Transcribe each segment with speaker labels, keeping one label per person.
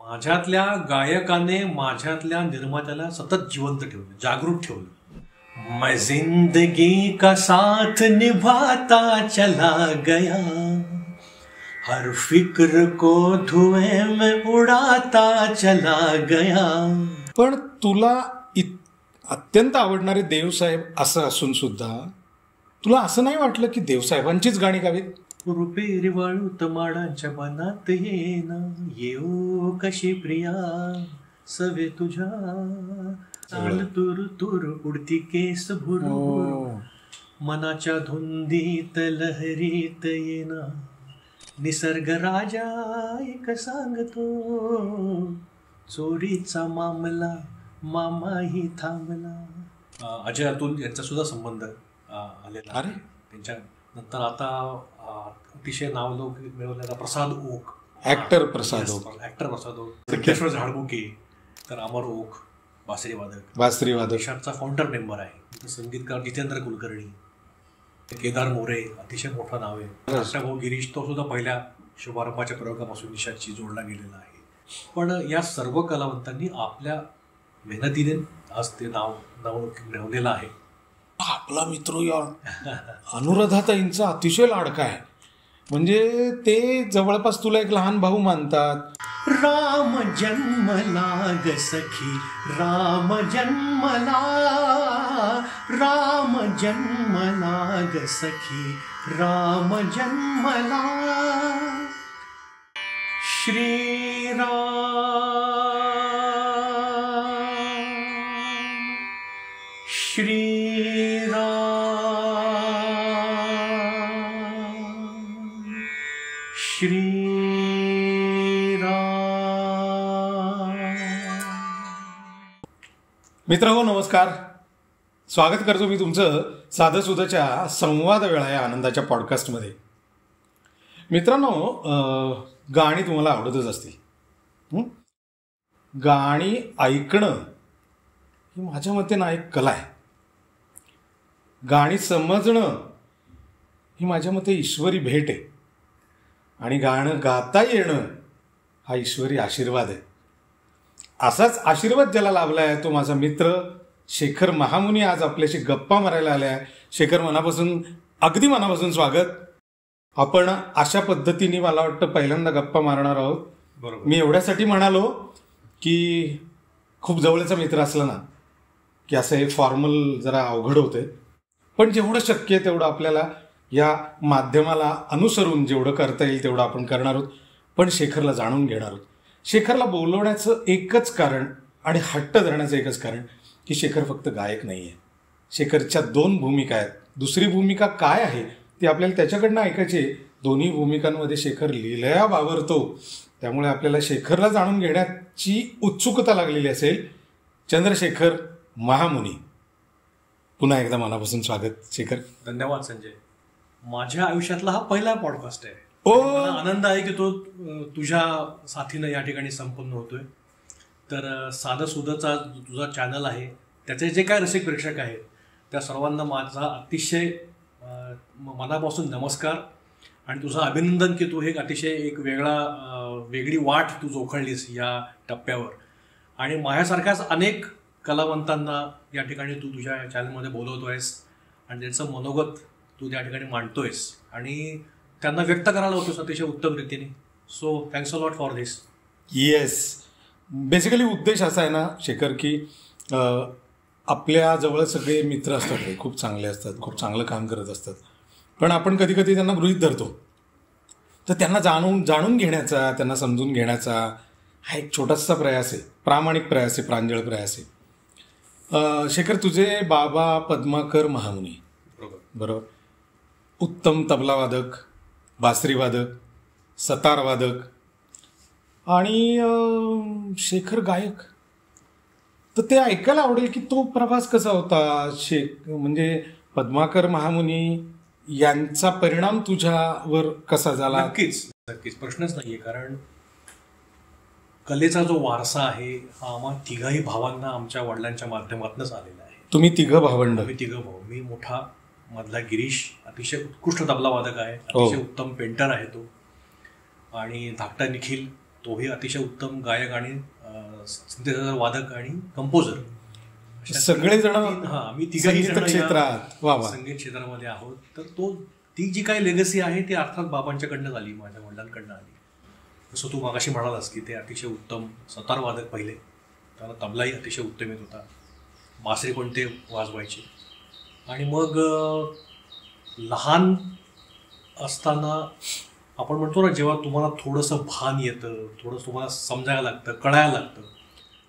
Speaker 1: माझ्यातल्या गायकाने माझ्यातल्या निर्मात्याला सतत जिवंत ठेवलं, जागृत ठेवलं. मैं जिंदगी का साथ निभाता चला गया, हर फिक्र को धुएं में उड़ाता चला गया.
Speaker 2: पण तुला अत्यंत आवडणारे देवसाहेब असं असून सुद्धा तुला असं नाही वाटलं की देवसाहेबांचीच गाणी गावीत?
Speaker 1: रुपेरी वाळूत माडांच्या मनात येना, येऊ कशी प्रिया सवे तुझ्या, चाल तुर तुर उडती केस भुरू, मनाच्या धुंदीत लहरीत येना, निसर्ग राजा एक सांगतो, चोरीचा मामला मामाही थांबला. अजय अतुल यांचा सुद्धा संबंध आलेला.
Speaker 2: अरे
Speaker 1: त्यांच्या नंतर आता अतिशय नावलौक मिळवलेला प्रसाद ओक,
Speaker 2: ऍक्टर प्रसाद ओक,
Speaker 1: सिद्धेश्वर झाडबुके, तर अमर ओक बासरी वादक देशाचा फाउंडर मेंबर आहे. संगीतकार जितेंद्र कुलकर्णी, केदार मोरे अतिशय मोठं नाव आहे. भाऊ गिरीश तो सुद्धा पहिल्या शुभारंभाच्या प्रयोगापासून निशाची जोडला गेलेला आहे. पण या सर्व कलावंतांनी आपल्या मेहनतीने आज ते नाव मिळवलेलं आहे.
Speaker 2: आपला मित्र या अनुराधाताईंचा अतिशय लाडका आहे, म्हणजे ते जवळपास तुला एक लहान भाऊ मानतात.
Speaker 1: राम जन्मला ग सखी, राम जन्मला, राम जन्मला ग सखी, राम जन्मला, श्रीराम श्रीराम श्रीराम.
Speaker 2: मित्रहो नमस्कार, स्वागत करतो मी तुमचं साधं सुधाच्या संवाद वेळा या आनंदाच्या पॉडकास्टमध्ये. मित्रांनो, गाणी तुम्हाला आवडतच असतील. गाणी ऐकणं ही माझ्या मते ना एक कला आहे. गाणी समजणं ही माझ्या मते ईश्वरी भेट आहे, आणि गाणं गाता येणं हा ईश्वरी आशीर्वाद आहे. असाच आशीर्वाद ज्याला लाभला आहे तो माझा मित्र शेखर महामुनी आज आपल्याशी गप्पा मारायला आला आहे. शेखर, अगदी मनापासून स्वागत. आपण अशा पद्धतीने मला वाटतं पहिल्यांदा गप्पा मारणार आहोत.
Speaker 1: बरोबर.
Speaker 2: मी एवढ्यासाठी म्हणालो की खूप जवळचा मित्र असला ना की असं हे फॉर्मल जरा अवघड होतंय, पण जेवढं शक्य आहे तेवढं आपल्याला या माध्यमाला अनुसरून जेवढं करता येईल तेवढं आपण करणार आहोत. पण शेखरला जाणून घेणार आहोत. शेखरला बोलवण्याचं एकच कारण आणि हट्ट धरण्याचं एकच कारण की शेखर फक्त गायक नाही आहे. शेखरच्या 2 भूमिका आहेत. दुसरी भूमिका काय आहे ती आपल्याला त्याच्याकडनं ऐकायची. दोन्ही भूमिकांमध्ये शेखर लीलया वावरतो, त्यामुळे आपल्याला शेखरला जाणून घेण्याची उत्सुकता लागलेली असेल. चंद्रशेखर महामुनी, पुन्हा एकदा मनापासून स्वागत शेखर.
Speaker 1: धन्यवाद संजय. माझ्या आयुष्यातला हा पहिला पॉडकास्ट आहे.
Speaker 2: मला
Speaker 1: आनंद आहे की तो तुझ्या साथीनं या ठिकाणी संपन्न होतोय. तर साधं सुधाचा तुझा चॅनल आहे, त्याचे जे काय रसिक प्रेक्षक आहेत त्या सर्वांना माझा अतिशय मनापासून नमस्कार आणि तुझं अभिनंदन की तू हे अतिशय एक वेगळी वाट तू जोखडलीस या टप्प्यावर. आणि माझ्यासारख्याच अनेक कलावंतांना या ठिकाणी तू तुझ्या चॅनलमध्ये बोलवतोयस आणि त्यांचं मनोगत तू त्या ठिकाणी मांडतोयस आणि त्यांना व्यक्त करायला होतोस अतिशय उत्तम रीतीने. So thanks a lot for this.
Speaker 2: Yes, basically उद्देश असा आहे ना शेखर की आपल्या जवळ सगळे मित्र असतात, हे खूप चांगले असतात, खूप चांगलं काम करत असतात, पण आपण कधी कधी त्यांना गृहीत धरतो. तर त्यांना जाणून घेण्याचा, त्यांना समजून घेण्याचा हा एक छोटासा प्रयास आहे, प्रामाणिक प्रयास आहे, प्रांजळ प्रयास आहे. शेखर, तुझे बाबा पद्माकर महामुनी, बरोबर, उत्तम तबलावादक, बासरीवादक, सतारवादक आणि शेखर गायक. तर ते ऐकायला आवडेल की तो प्रवास कसा होता. म्हणजे पद्माकर महामुनी यांचा परिणाम तुझ्यावर कसा झाला?
Speaker 1: नक्कीच प्रश्नच नाहीये, कारण कलेचा जो वारसा आहे हा आम्हा तिघाही भावांना आमच्या वडिलांच्या माध्यमातूनच आलेला आहे.
Speaker 2: तुम्ही तिघं भावंड?
Speaker 1: आम्ही तिघं भाऊ. मी मोठा, मधला गिरीश अतिशय उत्कृष्ट तबला वादक आहे, अतिशय उत्तम पेंटर आहे तो, आणि धाकटा निखिल तोही अतिशय उत्तम गायक आणि सिंथेसायझर वादक आणि कंपोजर.
Speaker 2: सगळेजण
Speaker 1: मी तिघही
Speaker 2: क्षेत्रात
Speaker 1: संगीत क्षेत्रामध्ये आहोत. तर ती जी काही लेगसी आहे ती अर्थात बाबांच्याकडनं झाली, माझ्या वडिलांकडनं आली. जसं तू मागाशी म्हणालास की ते अतिशय उत्तम सतार वादक पहिले, त्याला तबलाही अतिशय उत्तम येत होता, बासरी पण ते वाजवायचे. आणि मग लहान असताना आपण म्हणतो ना, जेव्हा तुम्हाला थोडंसं भान येतं, थोडंसं तुम्हाला समजायला लागतं, कळायला लागतं,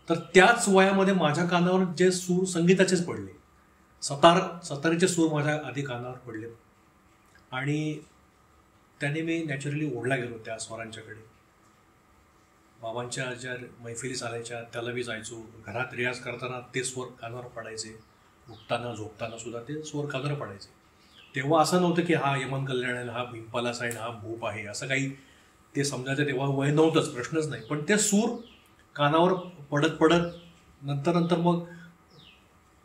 Speaker 1: तर त्याच वयामध्ये माझ्या कानावर जे सूर संगीताचेच पडले, सतारीचे सूर माझ्या आधी कानावर पडले. आणि त्याने मी नॅचरली ओढला गेलो त्या स्वरांच्याकडे. बाबांच्या ज्या मैफिली चालायच्या त्याला मी जायचो. घरात रियाज करताना ते स्वर कानावर पडायचे, उठताना झोपताना सुद्धा ते स्वर कानावर पडायचे. तेव्हा असं नव्हतं की हा यमन कल्याण आहे, हा भिंपालास आहे, हा भूप आहे, असं काही ते समजायचं तेव्हा वय नव्हतंच, प्रश्नच नाही. पण ते सूर कानावर पडत नंतर मग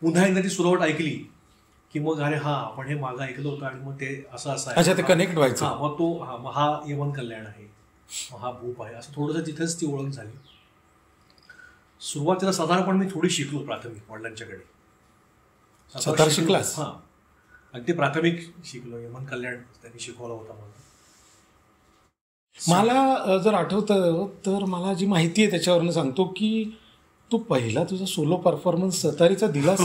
Speaker 1: पुन्हा एकदा ती सुरावट ऐकली की मग अरे हा आपण हे मागं ऐकलं होतं आणि मग ते असं
Speaker 2: आहे, ते कनेक्ट व्हायचं.
Speaker 1: मग हा यमन कल्याण आहे, हा भूप आहे, असं थोडंसं तिथेच ती ओळख झाली. सुरुवातीला साधारणपण मी थोडी शिकलो प्राथमिक वडिलांच्याकडे.
Speaker 2: सतार शिकलास?
Speaker 1: हां, अगदी प्राथमिक शिकलो. यमन कल्याण त्यांनी शिकवला होता मला.
Speaker 2: मला जर आठवतं तर मला जी माहिती आहे त्याच्यावरून सांगतो की तू पहिला तुझा सोलो परफॉर्मन्स सतारीचा दिलास.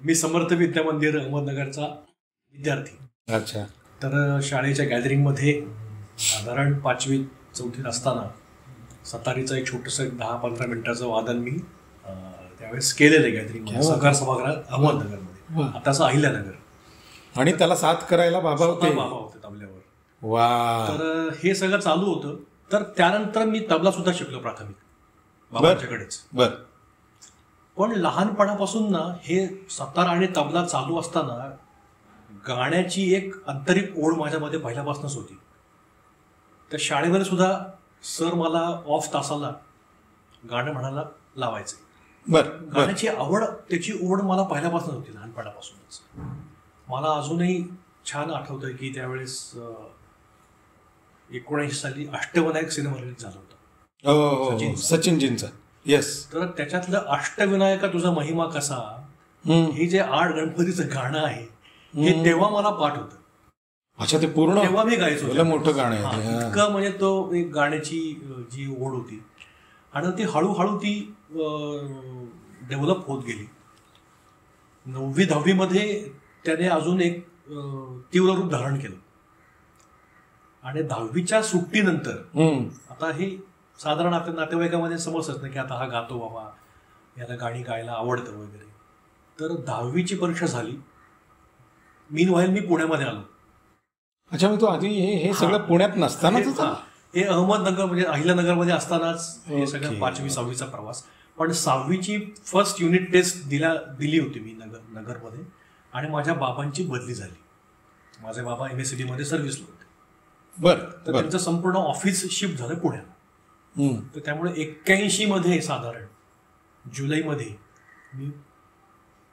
Speaker 1: मी समर्थ विद्या मंदिर अहमदनगरचा विद्यार्थी.
Speaker 2: अच्छा.
Speaker 1: तर शाळेच्या गॅदरिंगमध्ये साधारण 5वी 4थीत असताना सतारीचं एक छोटंसं 10-15 मिनिटाचं वादन मी त्यावेळेस केलेलं गॅदरिंग सहकार सभागृहात अहमदनगरमध्ये, आताचं अहिल्यानगर.
Speaker 2: आणि त्याला साथ करायला बाबा होते
Speaker 1: तबल्यावर.
Speaker 2: वा.
Speaker 1: तर हे सगळं चालू होतं. तर त्यानंतर मी तबला सुद्धा शिकलो प्राथमिक बाबांच्याकडेच.
Speaker 2: बर.
Speaker 1: पण लहानपणापासून ना हे सतार आणि तबला चालू असताना गाण्याची एक आंतरिक ओढ माझ्यामध्ये पहिल्यापासूनच होती. तर शाळेमध्ये सुद्धा सर मला ऑफ तासाला गाणं म्हणायला लावायचे. गाण्याची आवड, त्याची ओढ मला पहिल्यापासून होती, लहानपणापासूनच. मला अजूनही छान आठवतंय की त्यावेळेस 1979 साली अष्टविनायक सिनेमा रिलीज झाला होता,
Speaker 2: सचिनजींचा. येस.
Speaker 1: तर त्याच्यातलं अष्टविनायका तुझा महिमा कसा, हे जे 8 गणपतीचं गाणं आहे हे तेव्हा मला पाठ होतं.
Speaker 2: अच्छा. ते पूर्ण
Speaker 1: तेव्हा मी गायचो.
Speaker 2: मोठं गाणं आहे
Speaker 1: इतकं, म्हणजे तो एक गाण्याची जी ओढ होती आणि ती हळूहळू ती डेव्हलप होत गेली. 9वी-10वी मध्ये त्याने अजून एक तीव्र रूप धारण केलं. आणि 10वीच्या सुट्टीनंतर, आता हे साधारण आपल्या नातेवाईकामध्ये समजतच नाही की आता हा गातो बाबा, याला गाणी गायला आवडतं वगैरे. तर 10वीची परीक्षा झाली. मीनवाईल मी पुण्यामध्ये आलो.
Speaker 2: अच्छा. मग तू आधी हे सगळं पुण्यात नसतानाच?
Speaker 1: हे अहमदनगर म्हणजे अहिल्यानगरमध्ये असतानाच हे सगळं 5वी-6वीचा प्रवास. पण 6वीची फर्स्ट युनिट टेस्ट दिली होती मी नगरमध्ये. आणि माझ्या बाबांची बदली झाली. माझे बाबा MSCB मध्ये सर्व्हिसला होते. तर त्यांचं संपूर्ण ऑफिस शिफ्ट झालं पुण्याला. तर त्यामुळे 81 मध्ये साधारण जुलैमध्ये मी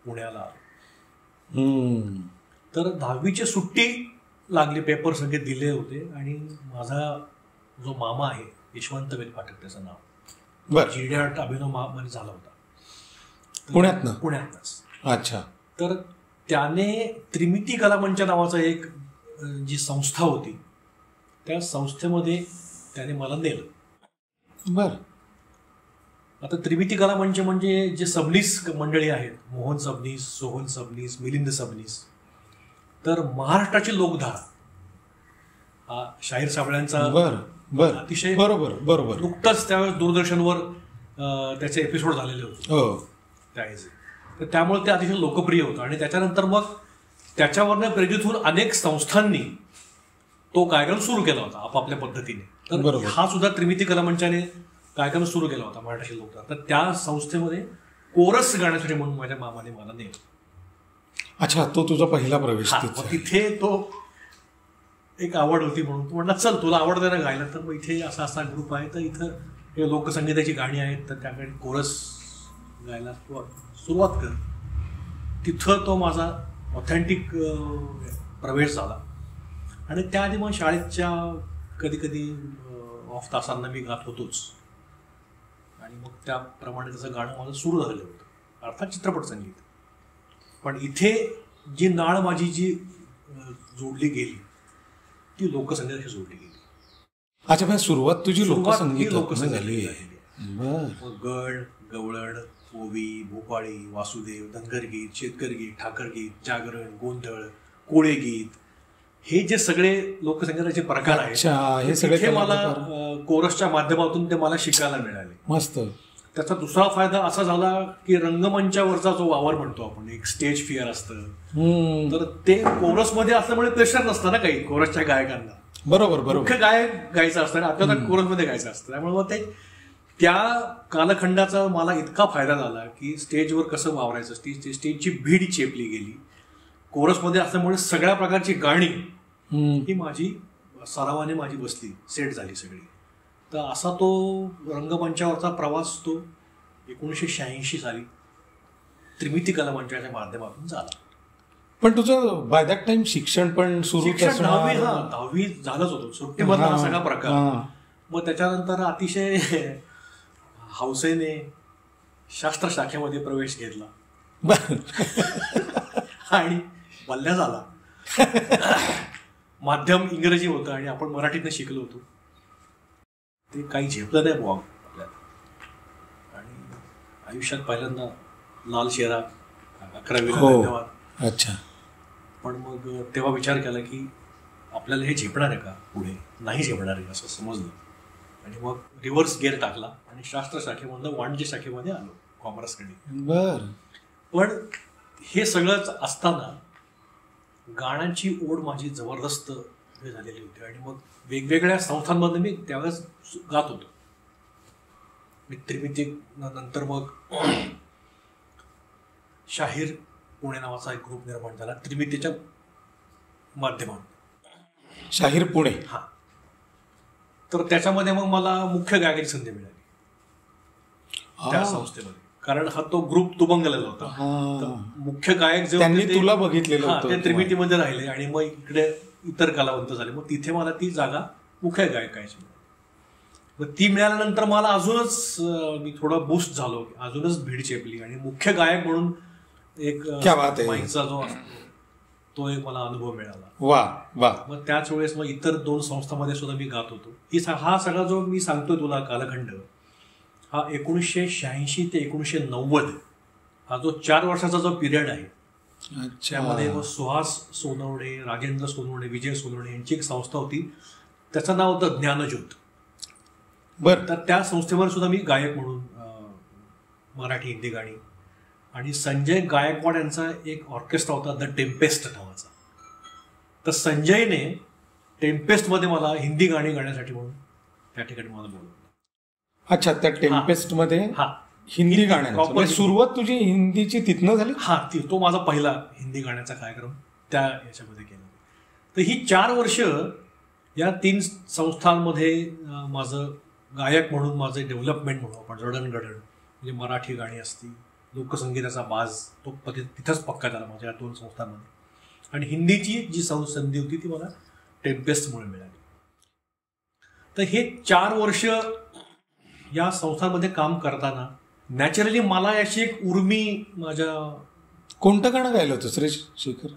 Speaker 1: पुण्याला आलो. तर 10वीची सुट्टी लागली, पेपर सगळे दिले होते. आणि माझा जो मामा आहे यशवंत वेद पाठक, त्याचं नाव, GD अभिनव मध्ये झाला होता पुण्यातच.
Speaker 2: अच्छा.
Speaker 1: तर त्याने त्रिमिती कलामंच नावाचं एक जी संस्था होती, त्या संस्थेमध्ये त्याने मला नेलं.
Speaker 2: बर.
Speaker 1: आता त्रिमिती कलामंच म्हणजे जे सबनीस मंडळी आहेत, मोहन सबनीस, सोहन सबनीस, मिलिंद सबनीस, तर महाराष्ट्राची लोकधारा हा शाहीर साबळ्यांचा अतिशय
Speaker 2: बरोबर
Speaker 1: नुकताच त्यावेळेस दूरदर्शनवर त्याचे एपिसोड झालेले होते त्यावेळेस. तर त्यामुळे ते अतिशय लोकप्रिय होतं. आणि त्याच्यानंतर मग त्याच्यावरनं प्रेरित होऊन अनेक संस्थांनी तो कार्यक्रम सुरू केला होता आपापल्या पद्धतीने. तर हा सुद्धा त्रिमिती कलामंचाने कार्यक्रम सुरू केला होता, महाराष्ट्राची लोकधारा. तर त्या संस्थेमध्ये कोरस गाण्यासाठी म्हणून माझ्या मामाने मला नेलं.
Speaker 2: अच्छा. तो तुझा पहिला प्रवेश
Speaker 1: तिथे तो एक आवड होती म्हणून तो म्हणला चल तुला आवडतं ना गायला, तर मग इथे असा ग्रुप आहे, तर इथं हे लोकसंगीताची गाणी आहेत, तर त्याकडे कोरस गायला सुरुवात कर. तिथं तो माझा ऑथेंटिक प्रवेश झाला. आणि त्याआधी मग शाळेच्या कधी कधी ऑफ तासांना मी गात होतोच. आणि मग त्याप्रमाणे त्याचं गाणं माझं सुरू झालं होतं, अर्थात चित्रपट संगीत. पण इथे जी नाळ माझी जी जोडली गेली ती लोकसंगीताशी जोडली गेली.
Speaker 2: अच्छा, म्हणजे सुरुवात तुझी लोकसंगीत
Speaker 1: झाली.
Speaker 2: बर.
Speaker 1: मग गड, गवळण, ओवी, भोपाळी, वासुदेव, धनगरगीत, शेतकरगीत, ठाकरगीत, जागरण, गोंधळ, कोळेगीत, हे जे सगळे लोकसंगीताचे प्रकार आहेत
Speaker 2: हे सगळे
Speaker 1: मला कोरसच्या माध्यमातून ते मला शिकायला मिळाले.
Speaker 2: मस्त.
Speaker 1: त्याचा दुसरा फायदा असा झाला की रंगमंचावरचा जो वावर म्हणतो आपण, एक स्टेज फिअर असतं, तर ते कोरसमध्ये असल्यामुळे प्रेशर नसतं ना काही कोरसच्या गायकांना.
Speaker 2: बरोबर बरोबर.
Speaker 1: मुख्य गायक गायचं असतं आणि आपल्याला कोरसमध्ये गायचं असतं. त्यामुळे मग ते त्या कालखंडाचा मला इतका फायदा झाला की स्टेजवर कसं वावरायचं, स्टेजची भीड चेपली गेली. कोरसमध्ये असल्यामुळे सगळ्या प्रकारची गाणी ही माझी सरावाने माझी बसली, सेट झाली सगळी. तर असा तो रंगमंचावरचा प्रवास तो 1986 साली त्रिमिती कलामंचाच्या माध्यमातून झाला.
Speaker 2: पण तुझं बाय दॅट टाइम शिक्षण पण सुरू?
Speaker 1: 10वी झालंच होतं, सुट्टीमधला हा सगळा प्रकार. मग त्याच्यानंतर अतिशय हौसेने शास्त्र शाखेमध्ये प्रवेश घेतला आणि बल्ल्या झाला. माध्यम इंग्रजी होतं आणि आपण मराठीतनं शिकलो होतो, ते काही झेपलं नाही बुवा आपल्याला. आणि आयुष्यात पहिल्यांदा लाल शेरा 11वीला धन्यवाद.
Speaker 2: अच्छा.
Speaker 1: पण मग तेव्हा विचार केला की आपल्याला हे झेपणार आहे का, पुढे नाही झेपणार आहे असं समजलं. आणि मग रिव्हर्स गेअर टाकला आणि शास्त्र शाखेमधनं वाणिज्य शाखेमध्ये आलो, कॉमर्सकडे.
Speaker 2: बर.
Speaker 1: पण हे सगळंच असताना गाण्याची ओढ माझी जबरदस्त झालेली होती. आणि मग वेगवेगळ्या संस्थांमध्ये मी त्यावेळेस गात होतो. मी त्रिमिती नंतर मग शाहीर पुणे नावाचा एक ग्रुप निर्माण झाला त्रिमितीच्या माध्यमातून.
Speaker 2: शाहीर पुणे.
Speaker 1: हा. तर त्याच्यामध्ये मग मला मुख्य गायकाची संधी मिळाली त्या संस्थेमध्ये, कारण हा तो ग्रुप तुबंगलेला होता. मुख्य गायक जे
Speaker 2: त्यांनी तुला बघितलेलं होतं,
Speaker 1: ते त्रिमितीमध्ये राहिले आणि मग इकडे इतर कलावंत झाले. मग तिथे मला ती जागा मुख्य गायकाची मिळाली. मग ती मिळाल्यानंतर मला अजूनच मी थोडा बूस्ट झालो, अजूनच भीड चेपली. आणि मुख्य गायक म्हणून एक माईकचा जो असतो तो एक मला अनुभव मिळाला.
Speaker 2: वा वा.
Speaker 1: मग त्याच वेळेस मग इतर 2 संस्थांमध्ये सुद्धा मी गात होतो. हा सगळा जो मी सांगतोय तुला कालखंड, हा 1986 ते 1990 हा जो 4 वर्षाचा जो पिरियड आहे, त्यामध्ये सुहास सोनवणे, राजेंद्र सोनवणे, विजय सोनवणे यांची एक संस्था होती, त्याचं नाव होतं ज्ञानज्योत.
Speaker 2: बरं.
Speaker 1: तर त्या संस्थेवर सुद्धा मी गायक म्हणून मराठी हिंदी गाणी. आणि संजय गायकवाड यांचा एक ऑर्केस्ट्रा होता द टेम्पेस्ट नावाचा. तर संजयने टेम्पेस्टमध्ये मला हिंदी गाणी गाण्यासाठी म्हणून त्या ठिकाणी मला बोलवलं.
Speaker 2: अच्छा, त्या टेम्पेस्टमध्ये हिंदी गाण्याची सुरुवात तुझी हिंदीची तिथनं झाली?
Speaker 1: हा, तो माझा पहिला हिंदी गाण्याचा कार्यक्रम त्या याच्यामध्ये केला. तर ही 4 वर्ष या 3 संस्थांमध्ये माझं गायक म्हणून माझं डेव्हलपमेंट म्हणून आपण जडणघडण, म्हणजे मराठी गाणी असतील, लोकसंगीताचा बाज तो तिथंच पक्का झाला माझ्या 2 संस्थांमध्ये. आणि हिंदीची जी संधी होती ती मला टेम्पेस्टमुळे मिळाली. तर हे 4 वर्ष या संस्थांमध्ये काम करताना नॅचरली मला याची एक उर्मी माझ्या.
Speaker 2: कोणतं गाणं गायलं होतं रे शेखर?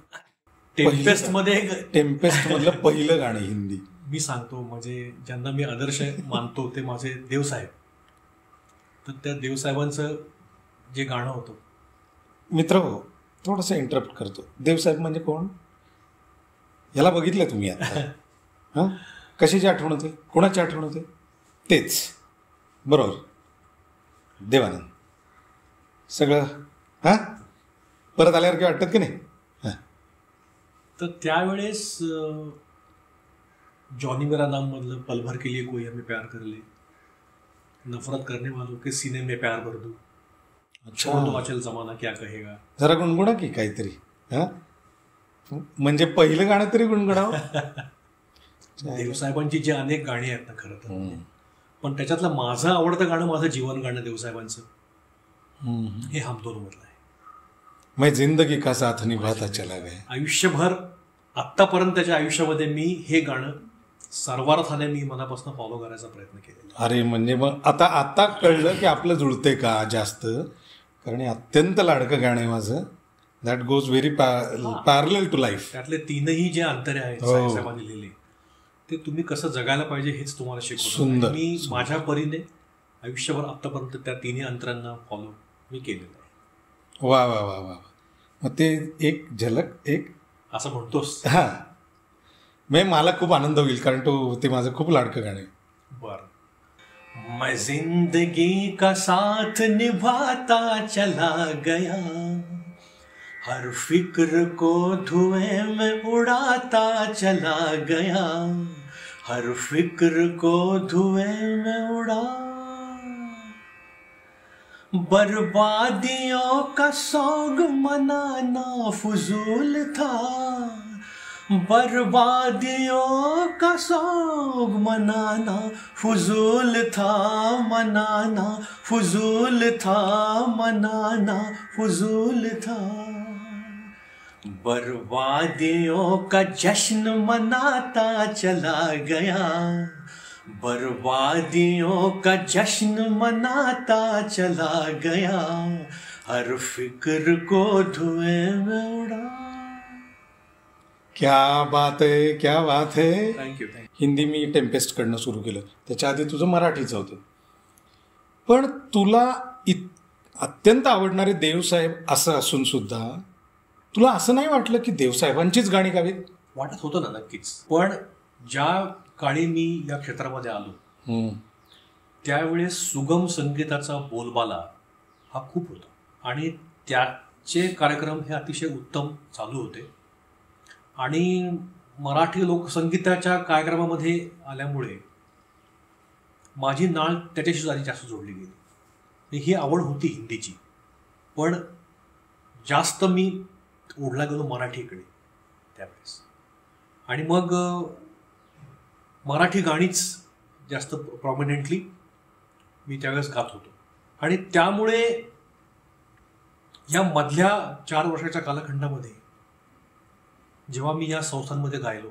Speaker 1: टेम्पेस्टमध्ये.
Speaker 2: टेम्पेस्ट मधलं पहिलं गाणं हिंदी
Speaker 1: मी सांगतो, म्हणजे ज्यांना मी आदर्श मानतो ते माझे देवसाहेब. तर त्या देवसाहेबांचं जे गाणं होतं.
Speaker 2: मित्र हो, थोडंसं इंटरप्ट करतो. देवसाहेब म्हणजे कोण? याला बघितलं तुम्ही आता? हां, कशाची आठवण होते, कोणाची आठवण होते? तेच बरोबर, देवानंद. सगळं हां परत आल्यावर काय वाटतं की नाही? हां.
Speaker 1: तर त्यावेळेस जॉनी मेरा नाम मधलं पल भर के लिए कोई हमें प्यार कर ले, नफरत करने वालों के सीने में प्यार भर दूं, छोड़ दो अचल जमाना क्या कहेगा. जरा
Speaker 2: गुणगुणा की काहीतरी. हां, म्हणजे पहिलं गाणं तरी गुणगुणावं.
Speaker 1: देवसाहेबांची जी अनेक गाणी आहेत ना खरं तर, पण त्याच्यातलं माझं आवडतं गाणं, माझं जीवन गाणं देवसाहेबांचं, हे हम दोन मधलं आहे.
Speaker 2: मैं जिंदगी का साथ निभाता चला गया.
Speaker 1: आयुष्यभर आत्तापर्यंत त्याच्या आयुष्यामध्ये मी हे गाणं सर्वार्थाने मी मनापासून फॉलो करायचा प्रयत्न केलेला.
Speaker 2: अरे म्हणजे मग आता कळलं की आपलं जुळतंय का जास्त, कारण हे अत्यंत लाडकं गाणं आहे माझं. That goes very parallel to life.
Speaker 1: त्यातले तीनही जे अंतरे आहेत साहेबांनी लिहिली ते तुम्ही कसं जगायला पाहिजे हेच तुम्हाला शिकवलं. मी माझ्या परीने आयुष्यभर आतापर्यंत त्या तिन्ही अंतरांना फॉलो मी केलेलं आहे.
Speaker 2: वा वा वा वा. मग ते एक झलक एक
Speaker 1: असं म्हणतोस.
Speaker 2: हां, म्हणजे मला खूप आनंद होईल कारण ते माझं खूप लाडकं गाणं आहे.
Speaker 1: बर. मैं जिंदगी का साथ निभाता चला गया, हर फिक्र को धुएं में उड़ाता चला गया, हर फिक्र को धुएं में उड़ा, बर्बादियों का सोग मनाना फजूल था, बर्बादियों का सोग मनाना फजूल था, मनाना फजूल था, मनाना फजूल था, बर्बादियों का जश्न मनाता चला गया, बर्बादियों का जश्न मनाता चला गया, हर फिक्र को धुएं में उड़ा.
Speaker 2: क्या बात आहे, क्या बात आहे.
Speaker 1: थँक्यू.
Speaker 2: हिंदी मी टेम्पेस्ट कडनं सुरू केलं, त्याच्या आधी तुझं मराठीचं होतं. पण तुला अत्यंत आवडणारे देवसाहेब असं असून सुद्धा तुला असं नाही वाटलं की देवसाहेबांचीच गाणी गावीत?
Speaker 1: वाटत होतं ना, नक्कीच. पण ज्या काळी मी या क्षेत्रामध्ये आलो त्यावेळेस सुगम संगीताचा बोलबाला हा खूप होता आणि त्याचे कार्यक्रम हे अतिशय उत्तम चालू होते. आणि मराठी लोकसंगीताच्या कार्यक्रमामध्ये आल्यामुळे माझी नाळ त्याच्याशी जास्त जोडली गेली. ही आवड होती हिंदीची, पण जास्त मी ओढला गेलो मराठीकडे त्यावेळेस. आणि मग मराठी गाणीच जास्त प्रॉमिनंटली मी त्यावेळेस गात होतो. आणि त्यामुळे या मधल्या 4 वर्षाच्या कालखंडामध्ये जेव्हा मी या संस्थांमध्ये गायलो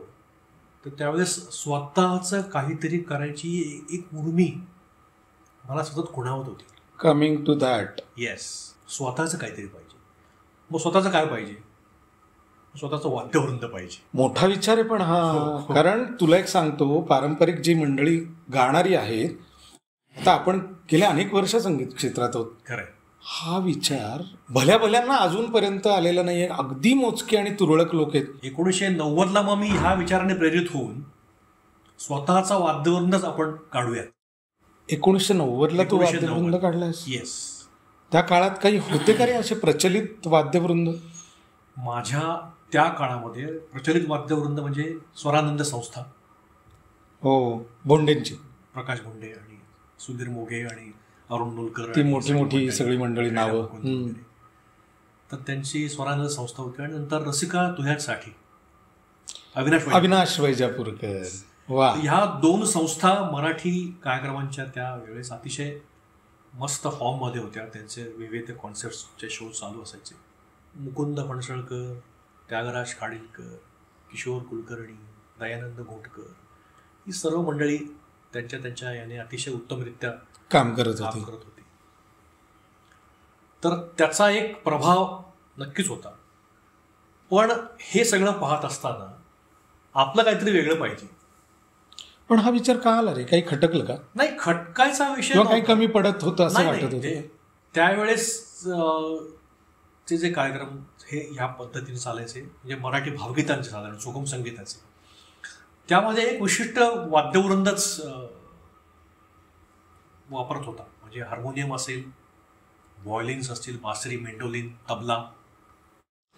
Speaker 1: तर त्यावेळेस स्वतःचं काहीतरी करायची एक उर्मी मला सतत खुणावत होती.
Speaker 2: Coming to that.
Speaker 1: येस, स्वतःचं काहीतरी पाहिजे. मग स्वतःचं काय पाहिजे? स्वतःचं वाद्यवृंद पाहिजे.
Speaker 2: मोठा विचार आहे पण हा. कारण तुला एक सांगतो, पारंपरिक जी मंडळी गाणारी आहेत, आता आपण गेल्या अनेक वर्ष संगीत क्षेत्रात आहोत.
Speaker 1: खरंय.
Speaker 2: हा विचार भल्या भल्यांना अजूनपर्यंत आलेला नाहीये. अगदी मोजके आणि तुरळक लोक आहेत.
Speaker 1: 1990ला मग मी ह्या विचाराने प्रेरित होऊन स्वतःचा वाद्यवृंदच आपण काढूयात.
Speaker 2: 1990ला तू वाद्यवृंद काढलायस?
Speaker 1: येस.
Speaker 2: त्या काळात काही होते का रे असे प्रचलित वाद्यवृंद?
Speaker 1: माझ्या त्या काळामध्ये प्रचलित वाद्यवृंद म्हणजे स्वरानंद संस्था.
Speaker 2: हो, भोंडेंची.
Speaker 1: प्रकाश भोंडे आणि सुधीर मोघे आणि अरुण नुलकर,
Speaker 2: ती मोठी मोठी सगळी मंडळी नावं.
Speaker 1: तर त्यांची स्वरानंद संस्था होती. आणि नंतर रसिका तुझ्यासाठी
Speaker 2: अविनाश वैजापूरकर. वा.
Speaker 1: ह्या 2 संस्था मराठी कार्यक्रमांच्या त्या वेळेस अतिशय मस्त फॉर्ममध्ये होत्या. त्यांचे विविध कॉन्सर्ट्सचे शो चालू असायचे. मुकुंद फणसळकर, त्यागराज खाडीलकर, किशोर कुलकर्णी, दयानंद घोटकर ही सर्व मंडळी त्यांच्या याने अतिशय उत्तमरित्या
Speaker 2: काम करत होती.
Speaker 1: तर त्याचा एक प्रभाव नक्कीच होता. पण हे सगळं पाहत असताना आपलं काहीतरी वेगळं पाहिजे.
Speaker 2: पण हा विचार का आला रे? काही खटकलं का?
Speaker 1: नाही, खटकायचा विषय
Speaker 2: किंवा काही कमी पडत होतं असं वाटत होतं?
Speaker 1: त्यावेळेस चे जे कार्यक्रम हे ह्या पद्धतीने चालायचे म्हणजे मराठी भावगीतांचे, साधारण सुगम संगीताचे, त्यामध्ये एक विशिष्ट वाद्यवृंदच वापरत होता. म्हणजे हार्मोनियम असेल, व्हायोलिन्स असतील, बासरी, मेंडोलिन, तबला,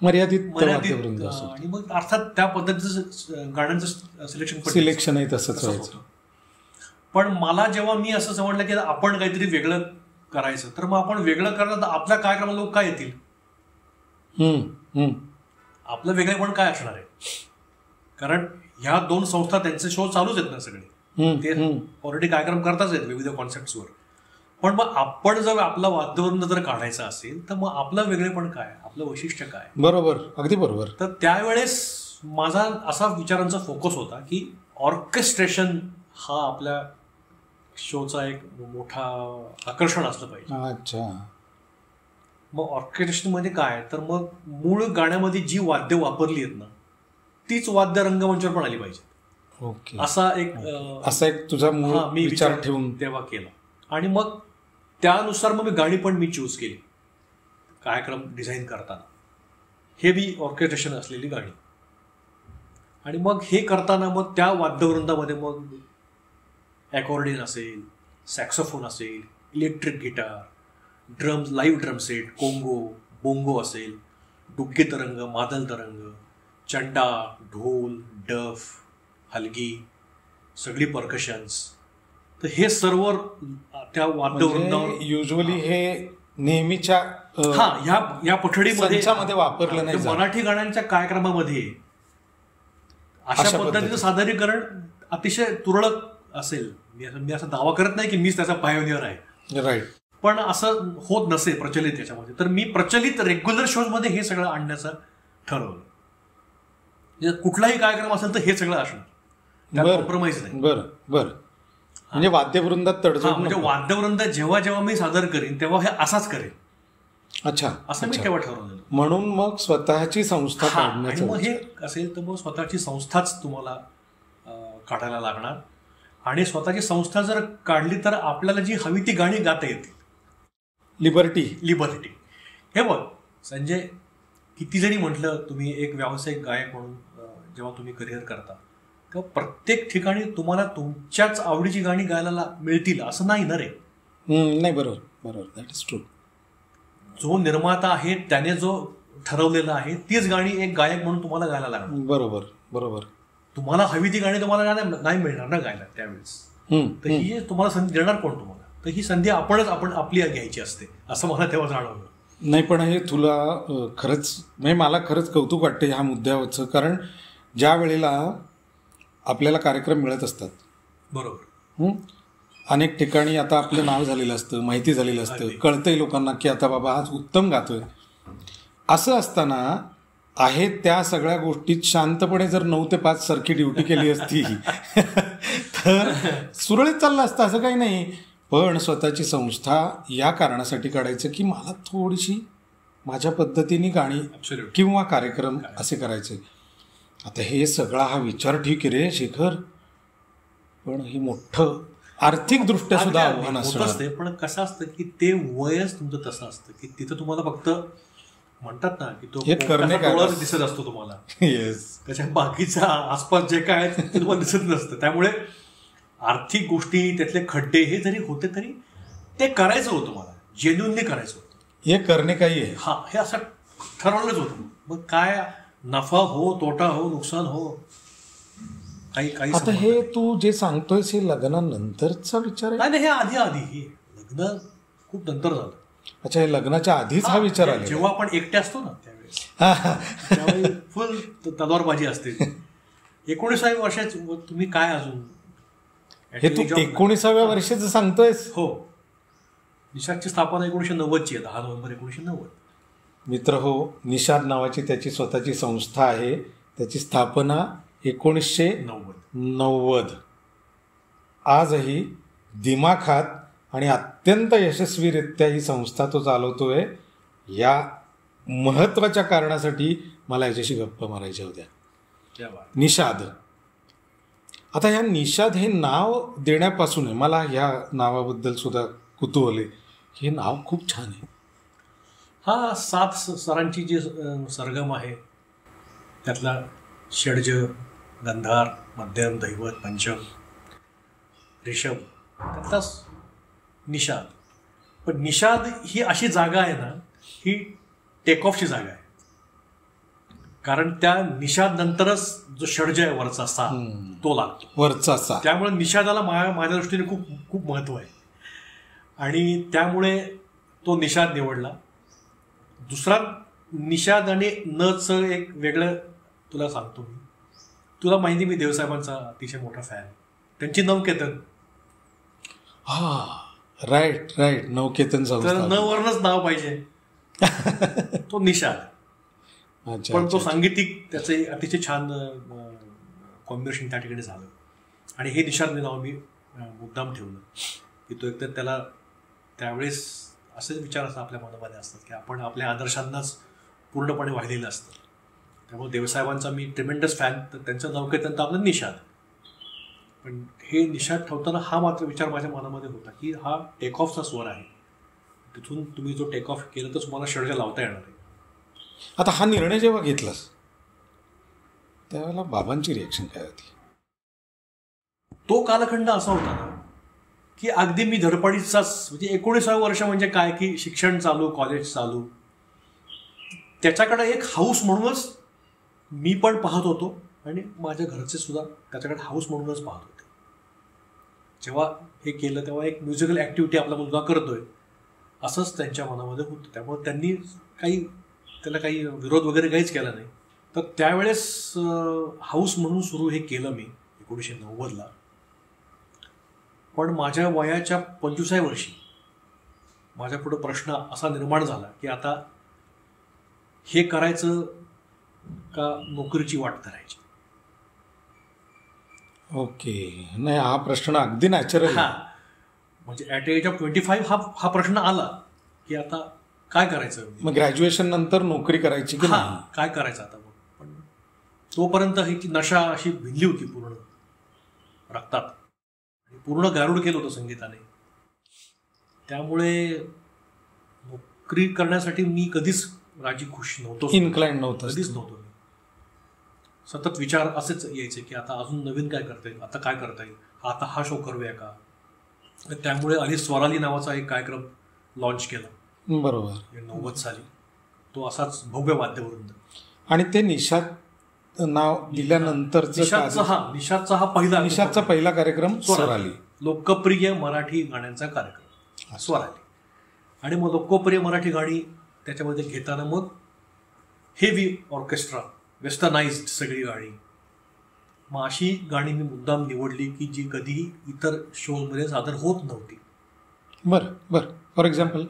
Speaker 2: मर्यादित.
Speaker 1: आणि मग अर्थात त्या पद्धतीचं गाण्यांचं
Speaker 2: सिलेक्शनही तसंच व्हायचं.
Speaker 1: पण मला जेव्हा मी असं समजलं की आपण काहीतरी वेगळं करायचं, तर मग आपण वेगळं करणार तर आपल्या कार्यक्रमाला लोक काय येतील? आपलं वेगळेपण काय असणार आहे? कारण ह्या 2 संस्था त्यांचे शो चालूच आहेत ना सगळे. ते ऑलरेडी कार्यक्रम करताच आहेत विविध कॉन्सेप्टवर. पण मग आपण जर आपला वाद्यवृंद जर काढायचा असेल तर मग आपलं वेगळेपण काय, आपलं वैशिष्ट्य काय?
Speaker 2: बरोबर, अगदी बरोबर.
Speaker 1: तर त्यावेळेस माझा असा विचारांचा फोकस होता की ऑर्केस्ट्रेशन हा आपल्या शोचा एक मोठा आकर्षण असलं पाहिजे.
Speaker 2: अच्छा.
Speaker 1: मग ऑर्केस्ट्रेशन मध्ये काय, तर मग मूळ गाण्यामध्ये जी वाद्य वापरली आहेत ना तीच वाद्य रंगमंचावर पण आली पाहिजे.
Speaker 2: ओके.
Speaker 1: असा एक
Speaker 2: तुझा
Speaker 1: मी
Speaker 2: विचार ठेवून
Speaker 1: तेव्हा केला. आणि मग त्यानुसार मग मी गाणी पण मी चूज केली कार्यक्रम डिझाईन करताना. हे बी ऑर्केस्ट्रेशन असलेली गाणी. आणि मग हे करताना मग त्या वाद्यवृंदामध्ये मग ॲकॉर्डियन असेल, सॅक्सोफोन असेल, electric guitar, drums, live drum set, Congo, bongo असेल, डुग्गे तरंग, मादल तरंग, चंडा, ढोल, डफ, हलगी, सगळी पर्कशन्स. तर हे सर्व त्या वाद्यवृंदावर
Speaker 2: युजली हे नेहमीच्या
Speaker 1: या पठडीमध्ये
Speaker 2: वापरलं नाही.
Speaker 1: मराठी गाण्यांच्या कार्यक्रमामध्ये अशा पद्धतीचं सादरीकरण अतिशय तुरळक असेल. मी असा दावा करत नाही की मीच त्याचा पायोनियर आहे.
Speaker 2: राईट.
Speaker 1: पण असं होत नसेल प्रचलित याच्यामध्ये. तर मी प्रचलित रेग्युलर शोज मध्ये हे सगळं आणण्याचं ठरवलं. कुठलाही कार्यक्रम असेल तर हे सगळं असणार, कॉम्प्रोमाइज नाही.
Speaker 2: बरं. म्हणजे वाद्यवृंदात तडजोड.
Speaker 1: म्हणजे वाद्यवृंद जेव्हा जेव्हा मी सादर करीन तेव्हा हे असाच करेन.
Speaker 2: अच्छा.
Speaker 1: असं मी तेव्हा ठरवलं.
Speaker 2: म्हणून मग स्वतःची संस्था काढण्याचं.
Speaker 1: मग हे असेल तर मग स्वतःची संस्थाच तुम्हाला काढायला लागणार. आणि स्वतःची संस्था जर काढली तर आपल्याला जी हवी ती गाणी गाता येतील. लिबर्टी. हे बघ संजय, किती जरी म्हटलं तुम्ही एक व्यावसायिक गायक म्हणून जेव्हा तुम्ही करिअर करता तेव्हा प्रत्येक ठिकाणी तुम्हाला तुमच्याच आवडीची गाणी गायला मिळतील असं नाही ना रे.
Speaker 2: नाही, बरोबर. That is true.
Speaker 1: जो निर्माता आहे त्याने जो ठरवलेला आहे तीच गाणी एक गायक म्हणून तुम्हाला गायला लागणार.
Speaker 2: बरोबर.
Speaker 1: तुम्हाला हवी ती गाणी तुम्हाला नाही मिळणार ना गायला त्यावेळेस. तर ही तुम्हाला संधी देणार कोण तुम्हाला? तर ही संधी आपण आपली घ्यायची असते असं मला तेव्हा जाणवलं.
Speaker 2: नाही, पण हे तुला खरंच म्हणजे मला खरंच कौतुक वाटते ह्या मुद्द्यावरचं. कारण ज्या वेळेला आपल्याला कार्यक्रम मिळत असतात,
Speaker 1: बरोबर,
Speaker 2: अनेक ठिकाणी आता आपलं नाव झालेलं असतं, माहिती झालेलं असतं, कळतंय लोकांना की आता बाबा आज उत्तम गातोय. असं असताना आहे त्या सगळ्या गोष्टीत शांतपणे जर 9 ते 5 सारखी ड्युटी केली असती तर सुरळीत चाललं असतं. असं काही नाही. पण स्वतःची संस्था या कारणासाठी काढायचं की मला थोडीशी माझ्या पद्धतीने गाणी किंवा कार्यक्रम असे करायचे. आता हे सगळा हा विचार ठीक आहे रे शेखर, पण हे मोठं आर्थिकदृष्ट्या सुद्धा आव्हान असतं.
Speaker 1: पण कसं असतं की ते वयच तुमचं तसं असतं की तिथं तुम्हाला फक्त म्हणतात ना की तो डोळाच दिसत असतो तुम्हाला. त्याच्या बाकीचा आसपास जे काय आहे ते तुम्हाला दिसत नसतं. त्यामुळे आर्थिक गोष्टी त्यातले खड्डे हे जरी होते तरी ते करायचं होतं, मला जेन्युनली करायचं होतं.
Speaker 2: हे करणे काही आहे.
Speaker 1: हे असं ठरवलंच होतं. मग काय नफा हो, तोटा हो, नुकसान हो, काही
Speaker 2: आता हे तू जे सांगतोयस हे लग्नानंतरचा विचार आहे?
Speaker 1: नाही, हे आधी हे लग्न खूप नंतर झालं.
Speaker 2: अच्छा, हे लग्नाच्या आधीच हा विचार आला.
Speaker 1: जेव्हा आपण एकटे असतो ना त्यावेळेस फुल तलवारबाजी असते. 19व्या वर्षात तुम्ही काय अजून
Speaker 2: हे तू 19व्या वर्षाचं सांगतोयस?
Speaker 1: हो. निषादची स्थापना 1990ची आहे, 10 नोव्हेंबर 1990.
Speaker 2: मित्र हो, निषाद नावाची त्याची स्वतःची संस्था आहे. त्याची स्थापना 1990. आजही दिमाखात आणि अत्यंत यशस्वीरित्या ही संस्था तो चालवतोय. या महत्वाच्या कारणासाठी मला याच्याशी गप्पा मारायच्या होत्या. निषाद. आता ह्या निषाद हे नाव देण्यापासून आहे मला ह्या नावाबद्दल सुद्धा कुतूहल आहे. हे नाव खूप छान आहे.
Speaker 1: 7 स्वरांची जी सरगम आहे त्यातला षड्ज, गंधार, मध्यम, दैवत, पंचम, ऋषभ, त्यातला निषाद. पण निषाद ही अशी जागा आहे ना, ही टेक ऑफची जागा आहे. कारण त्या निषाद नंतरच जो षड्ज आहे वरचा सा तो लागतो,
Speaker 2: वरचा सा.
Speaker 1: त्यामुळे निषादाला माझ्या दृष्टीने खूप खूप महत्व आहे. आणि त्यामुळे तो निषाद निवडला. दुसरा निषाद आणि नचं एक वेगळं तुला सांगतो मी. तुला माहिती, मी देवसाहेबांचा अतिशय मोठा फॅन. त्यांची नवकेतन.
Speaker 2: राईट. नवकेतन संस्था.
Speaker 1: तर नवरनच नाव पाहिजे. तो निषाद. पण तो सांगीतिक त्याचे अतिशय छान कॉम्बिनेशन त्या ठिकाणी झालं. आणि हे निषाद नाव मी मुद्दाम ठेवलं की तो एकतर त्याला त्यावेळेस असेच विचार असतात आपल्या मनामध्ये असतात की आपण आपल्या आदर्शांनाच पूर्णपणे वाहिलेलं असतं. त्यामुळे देवसाहेबांचा मी ट्रिमेंडस फॅन, तर त्यांचं नाव काय त्यांचं आपलं निषाद. पण हे निषाद ठेवताना हा मात्र विचार माझ्या मनामध्ये होता की हा टेक ऑफचा स्वर आहे, तिथून तुम्ही जो टेक ऑफ केलं तर तुम्हाला षडजं लावता येणार आहे.
Speaker 2: आता हा निर्णय जेव्हा घेतलास त्यावेळेला बाबांची रिॲक्शन काय होती?
Speaker 1: तो कालखंड असा होता ना की अगदी मी धडपडीचाच, म्हणजे 19व्या वर्ष म्हणजे काय की शिक्षण चालू, कॉलेज चालू, त्याच्याकडे एक हाऊस म्हणूनच मी पण पाहत होतो आणि माझ्या घरचे सुद्धा त्याच्याकडे हाऊस म्हणूनच पाहत होते. जेव्हा हे केलं तेव्हा एक म्युझिकल ॲक्टिव्हिटी आपला मुलगा करतोय असंच त्यांच्या मनामध्ये होतं. त्यामुळे त्यांनी त्याला काही विरोध वगैरे काहीच केला नाही. तर त्यावेळेस हाऊस म्हणून सुरू हे केलं मी 1990ला. पण माझ्या वयाच्या 25व्या वर्षी माझ्यापुढं प्रश्न असा निर्माण झाला की आता हे करायचं का नोकरीची वाट धरायची.
Speaker 2: ओके, नाही हा प्रश्न अगदी नॅचरल.
Speaker 1: हा म्हणजे ॲट एज ऑफ 25 हा प्रश्न आला की आता काय करायचं.
Speaker 2: मग ग्रॅज्युएशन नंतर नोकरी करायची की नाही,
Speaker 1: काय करायचं आता. पण तोपर्यंत ही नशा अशी भिनली होती पूर्ण रक्तात आणि पूर्ण गारुड केलं होतं संगीताने. त्यामुळे नोकरी करण्यासाठी मी कधीच राजी खुश नव्हतो,
Speaker 2: इन्क्लाइंड नव्हतं,
Speaker 1: कधीच नव्हतो. मी सतत विचार असेच यायचे की आता अजून नवीन काय करता येईल, आता काय करता येईल, आता हा शो करूया का. त्यामुळे आधी स्वराली नावाचा एक कार्यक्रम लॉन्च केला
Speaker 2: बरोबर
Speaker 1: 90 साली. तो असाच भव्य वाद्यवृंद.
Speaker 2: आणि ते निषाद नाव दिल्यानंतर
Speaker 1: निषादचा पहिला
Speaker 2: कार्यक्रम स्वराली,
Speaker 1: लोकप्रिय मराठी गाण्यांचा कार्यक्रम स्वराली. आणि मग लोकप्रिय मराठी गाणी त्याच्यामध्ये घेताना मग हेवी ऑर्केस्ट्रा, वेस्टर्नाइज्ड सगळी गाणी. मग अशी गाणी मी मुद्दाम निवडली की जी कधीही इतर शोमध्ये सादर होत नव्हती.
Speaker 2: बर फॉर एक्झाम्पल,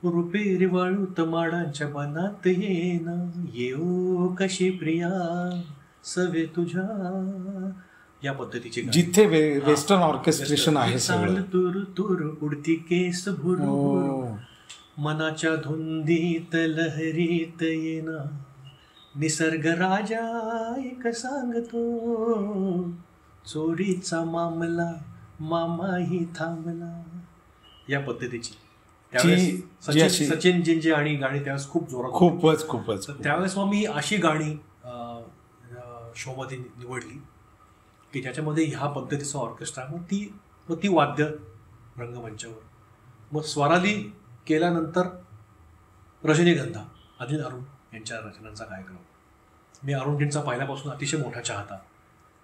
Speaker 1: रुपेरी वाळूत माडांच्या मनात येना, येऊ कशी प्रिया सवे तुझ्या, या पद्धतीची
Speaker 2: जिथे वेस्टर्न ऑर्केस्ट्रेशन आहे सगळं.
Speaker 1: तुर तुर उडती केस भुरू, मनाच्या धुंदीत लहरीत येना, निसर्ग राजा एक सांगतो, चोरीचा मामला मामाही थांबला, या पद्धतीची. त्यावेळेस सचिन जिंजे आणि गाणी त्यावेळेस खूप जोरात,
Speaker 2: खूपच.
Speaker 1: त्यावेळेस मग मी अशी गाणी शोमध्ये निवडली की ज्याच्यामध्ये ह्या पद्धतीचा ऑर्केस्ट्रा, मग ती वाद्य रंगमंचावर. मग स्वराली केल्यानंतर रजनीगंधा, अनिल अरुण यांच्या रचनांचा कार्यक्रम. मी अरुणजींचा पहिल्यापासून अतिशय मोठा चाहता,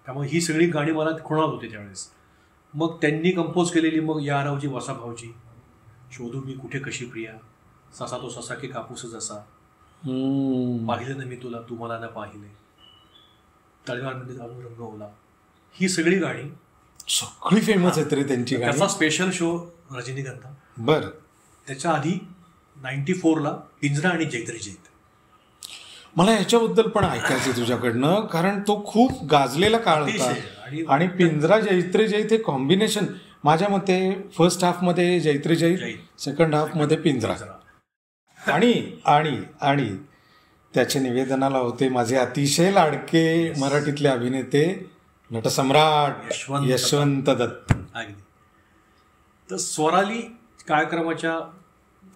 Speaker 1: त्यामुळे ही सगळी गाणी मला खुणावत होती त्यावेळेस. मग त्यांनी कंपोज केलेली मग या रावजी वसा भाऊजी, शोधू मी कुठे कशी प्रिया, ससा तो ससा की कापूस जसा, पाहिले ना मी तुला तू मला न पाहिले, तळेवारमध्ये अजून रंग ओला, ही सगळी गाणी
Speaker 2: सगळी फेमस आहेत रे त्यांची गाणी.
Speaker 1: त्याचा स्पेशल शो रजनीगंधा.
Speaker 2: बरं,
Speaker 1: त्याच्या आधी 94ला पिंजरा आणि जैत्री जैत.
Speaker 2: मला याच्याबद्दल पण ऐकायचं तुझ्याकडनं, कारण तो खूप गाजलेला काळ होता. आणि पिंजरा जैत्री जैत हे कॉम्बिनेशन माझ्या मते फर्स्ट हाफमध्ये जैत्री जैत, सेकंड हाफमध्ये पिंजरा. आणि त्याच्या निवेदनाला होते माझे अतिशय लाडके मराठीतले अभिनेते नटसम्राट यशवंत दत्त.
Speaker 1: अगदी. तर स्वराली कार्यक्रमाच्या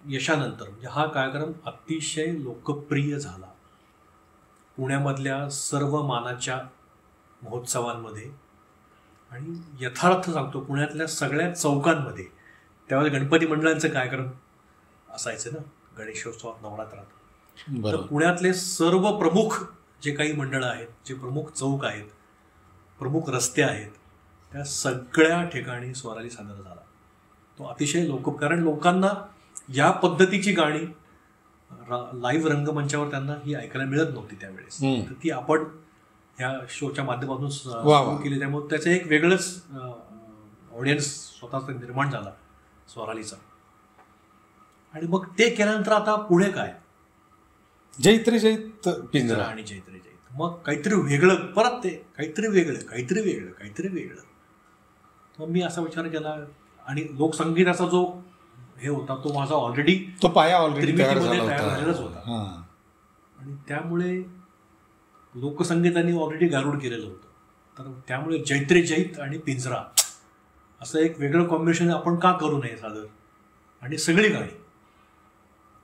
Speaker 1: यशानंतर म्हणजे हा कार्यक्रम अतिशय लोकप्रिय झाला पुण्यामधल्या सर्व मानाच्या महोत्सवांमध्ये. आणि यथार्थ सांगतो, पुण्यातल्या सगळ्या चौकांमध्ये त्यावेळेस गणपती मंडळांचे कार्यक्रम असायचे ना, गणेशोत्सवात, नवरात्रात. तर पुण्यातले सर्व प्रमुख जे काही मंडळं आहेत, जे प्रमुख चौक आहेत, प्रमुख रस्ते आहेत, त्या सगळ्या ठिकाणी स्वराली सादर झाला. तो अतिशय कारण लोकांना या पद्धतीची गाणी लाईव्ह रंगमंचावर त्यांना ही ऐकायला मिळत नव्हती त्यावेळेस. तर ती आपण ह्या शोच्या माध्यमातून सुरू केली. त्यामुळे त्याचं एक वेगळंच ऑडियन्स स्वतःचा निर्माण झाला स्वरालीचा. आणि मग ते केल्यानंतर आता पुढे काय,
Speaker 2: जैत्री जैत, पिंजरा
Speaker 1: आणि जैत्री जैत. मग काहीतरी वेगळं, परत ते काहीतरी वेगळं. मग मी असा विचार केला आणि लोकसंगीताचा जो हे होता तो माझा ऑलरेडी
Speaker 2: तो पाया ऑलरेडी तयार
Speaker 1: झालेलाच होता. आणि त्यामुळे लोकसंगीताने ऑलरेडी गारुड केलेलं होतं. तर त्यामुळे जैत्रे जैत आणि पिंजरा असं एक वेगळं कॉम्बिनेशन आपण का करू नये सादर, आणि सगळी गाणी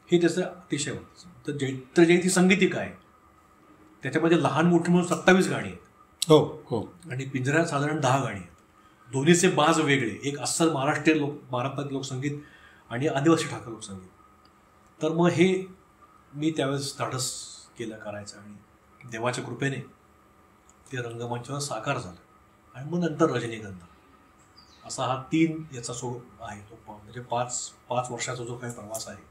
Speaker 1: हे त्याचं अतिशय होतं. तर जैत्र जैती संगीतिक आहे, त्याच्यामध्ये लहान मोठी म्हणून 27 गाणी आहेत.
Speaker 2: हो.
Speaker 1: आणि पिंजऱ्यात साधारण 10 गाणी आहेत. दोन्हीचे बाज वेगळे, एक अस्सल महाराष्ट्रीय पारंपरिक लोकसंगीत आणि आदिवासी ठाकर लोकसंगीत. तर मग हे मी त्यावेळेस धाडस केलं करायचं आणि देवाच्या कृपेने ते रंगमंचावर साकार झालं. आणि मग नंतर रजनीगंधा असा हा 3 याचा आहे तो, म्हणजे 5 वर्षाचा जो काही प्रवास आहे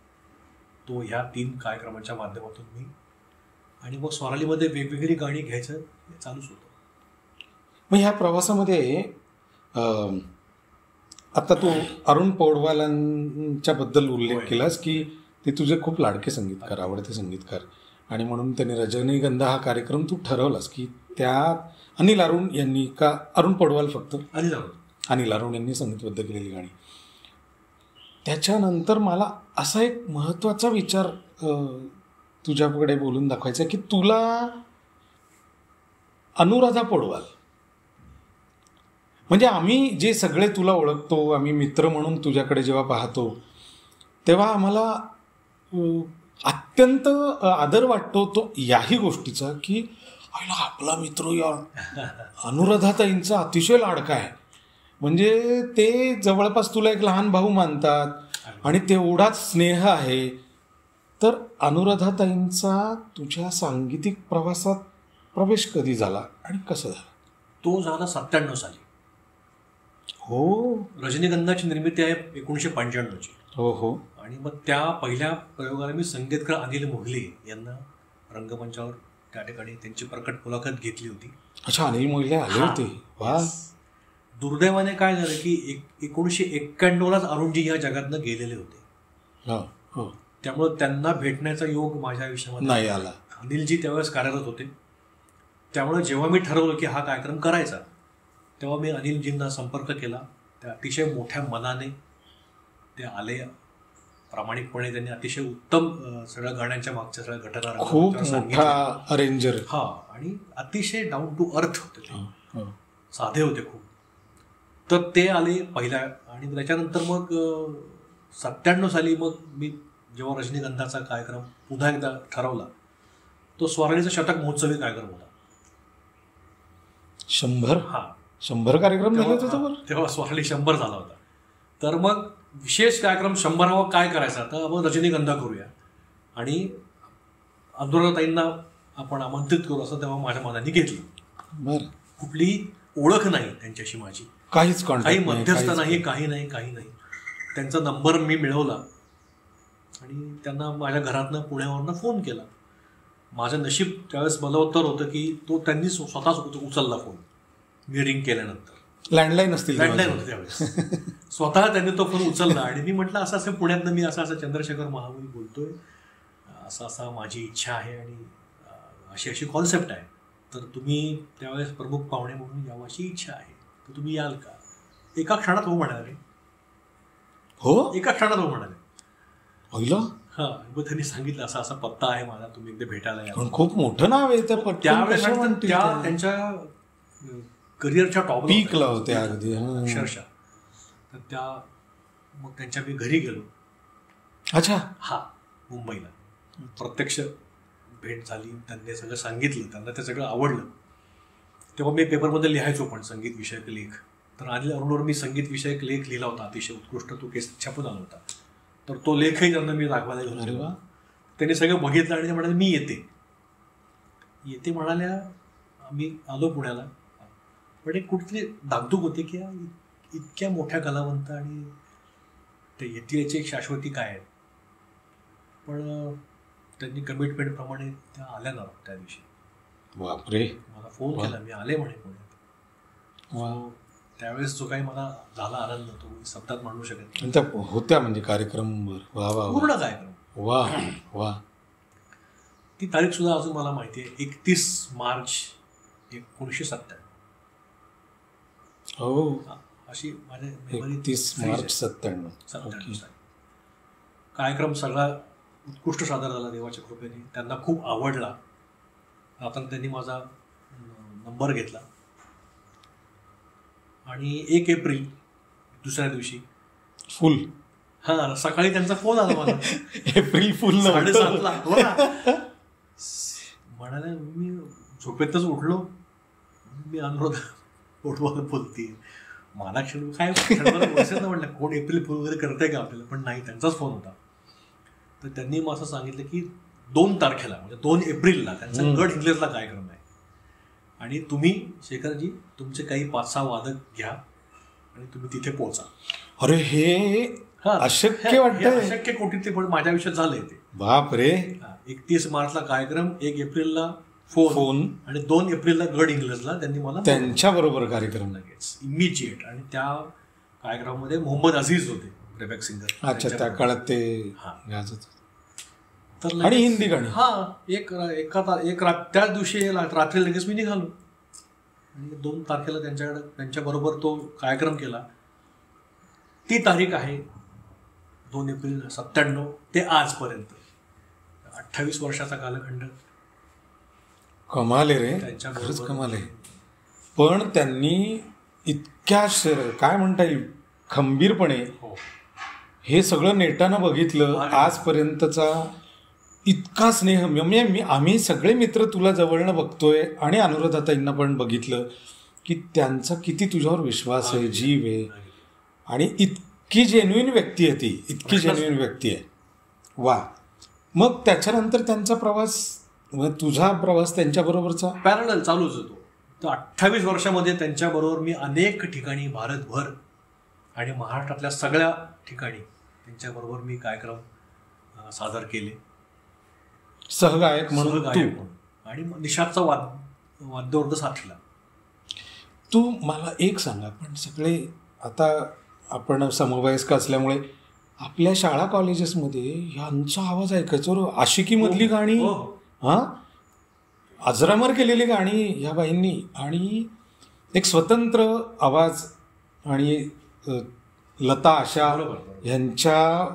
Speaker 1: तो ह्या 3 कार्यक्रमांच्या माध्यमातून मी, आणि मग स्वरालीमध्ये वेगवेगळी गाणी घ्यायचं हे चालूच होतं.
Speaker 2: मग ह्या प्रवासामध्ये आता तू अरुण पौडवालांच्या बद्दल उल्लेख केलास की ते तुझे खूप लाडके संगीतकार, आवडते संगीतकार, आणि म्हणून त्याने रजनीगंधा हा कार्यक्रम तू ठरवलास की त्यात अनिल अरुण यांनी, का अरुण पौडवाल फक्त, अनिल अरुण यांनी संगीतबद्ध केलेली गाणी. त्याच्यानंतर मला असा एक महत्त्वाचा विचार तुझ्याकडे बोलून दाखवायचा की तुला अनुराधा पौडवाल, म्हणजे आम्ही जे सगळे तुला ओळखतो, आम्ही मित्र म्हणून तुझ्याकडे जेव्हा पाहतो तेव्हा आम्हाला अत्यंत आदर वाटतो तो याही गोष्टीचा की आपला मित्र या अनुराधाताईंचा अतिशय लाडका आहे, म्हणजे ते जवळपास तुला एक लहान भाऊ मानतात आणि तेवढाच स्नेह आहे. तर अनुराधाताईंचा तुझ्या सांगीतिक प्रवासात प्रवेश कधी झाला आणि कसं झाला?
Speaker 1: तो झाला 97 साली.
Speaker 2: हो,
Speaker 1: रजनीगंधाची निर्मिती आहे 1995ची.
Speaker 2: हो.
Speaker 1: आणि मग त्या पहिल्या प्रयोगाला मी संगीतकार अनिल मोहिले यांना रंगमंचावर त्या ठिकाणी त्यांची प्रकट मुलाखत घेतली होती.
Speaker 2: अच्छा, अनिल मोहिले आले होते. वा.
Speaker 1: दुर्दैवाने काय झालं की 1991लाच अरुणजी या जगातनं गेलेले होते. त्यामुळे त्यांना भेटण्याचा योग माझ्या आयुष्यामध्ये
Speaker 2: नाही आला.
Speaker 1: अनिलजी त्यावेळेस कार्यरत होते. त्यामुळे जेव्हा मी ठरवलं की हा कार्यक्रम करायचा तेव्हा मी अनिलजींना संपर्क केला. त्या अतिशय मोठ्या मनाने ते आले, प्रामाणिकपणे त्यांनी अतिशय उत्तम सगळ्या गाण्यांच्या मागच्या सगळ्या घटना,
Speaker 2: खूप मोठा अरेंजर,
Speaker 1: आणि अतिशय डाऊन टू अर्थ होते ते, साधे होते खूप. तर ते आले पहिल्या, आणि त्याच्यानंतर मग 97 साली मग मी जेव्हा रजनीगंधाचा कार्यक्रम पुन्हा एकदा ठरवला तो स्वरालीचा शतक महोत्सवी कार्यक्रम होता.
Speaker 2: 100 कार्यक्रम झाले होते
Speaker 1: तेव्हा स्वराली 100 झाला होता. तर मग विशेष कार्यक्रम 100वा काय करायचा, तर आपण रजनीगंधा करूया आणि अनुराधाताईंना आपण आमंत्रित करू असं तेव्हा माझ्या मनाने घेतलं.
Speaker 2: बरं.
Speaker 1: कुठलीही ओळख नाही त्यांच्याशी माझी, काही मध्यस्थ नाही, काही नाही. त्यांचा नंबर मी मिळवला आणि त्यांना माझ्या घरातनं पुण्यावरनं फोन केला. माझं नशीब त्यावेळेस बलवत्तर होतं की तो त्यांनी स्वतःच उचलला फोन. मी रिंग केल्यानंतर
Speaker 2: लँडलाईन
Speaker 1: होतं त्यावेळेस. स्वतः त्यांनी तो फोन उचलला आणि मी म्हटलं असं पुण्यातनं मी असं चंद्रशेखर महाबळी बोलतोय, असं माझी इच्छा आहे आणि अशी कॉन्सेप्ट आहे, तर तुम्ही त्यावेळेस प्रमुख पाहुणे म्हणून यावं अशी इच्छा आहे, तर तुम्ही याल का? एका क्षणात हो म्हणाले. एका क्षणात हो म्हणाले. मग त्यांनी सांगितलं असा असा पत्ता आहे माझा, तुम्ही एकदा भेटायला या.
Speaker 2: खूप मोठं नाव आहे
Speaker 1: त्यावेळेस. त्यांच्या करिअरच्या टॉप
Speaker 2: पीकला होते अगदी
Speaker 1: अक्षरशः. तर त्या मग त्यांच्या मी घरी गेलो.
Speaker 2: अच्छा.
Speaker 1: मुंबईला प्रत्यक्ष भेट झाली, त्यांनी सगळं सांगितलं, त्यांना ते सगळं आवडलं. तेव्हा मी पेपरमध्ये लिहायचो पण संगीत विषयक लेख. तर अनिल अरुणवर मी संगीत विषयक लेख लिहिला होता, अतिशय उत्कृष्ट, तो केस छापून आला होता. तर तो लेखही त्यांना मी दाखवायला घेऊन. त्यांनी सगळं बघितलं आणि ते म्हणाले मी येते म्हणाल्या. आम्ही आलो पुण्याला, पण एक कुठली धाकधूक होती की इतक्या मोठ्या कलावंत आणि ते येतील याची एक शाश्वती काय आहे. पण त्यांनी कमिटमेंटप्रमाणे त्या आल्या ना त्या दिवशी.
Speaker 2: बापरे.
Speaker 1: मला फोन केला, मी आले म्हणे पुण्यात. त्यावेळेस जो काही मला झाला आनंद तो शब्दात मांडू शकत
Speaker 2: नाही. होत्या म्हणजे कार्यक्रम
Speaker 1: पूर्ण कार्यक्रम.
Speaker 2: वा.
Speaker 1: ती तारीख सुद्धा अजून मला माहिती आहे, 31 मार्च 1997.
Speaker 2: हो,
Speaker 1: अशी माझ्या मेमरी
Speaker 2: 31 मार्च 97.
Speaker 1: कार्यक्रम सगळा उत्कृष्ट सादर झाला देवाच्या कृपेने. त्यांना खूप आवडला. आता त्यांनी माझा नंबर घेतला आणि 1 एप्रिल दुसऱ्या दिवशी
Speaker 2: फुल,
Speaker 1: हा, सकाळी त्यांचा फोन आला मला.
Speaker 2: एप्रिल फुल
Speaker 1: 7:30 हो ना. म्हणाले, मी झोपेतच उठलो, मी अनुरोध पोटवाला बोलते. मला काय वर्षात म्हटलं कोण एप्रिल फुल वगैरे करताय का आपल्याला, पण नाही, त्यांचाच फोन होता. तर त्यांनी मग असं सांगितलं की 2 तारखेला म्हणजे 2 एप्रिलला त्यांचा गड हिंग्लेजला कार्यक्रम आहे आणि तुम्ही शेखरजी तुमचे काही 5-6 वादक घ्या आणि तुम्ही तिथे पोहोचा.
Speaker 2: अरे हे अशक्य वाटतंय.
Speaker 1: अशक्य कोटीतले पण माझ्या आयुष्यात झालंय ते.
Speaker 2: बाप रे.
Speaker 1: 31 मार्चला कार्यक्रम, 1 एप्रिलला फोन आणि 2 एप्रिलला गड इंग्लजला त्यांनी मला
Speaker 2: त्यांच्या बरोबर कार्यक्रम
Speaker 1: लगेच इमिजिएट. आणि त्या कार्यक्रमामध्ये मोहम्मद अझीज होते, प्लेबॅक सिंगर.
Speaker 2: अच्छा, त्या काळात ते गाजत.
Speaker 1: तर
Speaker 2: आणि हिंदी गाणी.
Speaker 1: त्याच दिवशी रात्री लगेच मी निघालो आणि 2 तारखेला त्यांच्या बरोबर तो कार्यक्रम केला. ती तारीख आहे 2 एप्रिल 97 ते आजपर्यंत 28 वर्षाचा कालखंड.
Speaker 2: कमाल आहे रे, खरंच कमाल आहे. पण त्यांनी इतक्या काय म्हणता येईल खंबीरपणे हे सगळं नेटानं बघितलं. आजपर्यंतचा इतका स्नेह, म्हणजे आम्ही सगळे मित्र तुला जवळनं बघतोय आणि अनुराधाताईंना पण बघितलं की त्यांचा किती तुझ्यावर विश्वास आहे, जीव आहे. आणि इतकी जेन्युइन व्यक्ती आहे ती, इतकी जेन्युइन व्यक्ती आहे. वा. मग त्याच्यानंतर त्यांचा प्रवास, तुझा प्रवास त्यांच्याबरोबरचा
Speaker 1: पॅरलल चालूच होतो. तर 28 वर्षामध्ये त्यांच्याबरोबर मी अनेक ठिकाणी भारतभर आणि महाराष्ट्रातल्या सगळ्या ठिकाणी त्यांच्याबरोबर मी कार्यक्रम सादर केले,
Speaker 2: सहगायक म्हणून.
Speaker 1: आणि निषादचा वाद्यवृंद साथीला.
Speaker 2: तू मला एक सांगा, पण सगळे आता आपण समवयस्क असल्यामुळे आपल्या शाळा कॉलेजेसमध्ये ह्यांचा आवाज ऐकायचो. आशिकीमधली गाणी, अजरामर केलेली गाणी ह्या बाईंनी, आणि एक स्वतंत्र आवाज. आणि लता आशा ह्यांच्या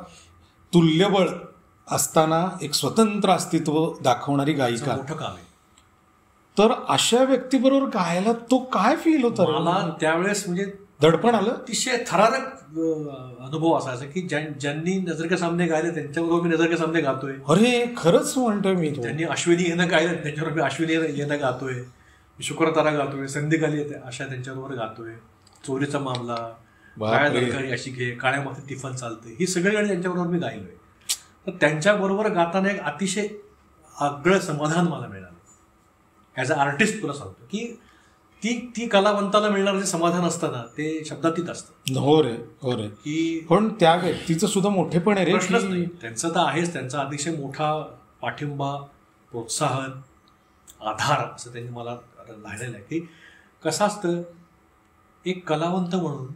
Speaker 2: तुल्यबळ असताना एक स्वतंत्र अस्तित्व दाखवणारी गायिका.
Speaker 1: मोठं काम आहे.
Speaker 2: तर अशा व्यक्तीबरोबर गायला तो काय फील होता?
Speaker 1: मला त्यावेळेस म्हणजे
Speaker 2: दडपण आलं.
Speaker 1: अतिशय थरारक अनुभव असायचा की ज्यांनी नजर के सामने गायले त्यांच्याबरोबर मी नजर के सामने गातोय.
Speaker 2: अरे खरंच म्हणतोय मी.
Speaker 1: त्यांनी अश्विनी येणं गायलं त्यांच्याबरोबर मी अश्विनी येणं गातोय, शुक्रतारा गातोय, संधिकाली अशा त्यांच्याबरोबर गातोय, चोरीचा मामला, काळ्या दरकारी अशी घे, काळ्या मातीत टिफन चालते, ही सगळी गाणी त्यांच्याबरोबर मी गायलोय. तर त्यांच्याबरोबर गाताना एक अतिशय आगळं समाधान मला मिळालं. ॲज अ आर्टिस्ट तुला सांगतो की ती कलावंताला मिळणारं जे समाधान असतं ना, ते शब्दातीत असतं.
Speaker 2: हो रे, हो रे. की पण त्या व्यक्तीचं सुद्धा मोठेपण आहे रे.
Speaker 1: प्रश्नच नाही. त्यांचं तर आहेच. त्यांचा अतिशय मोठा पाठिंबा, प्रोत्साहन, आधार असं त्यांनी मला राहिलेलं आहे. की कसं असतं, एक कलावंत म्हणून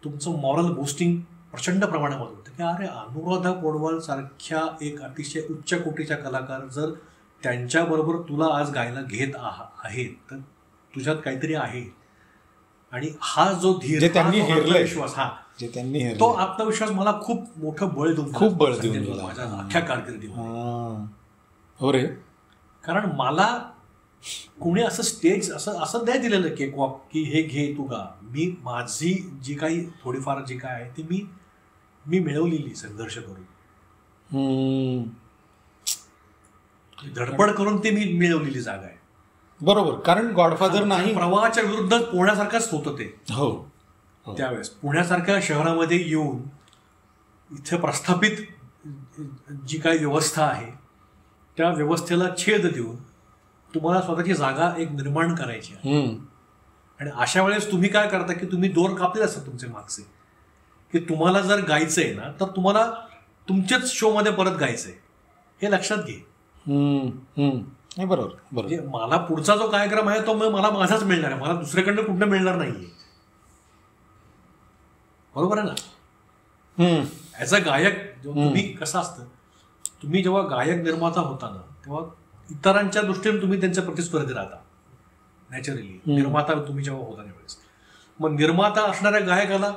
Speaker 1: तुमचं मॉरल बूस्टिंग प्रचंड प्रमाणामध्ये होतं की अरे अनुराधा पौडवाल सारख्या एक अतिशय उच्च कोटीच्या कलाकार जर त्यांच्याबरोबर तुला आज गायला घेत आहेत तर तुझ्यात काहीतरी आहे. आणि हा जो धीर,
Speaker 2: त्यांनी
Speaker 1: आत्मविश्वास, तो आत्मविश्वास मला खूप मोठं बळ देऊन माझ्या अख्ख्या कारकिर्दीमध्ये.
Speaker 2: हो रे.
Speaker 1: कारण मला कोणी असं स्टेज असं नाही दिलेलं केक वॉक की हे घे तू गा. मी माझी जी काही थोडीफार जी काय आहे ती मी मिळवलेली संघर्ष करून, धडपड करून ते मी मिळवलेली जागा आहे.
Speaker 2: बरोबर. कारण गॉडफादर नाही,
Speaker 1: प्रवाहाच्या विरुद्ध पोहण्यासारखंच होतं ते.
Speaker 2: हो.
Speaker 1: त्यावेळेस पुण्यासारख्या शहरामध्ये येऊन इथे प्रस्थापित जी काही व्यवस्था आहे त्या व्यवस्थेला छेद देऊन तुम्हाला स्वतःची जागा एक निर्माण करायची आहे. आणि अशा वेळेस तुम्ही काय करता की तुम्ही दोर कापले असतात तुमचे मागचे, की तुम्हाला जर गायचंय ना तर तुम्हाला तुमच्याच शो मध्ये परत गायचंय, हे लक्षात घे.
Speaker 2: बरोबर.
Speaker 1: म्हणजे मला पुढचा जो कार्यक्रम आहे तो मला माझाच मिळणार आहे, मला दुसऱ्याकडनं कुठनं मिळणार नाहीये. बरोबर आहे ना. ऍज अ गायक तुम्ही कसं असतं, तुम्ही जेव्हा गायक निर्माता होता ना तेव्हा इतरांच्या दृष्टीने तुम्ही त्यांच्या प्रतिस्पर्धी राहता नॅचरली. निर्माता तुम्ही जेव्हा होता त्यावेळेस, मग निर्माता असणाऱ्या गायकाला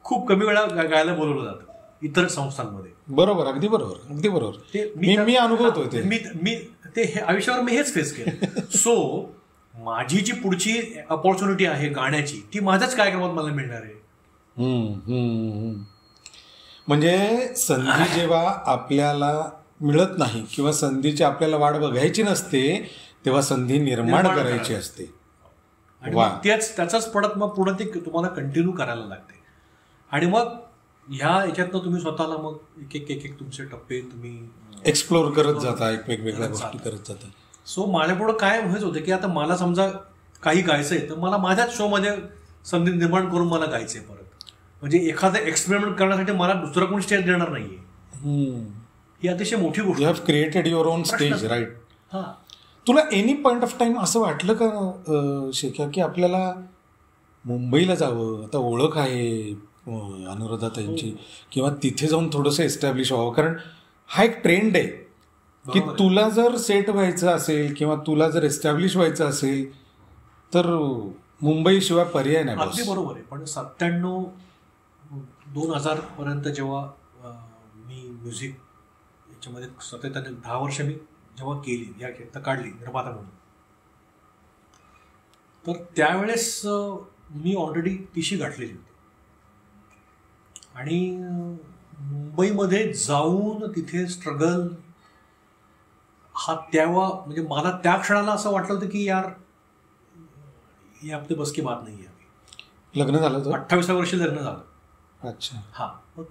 Speaker 1: खूप कमी वेळा गायला बोलवलं जातं इतर संस्थांमध्ये.
Speaker 2: बरोबर, अगदी बरोबर, अगदी बरोबर. मी अनुभवतोय ते.
Speaker 1: मी ते आयुष्यावर मी हेच फेस केलं. सो माझी जी पुढची अपॉर्च्युनिटी आहे गाण्याची, ती माझ्याच कार्यक्रमात मला मिळणार आहे.
Speaker 2: म्हणजे संधी जेव्हा आपल्याला मिळत नाही किंवा संधीची आपल्याला वाट बघायची नसते, तेव्हा संधी निर्माण करायची असते.
Speaker 1: आणि त्याचाच पडत मग पुढे ते तुम्हाला कंटिन्यू करायला लागते. आणि मग ह्या याच्यातनं तुम्ही स्वतःला मग एक एक तुमचे टप्पे तुम्ही
Speaker 2: एक्सप्लोर करत जाता, वेगवेगळ्या गोष्टी करत जाता.
Speaker 1: सो माझ्यापुढं काय व्हायचं होतं की आता मला समजा काही गायचंय, तर मला माझ्याच शो मध्ये संधी निर्माण करून मला गायचंय परत. म्हणजे एखादं एक्सपेरिमेंट करण्यासाठी मला दुसरं कोणी स्टेज देणार नाहीये. ही अतिशय मोठी गोष्ट.
Speaker 2: You have created your own stage, right. तुला एनी पॉइंट ऑफ टाइम असं वाटलं का शेख्या की आपल्याला मुंबईला जावं, आता ओळख आहे अनुराधाताईंची, किंवा तिथे जाऊन थोडंसं एस्टॅब्लिश व्हावं? कारण हा एक ट्रेंड आहे की तुला जर सेट व्हायचं असेल किंवा तुला जर एस्टॅब्लिश व्हायचं असेल तर मुंबईशिवाय पर्याय नाही.
Speaker 1: अगदी बरोबर आहे. पण 97-2000 पर्यंत जेव्हा मी म्युझिक याच्यामध्ये सातत्याने 10 वर्ष मी जेव्हा केली, या खेळ काढली निर्माता म्हणून, तर त्यावेळेस मी ऑलरेडी तिशी गाठलेली होती. आणि मुंबईमध्ये जाऊन तिथे स्ट्रगल हा तेव्हा म्हणजे मला त्या क्षणाला असं वाटलं होतं की यार हे आपले बस की बात नाही आहे.
Speaker 2: लग्न झालं होतं,
Speaker 1: 28व्या वर्षी लग्न झालं.
Speaker 2: अच्छा.
Speaker 1: हा, मग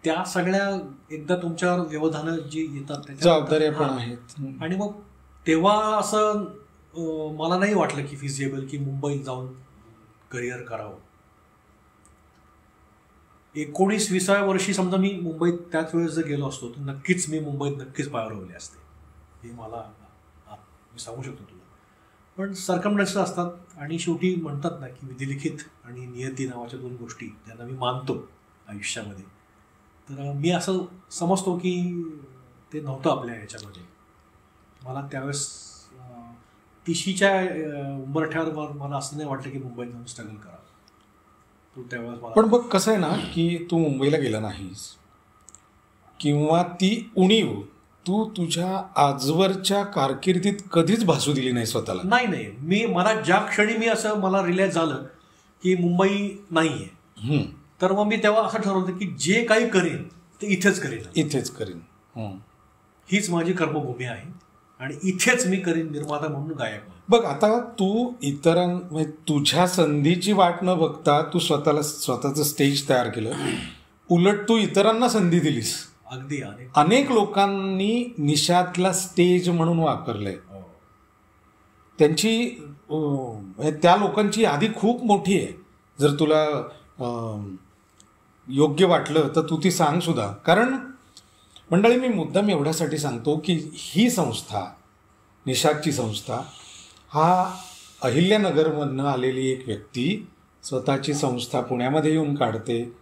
Speaker 1: त्या सगळ्या एकदा तुमच्यावर व्यवधानं जी येतात
Speaker 2: जबाबदाऱ्या पण आहेत.
Speaker 1: आणि मग तेव्हा असं मला नाही वाटलं की फिजिबल की मुंबईत जाऊन करिअर करावं. 19-20व्या वर्षी समजा मी मुंबईत त्याच वेळेस जर गेलो असतो तर नक्कीच मी मुंबईत नक्कीच पाय रोवले असते, हे मला मी सांगू शकतो तुला. पण सर्कमस्टन्सेस असतात. आणि शेवटी म्हणतात ना की विधिलिखित आणि नियती नावाच्या 2 गोष्टी ज्यांना मी मानतो आयुष्यामध्ये, तर मी असं समजतो की ते नव्हतं आपल्या ह्याच्यामध्ये. मला त्यावेळेस तिशीच्या उंबरठ्यावर मला असं नाही वाटलं की मुंबईत जाऊन स्ट्रगल करावं.
Speaker 2: पण बघ कसं आहे ना की तू मुंबईला गेला नाहीस, किंवा ती उणीव तू तुझ्या आजवरच्या कारकिर्दीत कधीच भासू दिली नाही स्वतःला.
Speaker 1: नाही, मला ज्या क्षणी मी असं मला रिअलाइज झालं की मुंबई नाहीये, तर मग मी तेव्हा असं ठरवलं की जे काही करेन ते इथेच करेन. हीच माझी कर्मभूमी आहे आणि इथेच मी करीन निर्माता म्हणून, गायक.
Speaker 2: बघ आता तू तुझ्या संधीची वाट न बघता तू स्वतःचं स्टेज तयार केलं, उलट तू इतरांना संधी दिलीस.
Speaker 1: अगदी
Speaker 2: अनेक लोकांनी निषादला स्टेज म्हणून वापरलंय. त्यांची त्या लोकांची यादी खूप मोठी आहे. जर तुला योग्य वाटलं तर तू ती सांग सुद्धा. कारण मंडळी, मी मुद्दाम एवढ्यासाठी सांगतो की ही संस्था, निषादची संस्था, हा अहिल्यानगरमधनं आलेली एक व्यक्ती स्वतःची संस्था पुण्यामध्ये येऊन काढते,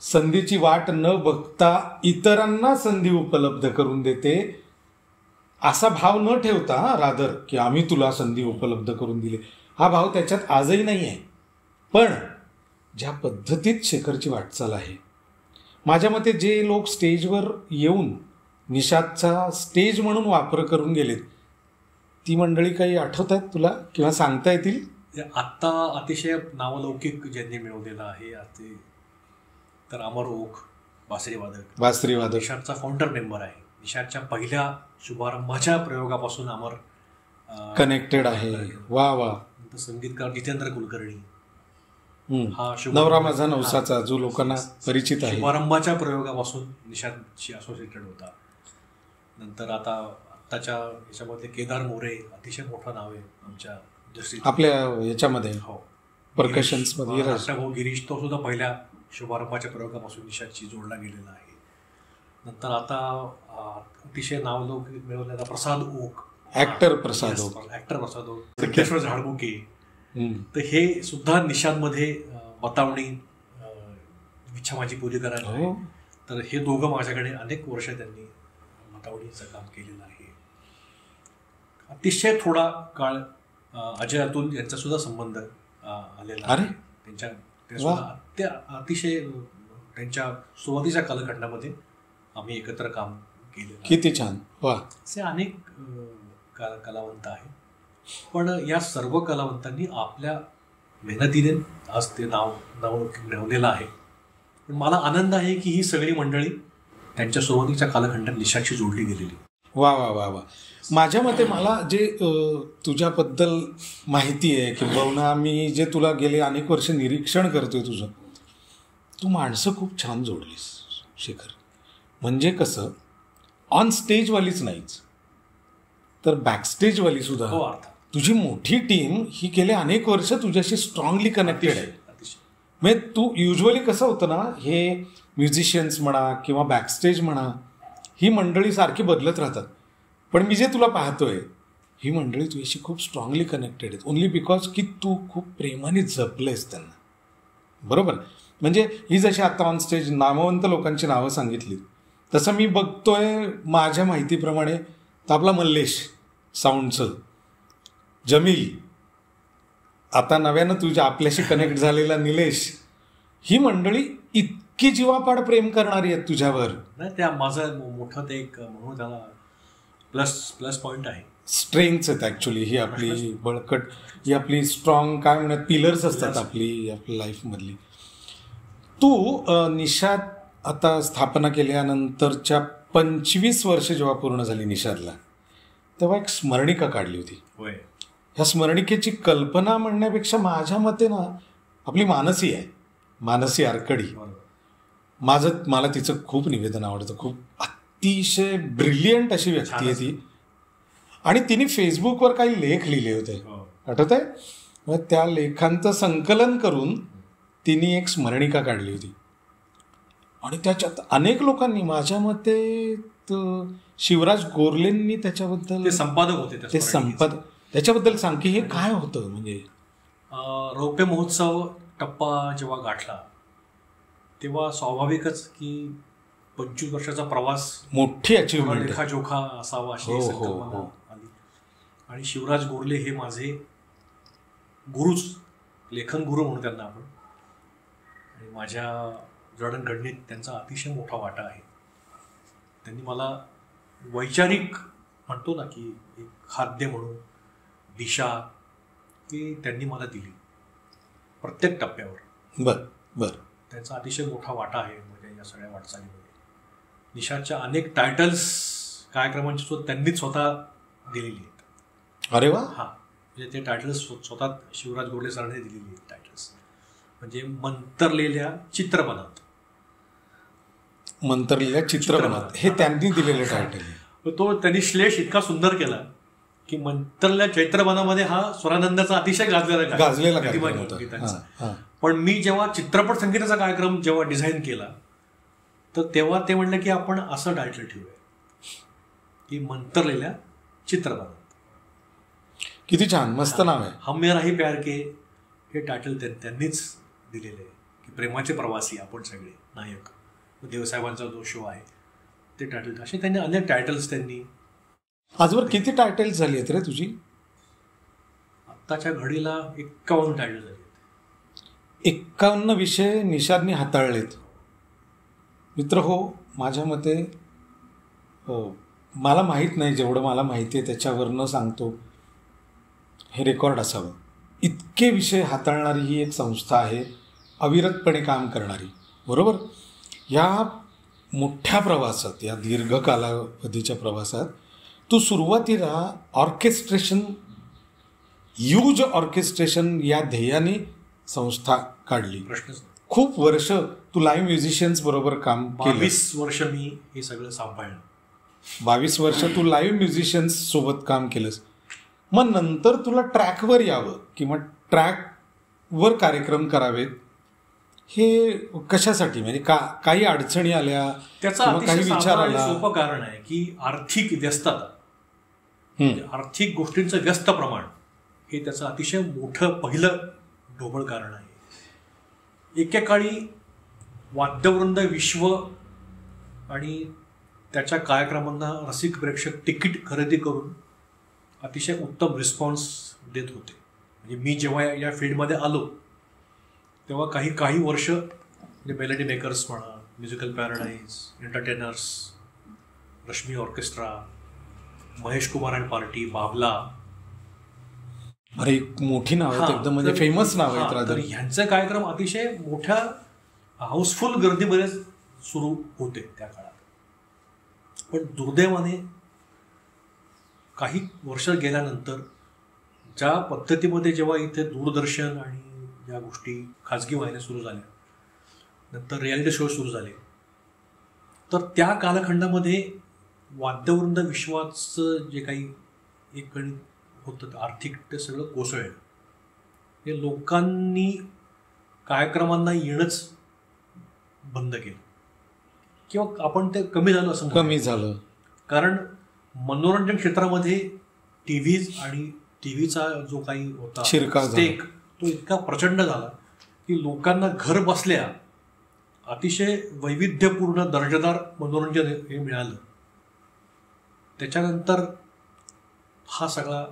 Speaker 2: संधीची वाट न बघता इतरांना संधी उपलब्ध करून देते. असा भाव न ठेवता रादर की आम्ही तुला संधी उपलब्ध करून दिली, हा भाव त्याच्यात आजही नाही आहे. पण ज्या पद्धतीत शेखरची वाटचाल आहे, माझ्या मते जे लोक स्टेजवर येऊन निषादचा स्टेज म्हणून वापर करून गेलेत, ती मंडळी काही आठवत आहेत तुला किंवा सांगता येतील?
Speaker 1: आत्ता अतिशय नावलौकिक ज्यांनी मिळवलेलं आहे ते तर अमर ओक, बासरीवादक. निषादचा फाउंडर मेंबर आहे. निषादच्या पहिल्या शुभारंभाच्या प्रयोगापासून अमर
Speaker 2: कनेक्टेड आहे. वा वा.
Speaker 1: संगीतकार जितेंद्र कुलकर्णी,
Speaker 2: हा नवरा माझा नवसाचा, जो लोकांना परिचित आहे,
Speaker 1: शुभारंभाच्या प्रयोगापासून निषादशी असोसिएटेड होता. नंतर आताच्या याच्यामध्ये केदार मोरे, अतिशय मोठं नाव आहे आमच्या
Speaker 2: आपल्या याच्यामध्ये, परकशन्समध्ये.
Speaker 1: गिरीश, तो सुद्धा पहिल्या शुभारंभाच्या प्रयोगापासून निषादशी जोडला गेलेला आहे. नंतर आता अतिशय नावलौकिक मिळवलेला प्रसाद ओक,
Speaker 2: ऍक्टर प्रसाद
Speaker 1: ओक, सिद्धेश्वर झाडबुके, तर हे सुद्धा निषादमध्ये बतावणी, इच्छा माझी पुरी करायला. तर हे दोघं माझ्याकडे अनेक वर्ष त्यांनी बतावणीचं काम केलेलं आहे. अतिशय थोडा काळ अजय अतुल यांचा सुद्धा संबंध आलेला आहे. त्या अतिशय त्यांच्या सुरुवातीच्या कालखंडामध्ये आम्ही एकत्र काम केलेलं.
Speaker 2: किती छान. वा.
Speaker 1: असे अनेक कलावंत आहेत, पण या सर्व कलावंतांनी आपल्या मेहनतीने आज ते नाव मिळवलेलं आहे. पण मला आनंद आहे की ही सगळी मंडळी त्यांच्या सुरुवातीच्या कालखंडात निशाची जोडली गेलेली.
Speaker 2: वा वा वा वा. माझ्या मते मला जे तुझ्याबद्दल माहिती आहे किंवा मी जे तुला गेले अनेक वर्ष निरीक्षण करतोय तुझं, तू माणसं खूप छान जोडलीस शेखर. म्हणजे कसं, ऑन स्टेजवालीच नाहीच तर बॅकस्टेजवाली सुद्धा. तुझी मोठी टीम ही गेले अनेक वर्ष तुझ्याशी स्ट्रॉंगली कनेक्टेड आहे. म्हणजे तू युजली कसं होतं ना, हे म्युझिशियन्स म्हणा किंवा बॅकस्टेज म्हणा, ही मंडळी सारखी बदलत राहतात, पण मी जे तुला पाहतोय ही मंडळी तुझ्याशी खूप स्ट्रॉंगली कनेक्टेड आहेत ओनली बिकॉज की तू खूप प्रेमाने जपलेस त्यांना. बरोबर. म्हणजे ही जशी आता ऑन स्टेज नामवंत लोकांची नावं सांगितली, तसं मी बघतोय माझ्या माहितीप्रमाणे तर आपला मल्लेश साऊंडचं, जमील, आता नव्यानं तुझ्या आपल्याशी कनेक्ट झालेला निलेश, ही मंडळी इतकी जीवापाड प्रेम करणारी आहेत तुझ्यावर.
Speaker 1: नाही, त्या माझं मोठं ते एक म्हणून त्याला प्लस पॉईंट आहे.
Speaker 2: स्ट्रेंग्स आहेत ॲक्च्युली. ही आपली बळकट, ही आपली स्ट्रॉंग काय म्हणतात पिलर्स असतात आपल्या लाईफमधली. तू निषाद आता स्थापना केल्यानंतरच्या 25 वर्ष जेव्हा पूर्ण झाली निषादला, तेव्हा एक स्मरणिका काढली होती. ह्या स्मरणिकेची कल्पना म्हणण्यापेक्षा माझ्या मते ना आपली मानसी आहे, मानसी आरकडी. मला तिचं खूप निवेदन आवडतं. खूप अतिशय ब्रिलियंट अशी व्यक्ती आहे ती. आणि तिने फेसबुकवर काही लेख लिहिले होते, आठवत आहे? त्या लेखांचं संकलन करून तिने एक स्मरणिका काढली होती. आणि त्याच्यात अनेक लोकांनी, माझ्या मते शिवराज गोरलेंनी त्याच्याबद्दल,
Speaker 1: ते संपादक होते
Speaker 2: ते त्याच्याबद्दल सांग की हे काय होतं. म्हणजे
Speaker 1: रौप्य महोत्सव टप्पा जेव्हा गाठला तेव्हा स्वाभाविकच की 25 वर्षाचा प्रवास,
Speaker 2: मोठी अचीवमेंट,
Speaker 1: लेखाजोखा असावा अशी संकल्पना आली. आणि शिवराज गोरले हे माझे गुरुच, लेखन गुरु म्हणून त्यांना आपण. आणि माझ्या जडणघडणीत त्यांचा अतिशय मोठा वाटा आहे. त्यांनी मला वैचारिक म्हणतो ना की एक खाद्य म्हणून दिशा ती त्यांनी मला दिली प्रत्येक टप्प्यावर.
Speaker 2: बर.
Speaker 1: त्यांचा अतिशय मोठा वाटा आहे म्हणजे या सगळ्या वाटचालीमध्ये. निशाच्या अनेक टायटल्स कार्यक्रमांची सुद्धा त्यांनीच स्वतः दिलेली आहेत.
Speaker 2: अरे वा.
Speaker 1: हा, म्हणजे ते टायटल्स स्वतः शिवराज गोरले सरांनी दिलेली आहेत टायटल्स. म्हणजे मंतरलेल्या चित्रपणात,
Speaker 2: मंतरलेल्या चित्रपणात हे त्यांनी दिलेलं टायटल.
Speaker 1: तो त्यांनी श्लेष इतका सुंदर केला की मंतरल्या चैत्रबनामध्ये हा स्वरानंदाचा अतिशय गाजलेला. पण मी जेव्हा चित्रपट संगीताचा कार्यक्रम जेव्हा डिझाईन केला तर तेव्हा ते म्हणलं की आपण असं टायटल ठेवूया की मंतरलेल्या चित्रपणात.
Speaker 2: किती छान, मस्त नाव आहे.
Speaker 1: हम मेरा ही प्यार के हे टायटल त्यांनीच दिलेलं आहे की प्रेमाचे प्रवासी आपण सगळे नायक. देवसाहेबांचा जो शो आहे ते टायटल, असे त्यांनी अनेक टायटल्स त्यांनी.
Speaker 2: आजवर किती टायटल्स झाली आहेत रे तुझी?
Speaker 1: आत्ताच्या घडीला 51 टायटल झाली.
Speaker 2: 51 विषय निषादनी हाताळलेत मित्र हो. माझ्या मते मला माहीत नाही, जेवढं मला माहिती आहे त्याच्यावरनं सांगतो, हे रेकॉर्ड असावं. इतके विषय हाताळणारी ही एक संस्था आहे, अविरतपणे काम करणारी. बरोबर. या मोठ्या प्रवासात, या दीर्घ कालावधीच्या प्रवासात तू सुरुवातीला ऑर्केस्ट्रेशन, ह्यूज ऑर्केस्ट्रेशन या ध्येयाने संस्था काढली. खूप वर्ष तू लाईव्ह म्युझिशियन्स बरोबर काम केलं.
Speaker 1: 22 वर्ष मी हे सगळं सांभाळलं.
Speaker 2: 22 वर्ष तू लाईव्ह म्युझिशियन्स सोबत काम केलंस. मग नंतर तुला ट्रॅकवर यावं किंवा ट्रॅकवर कार्यक्रम करावेत हे कशासाठी? म्हणजे काही अडचणी आल्या,
Speaker 1: त्याचा काही विचार आला? सोपं कारण आहे की आर्थिक व्यस्तता, आर्थिक गोष्टींचं व्यस्त प्रमाण हे त्याचं अतिशय मोठं पहिलं ढोबळ कारण आहे. एकेकाळी वाद्यवृंद विश्व आणि त्याच्या कार्यक्रमांना रसिक प्रेक्षक तिकीट खरेदी करून अतिशय उत्तम रिस्पॉन्स देत होते. म्हणजे मी जेव्हा या फील्डमध्ये आलो तेव्हा काही वर्ष म्हणजे मेलडी मेकर्स म्हणा, musical paradise, entertainers, Rashmi orchestra, Mahesh Kumar and party, बाबला,
Speaker 2: अरे मोठी नाव आहेत एकदम, म्हणजे फेमस नाव आहेत.
Speaker 1: तर ह्यांचे कार्यक्रम अतिशय मोठ्या हाऊसफुल गर्दीमध्ये सुरू होते त्या काळात. पण दुर्दैवाने काही वर्ष गेल्यानंतर ज्या पद्धतीमध्ये जेव्हा इथे दूरदर्शन आणि या गोष्टी खाजगी वाहिन्या सुरू झाल्या, नंतर रियालिटी शो सुरू झाले, तर त्या कालखंडामध्ये वाद्यवृंद विश्वाचं जे काही एक गणित होतं आर्थिक, ते सगळं कोसळलं. हे लोकांनी कार्यक्रमांना येणंच बंद केलं किंवा आपण ते कमी झालं असं
Speaker 2: कमी झालं.
Speaker 1: कारण मनोरंजन क्षेत्रामध्ये टीव्हीज आणि टीव्हीचा जो काही होता स्टेक तो इतका प्रचंड झाला की लोकांना घर बसल्या अतिशय वैविध्यपूर्ण दर्जेदार मनोरंजन हे मिळालं. त्याच्यानंतर हा सगळा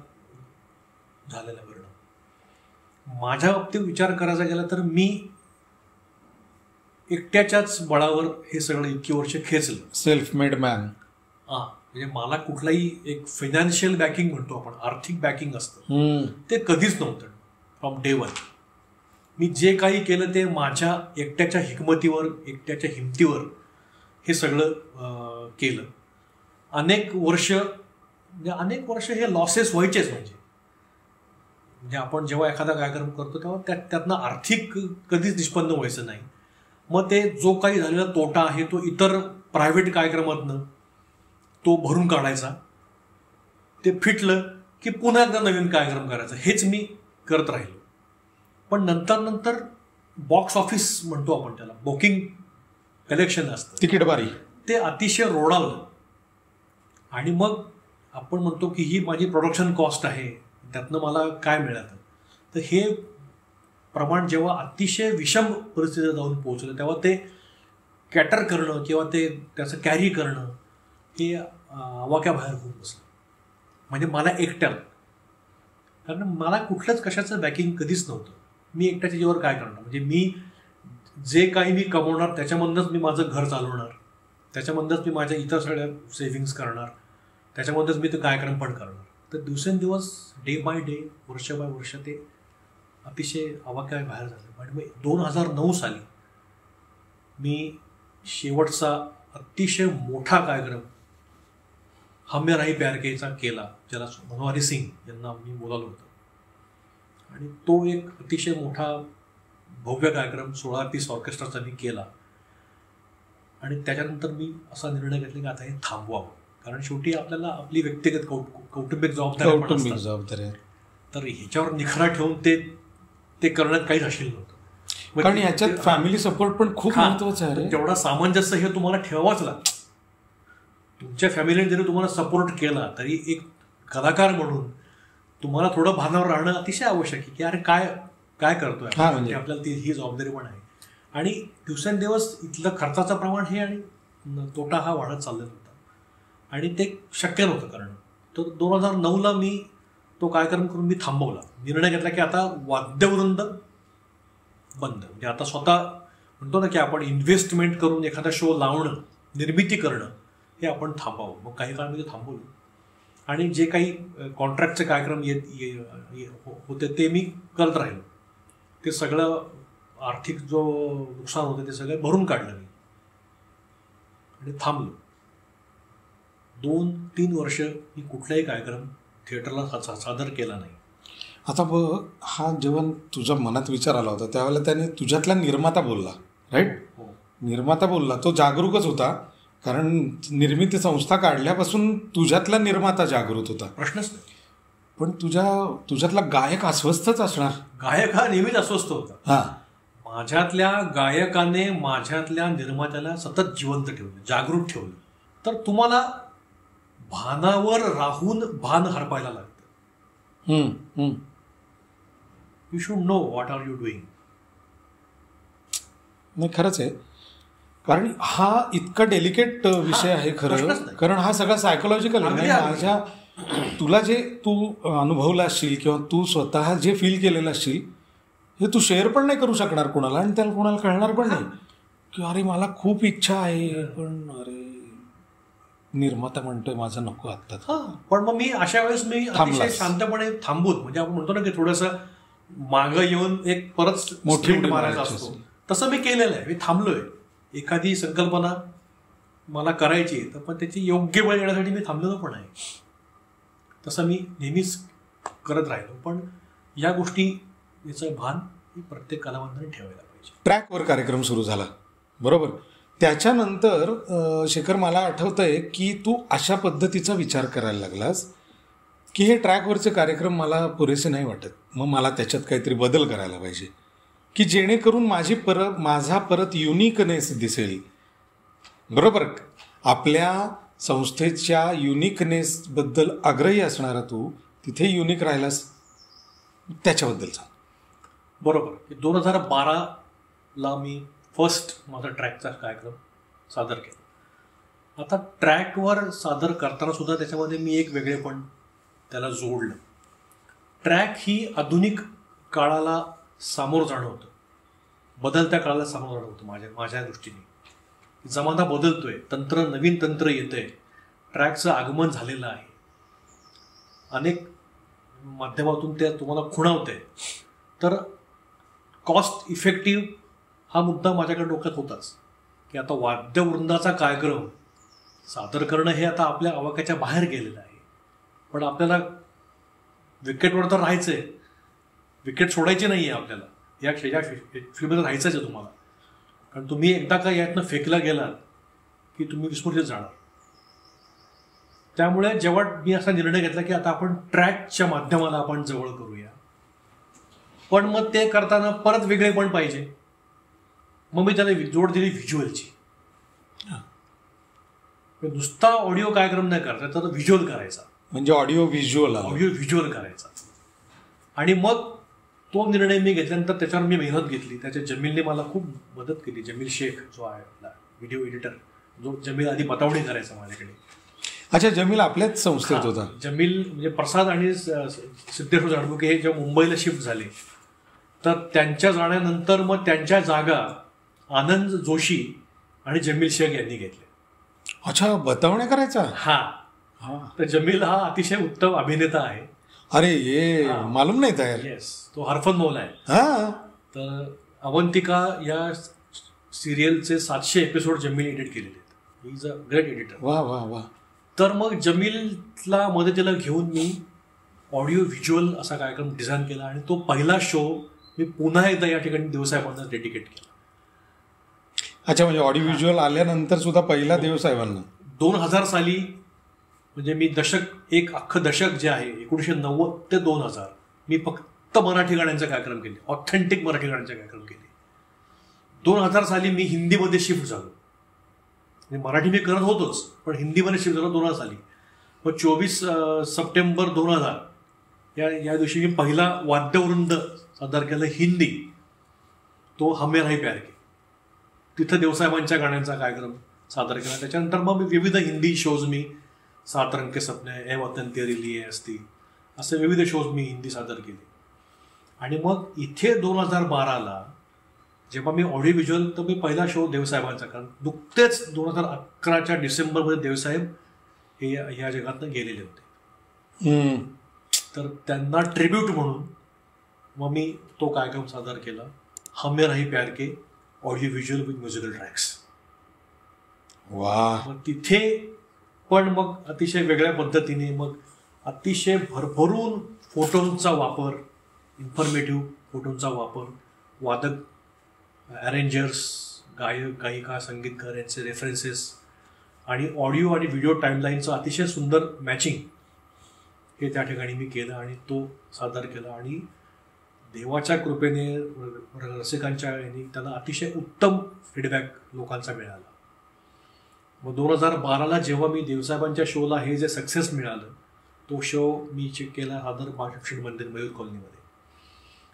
Speaker 1: झालेला परिणाम. माझ्या बाबतीत विचार करायचा गेला तर मी एकट्याच्याच बळावर हे सगळं इतकी वर्ष खेचलं.
Speaker 2: Self made man.
Speaker 1: म्हणजे मला कुठलाही एक फायनान्शियल बॅकिंग म्हणतो आपण, आर्थिक बॅकिंग असतं, ते कधीच नव्हतं फ्रॉम डे वन. मी जे काही केलं ते माझ्या एकट्याच्या हिकमतीवर, एकट्याच्या हिमतीवर हे सगळं केलं. अनेक वर्ष हे लॉसेस व्हायचेच. म्हणजे आपण जेव्हा एखादा कार्यक्रम करतो तेव्हा त्यातनं आर्थिक कधीच निष्पन्न व्हायचं नाही. मग ते जो काही झालेला तोटा आहे तो इतर प्रायव्हेट कार्यक्रमातनं तो भरून काढायचा. ते फिटलं की पुन्हा एकदा नवीन कार्यक्रम करायचा. हेच मी करत राहिलो. पण नंतर बॉक्स ऑफिस म्हणतो आपण त्याला, बुकिंग कलेक्शन असतं,
Speaker 2: तिकीट बारी, ते
Speaker 1: अतिशय रोडावलं. आणि मग आपण म्हणतो की ही माझी प्रोडक्शन कॉस्ट आहे, त्यातनं मला काय मिळालं. तर हे प्रमाण जेव्हा अतिशय विषम परिस्थितीत जाऊन पोहोचलं तेव्हा ते कॅटर करणं किंवा ते त्याचं कॅरी करणं हे आवाक्याबाहेर होऊन बसलं. म्हणजे मला एकट्याला, कारण मला कुठलंच कशाचं बॅकिंग कधीच नव्हतं. मी एकट्याच्या जीवावर काय करणार. म्हणजे मी जे काही मी कमवणार त्याच्यामधूनच मी माझं घर चालवणार, त्याच्यामधूनच मी माझ्या इतर सगळ्या सेव्हिंग्स करणार, त्याच्यामध्येच मी ते कार्यक्रम पण करणार. तर दिवसेंदिवस डे बाय डे, वर्ष बाय वर्ष ते अतिशय आवाक्या बाहेर झालं. म्हणजे 2009 साली मी शेवटचा अतिशय मोठा कार्यक्रम हम मेरा ही प्यार केचा केला, ज्याला मनोहरी सिंग यांना मी बोलावलं होतं. आणि तो एक अतिशय मोठा भव्य कार्यक्रम 16 पीस ऑर्केस्ट्राचा मी केला. आणि त्याच्यानंतर मी असा निर्णय घेतला की आता हे थांबवावं, कारण शेवटी आपल्याला आपली व्यक्तिगत कौटुंबिक जबाबदारी, तर ह्याच्यावर निखरा ठेवून ते करण्यात काहीच असेल नव्हतं.
Speaker 2: कारण ह्याच्यात फॅमिली सपोर्ट पण खूप महत्वाचा आहे.
Speaker 1: तेवढा सामंजस्य हे तुम्हाला ठेवावंच लागतं. तुमच्या फॅमिलीने जरी तुम्हाला सपोर्ट केला तरी एक कलाकार म्हणून तुम्हाला थोडं भानावर राहणं अतिशय आवश्यक आहे की अरे काय करतोय, म्हणजे आपल्याला ही जबाबदारी पण आहे. आणि दिवसेंदिवस इथलं खर्चाचं प्रमाण हे आणि तोटा हा वाढत चाललेला होता आणि ते शक्य नव्हतं करणं. तर 2009ला मी तो कार्यक्रम करून मी थांबवला. निर्णय घेतला की आता वाद्यवृंद बंद. म्हणजे आता स्वतः म्हणतो ना की आपण इन्व्हेस्टमेंट करून एखादा शो लावणं, निर्मिती करणं हे आपण थांबावं. मग काही काळ मी ते थांबवलं आणि जे काही कॉन्ट्रॅक्टचे कार्यक्रम होते ते मी करत राहिलो. ते सगळं आर्थिक जो नुकसान होतं ते सगळं भरून काढलं मी आणि थांबलो. 2-3 वर्ष मी कुठलाही कार्यक्रम थिएटरला सादर केला नाही.
Speaker 2: आता बघ, हा जेव्हा तुझ्या मनात विचार आला होता त्यावेळेला त्याने तुझ्यातला निर्माता बोलला, राईट? निर्माता बोलला, तो जागरूकच होता. कारण निर्मिती संस्था काढल्यापासून तुझ्यातला निर्माता जागृत होता,
Speaker 1: प्रश्नच नाही.
Speaker 2: पण तुझ्यातला गायक अस्वस्थच असणार.
Speaker 1: गायक हा नेहमीच अस्वस्थ होता.
Speaker 2: हा,
Speaker 1: माझ्यातल्या गायकाने माझ्यातल्या निर्मात्याला सतत जिवंत ठेवलं, जागृत ठेवलं. तर तुम्हाला भानावर राहून भान हरपायला लागतं. You should know what are you doing.
Speaker 2: नाही, खरंच आहे. कारण हा इतका डेलिकेट विषय आहे खरं, कारण हा सगळा सायकोलॉजिकल आहे. तुला जे तू अनुभवलं असशील किंवा तू स्वतः जे फील केलेलं असशील हे तू शेअर पण नाही करू शकणार कोणाला, आणि त्याला कोणाला कळणार पण नाही की अरे मला खूप इच्छा आहे पण अरे निर्माता म्हणतोय माझं नको आत्ता.
Speaker 1: पण मग मी अशा वेळेस मी अतिशय शांतपणे थांबून, म्हणजे आपण म्हणतो ना की थोडंसं मागं येऊन एक परत मोठी मारायचा असतो, तसं मी केलेलं आहे. मी थांबलोय. एखादी संकल्पना मला करायची तर पण त्याची योग्य वेळ येण्यासाठी मी थांबलेलो पण आहे. तसं मी नेहमीच करत राहिलो. पण या गोष्टी याचं भान प्रत्येक कलावंताने ठेवायला पाहिजे.
Speaker 2: ट्रॅकवर कार्यक्रम सुरू झाला बरोबर. त्याच्यानंतर शेखर मला आठवतंय की तू अशा पद्धतीचा विचार करायला लागलास की हे ट्रॅकवरचे कार्यक्रम मला पुरेसे नाही वाटत, मग मला त्याच्यात काहीतरी बदल करायला पाहिजे की जेणेकरून माझा परत युनिकनेस दिसेल. बरोबर. आपल्या संस्थेच्या युनिकनेसबद्दल आग्रही असणारा तू तिथे युनिक राहिलास, त्याच्याबद्दल सांग.
Speaker 1: बरोबर. 2012ला मी फर्स्ट माझा ट्रॅकचा कार्यक्रम सादर केला. आता ट्रॅकवर सादर करताना सुद्धा त्याच्यामध्ये मी एक वेगळेपण त्याला जोडलं. ट्रॅक ही आधुनिक काळाला सामोरं जाणं होतं, बदलत्या काळाला सामोरं जाणं होतं. माझ्या दृष्टीने जमाना बदलतोय, नवीन तंत्र येतंय, ट्रॅकचं आगमन झालेलं आहे, अनेक माध्यमातून ते तुम्हाला खुणावतंय. तर कॉस्ट इफेक्टिव्ह हा मुद्दा माझ्याकडे डोक्यात होताच की आता वाद्यवृंदाचा कार्यक्रम सादर करणं हे आता आपल्या आवाक्याच्या बाहेर गेलेलं आहे. पण आपल्याला विकेटवर तर राहायचं आहे, विकेट सोडायची नाही आहे आपल्याला. या फील्डमध्ये राहायचंच आहे तुम्हाला, कारण तुम्ही एकदा का यातनं फेकला गेलात की तुम्ही विस्मृतीत जाणार. त्यामुळे जेव्हा मी असा निर्णय घेतला की आता आपण ट्रॅकच्या माध्यमाला आपण जवळ करूया, पण मग ते करताना परत वेगळेपण पाहिजे. मग मी त्याला जोड दिली व्हिज्युअलची. नुसता ऑडिओ कार्यक्रम नाही करायचा, तर व्हिज्युअल करायचा,
Speaker 2: म्हणजे ऑडिओ व्हिज्युअल
Speaker 1: करायचा. आणि मग तो निर्णय मी घेतल्यानंतर त्याच्यावर मी मेहनत घेतली. त्याच्या जमीलने मला खूप मदत केली. जमील शेख जो आहे आपला व्हिडिओ एडिटर, जो जमील आधी बतावणी करायचा माझ्याकडे.
Speaker 2: अच्छा, जमील आपल्याच संस्थेत होता.
Speaker 1: जमील म्हणजे प्रसाद आणि सिद्धेश्वर जाडबुके हे जेव्हा मुंबईला शिफ्ट झाले तर त्यांच्या जाण्यानंतर मग त्यांच्या जागा आनंद जोशी आणि जमील शेख यांनी घेतले.
Speaker 2: अच्छा, बतावण्या करायचा.
Speaker 1: हा. तर जमील हा अतिशय उत्तम अभिनेता आहे.
Speaker 2: अरे ये मालूम नाही तयार.
Speaker 1: येस, तो हरफन मौला आहे. तर अवंतिका या सिरियलचे 700 एपिसोड जमील एडिट केलेले आहेत. He is a great editor.
Speaker 2: वा वा वा.
Speaker 1: तर मग जमीलला मदतीला घेऊन मी ऑडिओ व्हिज्युअल असा कार्यक्रम डिझाईन केला आणि तो पहिला शो मी पुन्हा एकदा या ठिकाणी देवसाहेबांना डेडिकेट केला.
Speaker 2: अच्छा, म्हणजे ऑडिओ व्हिज्युअल आल्यानंतर सुद्धा पहिला देवसाहेबांना
Speaker 1: 2000 साली, म्हणजे मी एक अख्खं दशक जे आहे 1990 ते 2000 मी फक्त मराठी गाण्यांचे कार्यक्रम केले, ऑथेंटिक मराठी गाण्यांचे कार्यक्रम केले. 2000 साली मी हिंदीमध्ये शिफ्ट झालो. म्हणजे मराठी मी करत होतोच, पण हिंदीमध्ये शिफ्ट झालो 2000 साली. मग 24 सप्टेंबर 2000 या दिवशी मी पहिला वाद्यवृंद सादर केलं हिंदी, तो हमें राही प्यार के. तिथं देवसाहेबांच्या गाण्यांचा कार्यक्रम सादर केला. त्याच्यानंतर मग मी विविध हिंदी शोज मी 7 रंग के सपने, ए वतन तेरे लिए असती, असे विविध शोज मी हिंदी सादर केले. आणि मग इथे 2012ला जेव्हा मी ऑडिओ व्हिज्युअल, तर मी पहिला शो देवसाहेबांचा, कारण नुकतेच 2011च्या डिसेंबरमध्ये देवसाहेब हे या जगातनं गेलेले होते. तर त्यांना ट्रिब्यूट म्हणून मग मी तो कार्यक्रम सादर केला, हमें राही प्यार के, audio visual with musical tracks.
Speaker 2: वा.
Speaker 1: मग तिथे पण मग अतिशय वेगळ्या पद्धतीने मग अतिशय भरभरून फोटोंचा वापर, इन्फॉर्मेटिव्ह फोटोंचा वापर, वादक, अरेंजर्स, गायक, गायिका, संगीतकार यांचे रेफरन्सेस आणि ऑडिओ आणि व्हिडिओ टाईमलाईनचं अतिशय सुंदर मॅचिंग हे त्या ठिकाणी मी केलं आणि तो सादर केला. आणि देवाच्या कृपेने रसिकांच्या यांनी त्याला अतिशय उत्तम फीडबॅक लोकांचा मिळाला. मग 2012ला जेव्हा मी देवसाहेबांच्या शोला हे जे सक्सेस मिळालं, तो शो मी चेक केला सादर महालक्ष्मी मंदिर मयूर कॉलनीमध्ये.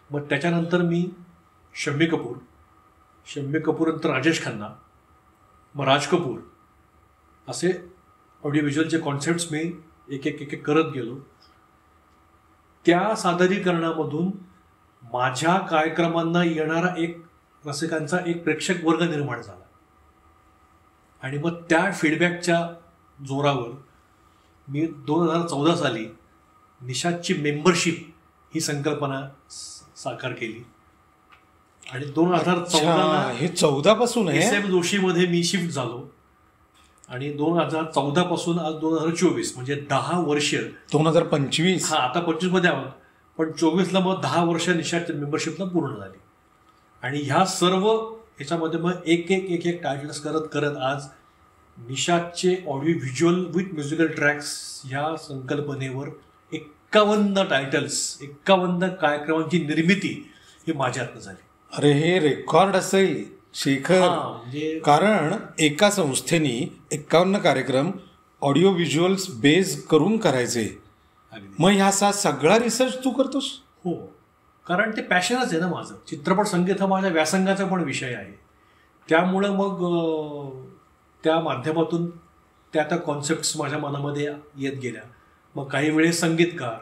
Speaker 1: मग त्याच्यानंतर मी शम्मी कपूर नंतर राजेश खन्ना, मग राज कपूर असे ऑडिओ व्हिज्युअलचे कॉन्सेप्ट्स मी एक एक एक एक करत गेलो. त्या सादरीकरणामधून माझ्या कार्यक्रमांना येणारा एक रसिकांचा एक प्रेक्षक वर्ग निर्माण झाला. आणि मग त्या फीडबॅकच्या जोरावर मी 2014 साली निषादची मेंबरशिप ही संकल्पना साकार केली. आणि 2014
Speaker 2: हे 14 पासून आहे.
Speaker 1: SM जोशीमध्ये मी शिफ्ट झालो. आणि 2014 पासून आज 2024 म्हणजे 10 वर्ष.
Speaker 2: 2025
Speaker 1: हा, आता 25 मध्ये आहोत, पण 24ला मग 10 वर्ष निषादच्या मेंबरशिपला पूर्ण झाली. आणि ह्या सर्व ह्याच्यामध्ये मग एक एक टायटल्स करत करत आज निषादचे audio visual with musical tracks ह्या संकल्पनेवर 51 टायटल्स, 51 कार्यक्रमांची निर्मिती ही माझ्या हातनं झाली.
Speaker 2: अरे हे रेकॉर्ड असेल शेखर.
Speaker 1: म्हणजे
Speaker 2: कारण एका संस्थेने 51 कार्यक्रम ऑडिओ व्हिज्युअल्स बेस करून करायचे. मग ह्या सगळा रिसर्च तू करतोस?
Speaker 1: हो, कारण ते पॅशनच आहे ना माझं. चित्रपट संगीत हा माझ्या व्यासंगाचा पण विषय आहे. त्यामुळं मग त्या माध्यमातून त्या कॉन्सेप्ट्स माझ्या मनामध्ये येत गेल्या. मग काही वेळेस संगीतकार,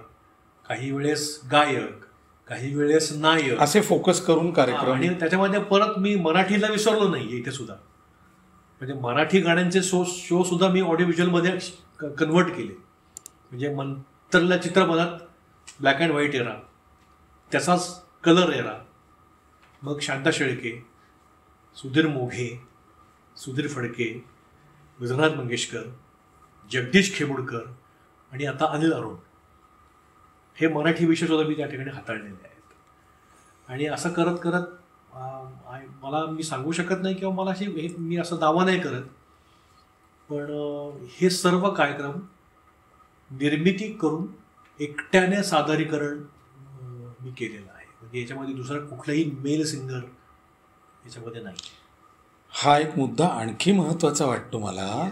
Speaker 1: काही वेळेस गायक, काही वेळेस नायक,
Speaker 2: असे फोकस करून कार्यक्रम.
Speaker 1: आणि त्याच्यामध्ये परत मी मराठीला विसरलो नाही इथे सुद्धा. म्हणजे मराठी गाण्यांचे शो सुद्धा मी ऑडिओ व्हिज्युअलमध्ये कन्वर्ट केले. म्हणजे मंत्रला चित्रपटात ब्लॅक अँड व्हाईट एरा, त्याचाच कलर एरा, मग शांता शेळके, सुधीर मोघे, सुधीर फडके, गुजरात मंगेशकर, जगदीश खेमुडकर आणि आता अनिल अरुण, हे मराठी विषय सुद्धा मी त्या ठिकाणी हाताळलेले आहेत. आणि असं करत करत मला मी सांगू शकत नाही किंवा मला मी असं दावा नाही करत, पण हे सर्व कार्यक्रम निर्मिती करून एकट्याने सादरीकरण मी केलेलं आहे. म्हणजे याच्यामध्ये दुसरा कुठलाही मेल सिंगर याच्यामध्ये नाही.
Speaker 2: हा एक मुद्दा आणखी महत्वाचा वाटतो मला,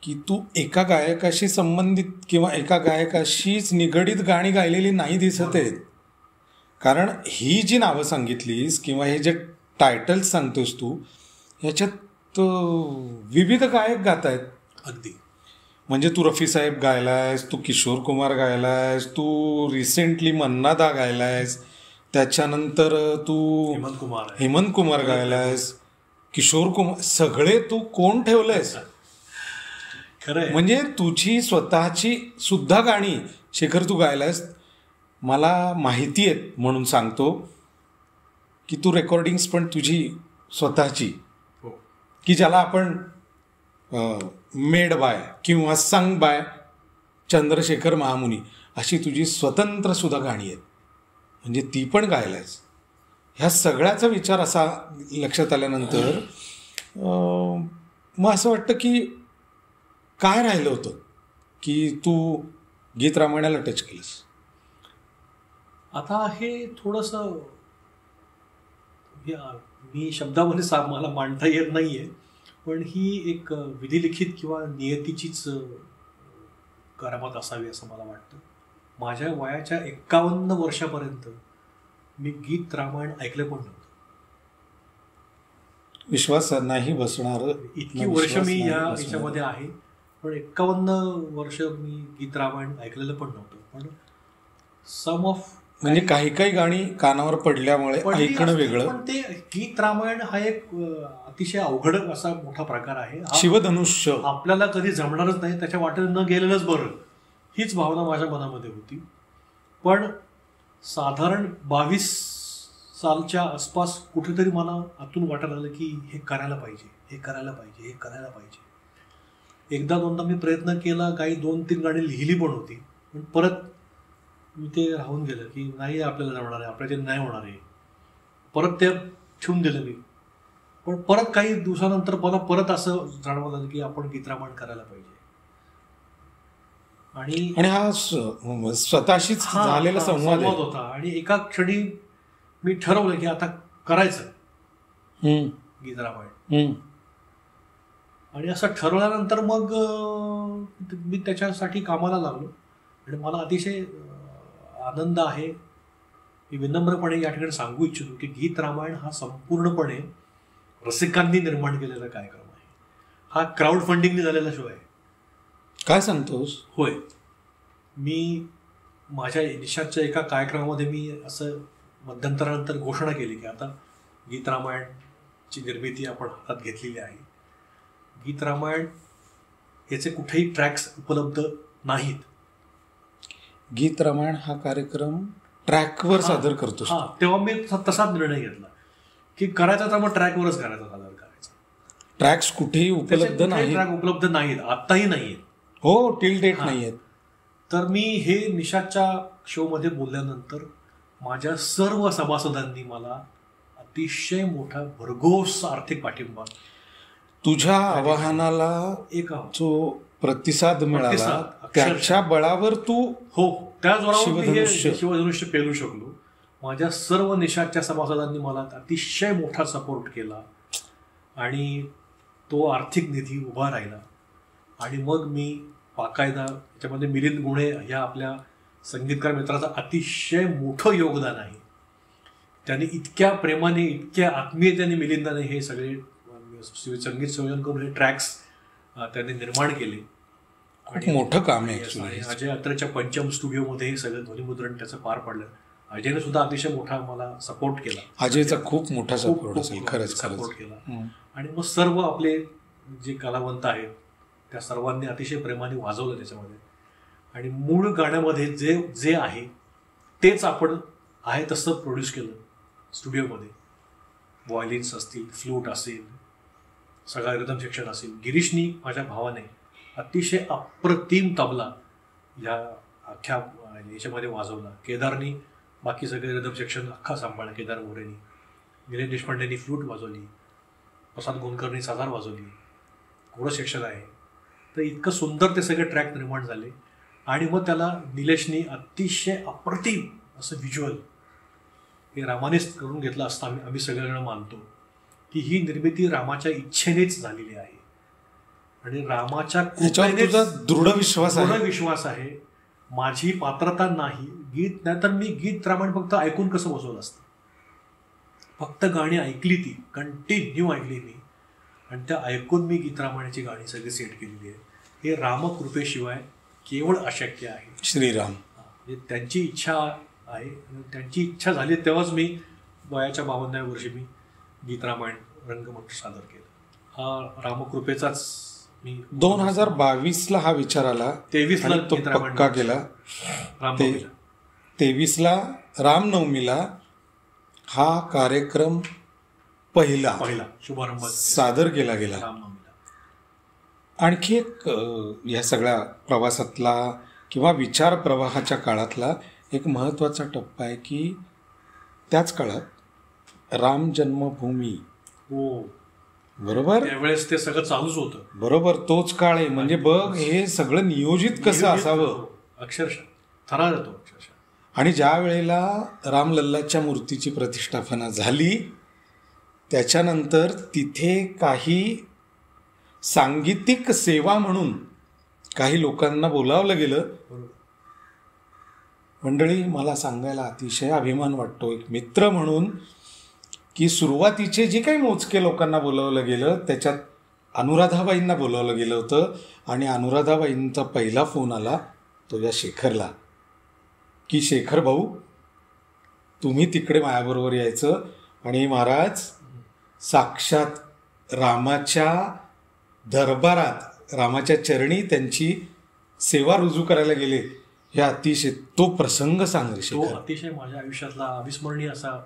Speaker 2: की तू एका गायकाशी संबंधित किंवा एका गायकाशीच निगडीत गाणी गायलेली नाही दिसत आहेत. कारण ही जी नावं सांगितलीस किंवा हे जे टायटल्स सांगतोस तू, ह्याच्यात विविध गायक गात आहेत.
Speaker 1: अगदी.
Speaker 2: म्हणजे तू रफी साहेब गायलायस, तू किशोर कुमार गायलायस, तू रिसेंटली मन्ना दा गायलायस, त्याच्यानंतर तू हेमंत कुमार गायलायस, किशोर कुमार, सगळे तू कोण ठेवलंयस?
Speaker 1: खरं
Speaker 2: म्हणजे तुझी स्वतःची सुद्धा गाणी शेखर तू गायलायस. मला माहिती आहेत म्हणून सांगतो की तू रेकॉर्डिंग्स पण तुझी स्वतःची, की ज्याला आपण मेड बाय किंवा संग बाय चंद्रशेखर महामुनी अशी तुझी स्वतंत्र सुद्धा गाणी आहेत, म्हणजे ती पण गायलायस. ह्या सगळ्याचा विचार असा लक्षात आल्यानंतर मग असं वाटतं की काय राहिलं होतं की तू गीत रामायणाला टच केलंस.
Speaker 1: आता हे थोडंसं मी शब्दामध्ये मला मांडता येत नाहीये, पण ही एक विधिलिखित किंवा नियतीचीच करामत असावी असं मला वाटतं. माझ्या वयाच्या 51 वर्षापर्यंत मी गीत रामायण ऐकलं पण नव्हतं.
Speaker 2: विश्वास नाही बसणार
Speaker 1: इतकी वर्ष मी याच्यामध्ये आहे, पण 51 वर्ष मी गीत रामायण ऐकलेलं पण नव्हतं. पण सम ऑफ
Speaker 2: म्हणजे काही काही गाणी कानावर पडल्यामुळे ऐकणं वेगळं.
Speaker 1: पण ते गीत रामायण हा एक अतिशय अवघड असा मोठा प्रकार आहे.
Speaker 2: शिवधनुष्य
Speaker 1: आपल्याला कधी जमणारच नाही, त्याच्या वाटेने न गेलेलंच बरं, हीच भावना माझ्या मनामध्ये होती. पण साधारण 22 सालच्या आसपास कुठेतरी मला आतून वाटायला लागलं की हे करायला पाहिजे, हे करायला पाहिजे, हे करायला पाहिजे. एकदा दोनदा मी प्रयत्न केला, काही 2-3 गाणी लिहिली पण होती, पण परत मी ते राहून गेलं की नाही आपल्याला जमणार आहे, आपल्याला नाही होणार आहे. परत ते ठेवून दिलं मी. पण परत काही दिवसानंतर मला परत असं जाणवलं लागलं की आपण गीत रामायण करायला पाहिजे.
Speaker 2: आणि हा स्वतःशीच झालेला संवाद
Speaker 1: होता. आणि एका क्षणी मी ठरवलं की आता करायचं गीत रामायण. आणि असं ठरवल्यानंतर मग मी त्याच्यासाठी कामाला लागलो. आणि मला अतिशय आनंद आहे, मी विनम्रपणे या ठिकाणी सांगू इच्छितो की गीत रामायण हा संपूर्णपणे रसिकांनी निर्माण केलेला कार्यक्रम आहे. हा क्राऊड फंडिंगने झालेला शो आहे.
Speaker 2: काय सांगतोस?
Speaker 1: होय. मी माझ्या निशाच्या एका कार्यक्रमामध्ये मी असं मध्यंतरानंतर घोषणा केली की आता गीत रामायणची निर्मिती आपण हातात घेतलेली आहे. गीत रामायण याचे कुठेही ट्रॅक्स उपलब्ध नाहीत.
Speaker 2: गीत रामायण हा कार्यक्रम ट्रॅकवर सादर करतो.
Speaker 1: तेव्हा मी तसाच निर्णय घेतला की करायचा तर मग ट्रॅकवरच करायचा, सादर करायचा.
Speaker 2: ट्रॅक्स कुठेही उपलब्ध नाहीत.
Speaker 1: ट्रॅक उपलब्ध नाहीत, आत्ताही नाहीयेत.
Speaker 2: हो, टिल डेट नाहीयेत.
Speaker 1: तर मी हे निशाच्या शोमध्ये बोलल्यानंतर माझ्या सर्व सभासदांनी मला अतिशय मोठा भरघोस आर्थिक पाठिंबा,
Speaker 2: तुझ्या आवाहनाला एक जो प्रतिसाद मिळाला त्याच्या बळावर तू
Speaker 1: त्या जोरावर शिवधनुष्य पेलू शकलो. माझ्या सर्व निशाच्या सभासदांनी मला अतिशय मोठा सपोर्ट केला आणि तो आर्थिक निधी उभा राहिला. आणि मग मी बाकायदा त्याच्यामध्ये मिलिंद गुणे ह्या आपल्या संगीतकार मित्राचं अतिशय मोठं योगदान आहे. त्याने इतक्या प्रेमाने, इतक्या आत्मीयतेने मिलिंदाने हे सगळे संगीत संयोजन करून हे ट्रॅक्स त्यांनी निर्माण केले.
Speaker 2: खूप मोठं काम आहे.
Speaker 1: अजय अत्रेच्या पंचम स्टुडिओमध्ये हे सगळं ध्वनिमुद्रण त्याचं पार पडलं. अजयने सुद्धा अतिशय मोठा मला सपोर्ट केला.
Speaker 2: अजयचा खूप मोठा सपोर्ट
Speaker 1: केला. आणि मग सर्व आपले जे कलावंत आहेत त्या सर्वांनी अतिशय प्रेमाने वाजवलं त्याच्यामध्ये. आणि मूळ गाण्यामध्ये जे आहे तेच आपण आहे तसं प्रोड्यूस केलं स्टुडिओमध्ये. व्हायलिन्स असतील, फ्लूट असेल, सगळा रिदम सेक्शन असेल. गिरीशनी, माझ्या भावाने, अतिशय अप्रतिम तबला या अख्ख्या याच्यामध्ये वाजवला. केदारनी बाकी सगळे रिदम सेक्शन अख्खा सांभाळला. केदार मोरेनी, निलेश देशपांडेंनी फ्लूट वाजवली, प्रसाद गोंदकरनी साजार वाजवली, घोडं सेक्शन आहे. तर इतकं सुंदर ते सगळे ट्रॅक निर्माण झाले. आणि मग त्याला निलेशनी अतिशय अप्रतिम असं व्हिज्युअल हे रामानेच करून घेतलं असतं. आम्ही सगळेजण मानतो की ही निर्मिती रामाच्या इच्छेनेच झालेली आहे आणि रामाच्या
Speaker 2: दृढ
Speaker 1: विश्वास आहे. माझी पात्रता नाही. गीत नाहीतर मी गीत रामायण फक्त ऐकून कसं बसवलं असतं. फक्त गाणी ऐकली, ती कंटिन्यू ऐकली मी, आणि त्या ऐकून मी गीत रामायणाची गाणी सगळी सेट केलेली आहे. हे रामकृपेशिवाय केवळ अशक्य आहे.
Speaker 2: श्रीराम
Speaker 1: त्यांची इच्छा आहे. त्यांची इच्छा झाली तेव्हाच मी वयाच्या 52व्या वर्षी मी गीत रामायण रंगमंच सादर केलं. हा रामकृपेचाच मी
Speaker 2: 2022ला हा विचार आला,
Speaker 1: 23ला
Speaker 2: तो पक्का केला. 23ला रामनवमीला हा कार्यक्रम पहिला
Speaker 1: शुभारंभ
Speaker 2: सादर केला गेला.
Speaker 1: रामनवमीला
Speaker 2: आणखी एक या सगळ्या प्रवासातला किंवा विचार प्रवाहाच्या काळातला एक महत्त्वाचा टप्पा आहे की त्याच काळात राम जन्मभूमी, बरोबर,
Speaker 1: त्यावेळेस ते सगळं चालूच होतं.
Speaker 2: बरोबर, तोच काळ आहे. म्हणजे बघ, हे सगळं नियोजित कसं असावं,
Speaker 1: अक्षरशः थरार येतो अक्षरशः.
Speaker 2: आणि ज्या वेळेला रामलल्लाच्या मूर्तीची प्रतिष्ठापना झाली त्याच्यानंतर तिथे काही सांगीतिक सेवा म्हणून काही लोकांना बोलावलं गेलं. मंडळी, मला सांगायला अतिशय अभिमान वाटतो एक मित्र म्हणून की सुरुवातीचे जे काही मोजके लोकांना बोलावलं गेलं त्याच्यात अनुराधाबाईंना बोलावलं गेलं होतं. आणि अनुराधाबाईंचा पहिला फोन आला तो या शेखरला की शेखर भाऊ, तुम्ही तिकडे माझ्याबरोबर यायचं आणि महाराज साक्षात रामाच्या दरबारात, रामाच्या चरणी त्यांची सेवा रुजू करायला गेले. हे अतिशय, तो प्रसंग सांग रे शेखर.
Speaker 1: तो अतिशय माझ्या आयुष्यातला अविस्मरणीय असा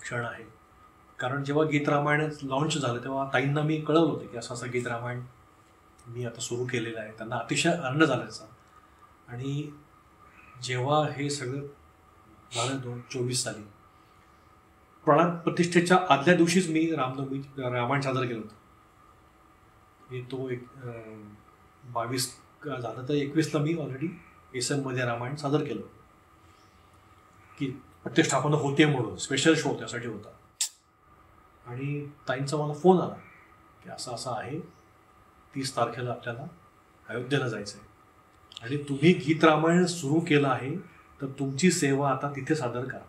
Speaker 1: क्षण आहे. कारण जेव्हा गीत रामायण लॉन्च झालं तेव्हा ताईंना मी कळवलं होतं की असं गीत रामायण मी आता सुरू केलेलं आहे. त्यांना अतिशय आनंद झाला त्याचा. आणि जेव्हा हे सगळं झालं 2024 साली प्राण प्रतिष्ठेच्या आदल्या दिवशीच मी रामायण सादर केलं होतं. तो 22 झालं तर 21ला मी ऑलरेडी SM मध्ये रामायण सादर केलं की प्रतिष्ठापना होते म्हणून स्पेशल शो त्यासाठी होता. आणि ताईंचा मला फोन आला की असं असं आहे, 30 तारखेला आपल्याला अयोध्येला जायचं आहे आणि तुम्ही गीत रामायण सुरू केलं आहे तर तुमची सेवा आता तिथे सादर करा.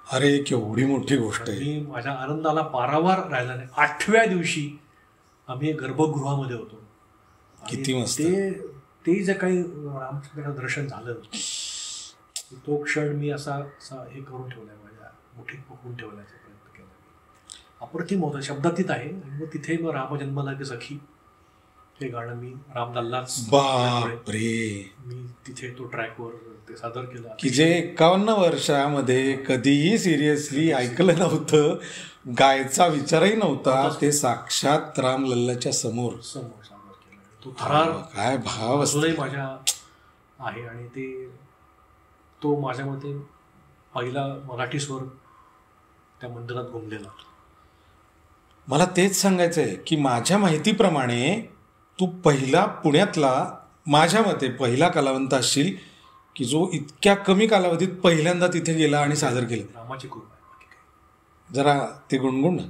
Speaker 2: अरे केवढी मोठी गोष्ट आहे.
Speaker 1: मी माझ्या आनंदाला पारावार राहिला नाही. 8व्या दिवशी आम्ही गर्भगृहामध्ये होतो.
Speaker 2: किती मस्त.
Speaker 1: ते जे काही रामचंद्राचं दर्शन झालं तो क्षण मी असा असा हे करून ठेवलाय, माझ्या मुठीत पकडून ठेवण्याचा प्रयत्न केला. अप्रतिम होतं, शब्दातीत आहे. आणि मग तिथे मग राम जन्मला की सखी हे गाणं मी रामलल्लाच
Speaker 2: बापरे
Speaker 1: मी तिथे तो ट्रॅकवर ते सादर केलं,
Speaker 2: की जे 51 वर्षामध्ये कधीही सिरियसली ऐकलं नव्हतं, गायचा विचारही नव्हता, ते साक्षात रामलल्लाच्या समोर
Speaker 1: सादर केलं. तो थरार
Speaker 2: काय भाव
Speaker 1: अजूनही माझ्या आहे. आणि तो माझ्या मते पहिला मराठी स्वर त्या मंदिरात घुमलेला.
Speaker 2: मला तेच सांगायचं आहे की माझ्या माहितीप्रमाणे तू पहिला पुण्यातला, माझ्या मते पहिला कलावंत असशील की जो इतक्या कमी कालावधीत पहिल्यांदा तिथे गेला आणि सादर केलं.
Speaker 1: रामाची कृपा आहे, बाकी काय.
Speaker 2: जरा ते गुणगुण ना,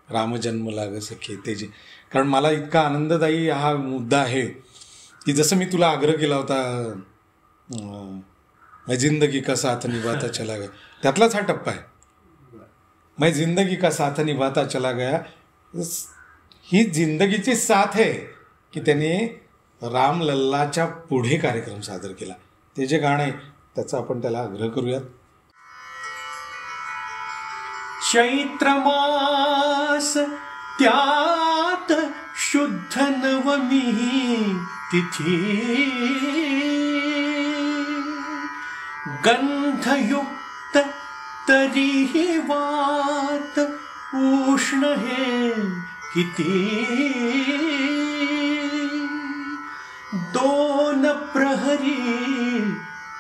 Speaker 2: राम जन्मला ग सखे त्याची. कारण मला इतका आनंददायी हा मुद्दा आहे की जसं मी तुला आग्रह केला होता मैं जिंदगी का साथ निभाता चला गया, त्यातलाच हा टप्पा आहे. मैं जिंदगी का साथ निभाता चला गया, ही जिंदगीची साथ आहे की त्याने रामलल्लाच्या पुढे कार्यक्रम सादर केला. ते जे गाणं आहे त्याचा आपण त्याला आग्रह करूयात.
Speaker 1: चैत्रमास त्यात शुद्ध नवमी तिथी, गंधयुक्त तरीही वात उष्ण हे किती, 2 प्रहरी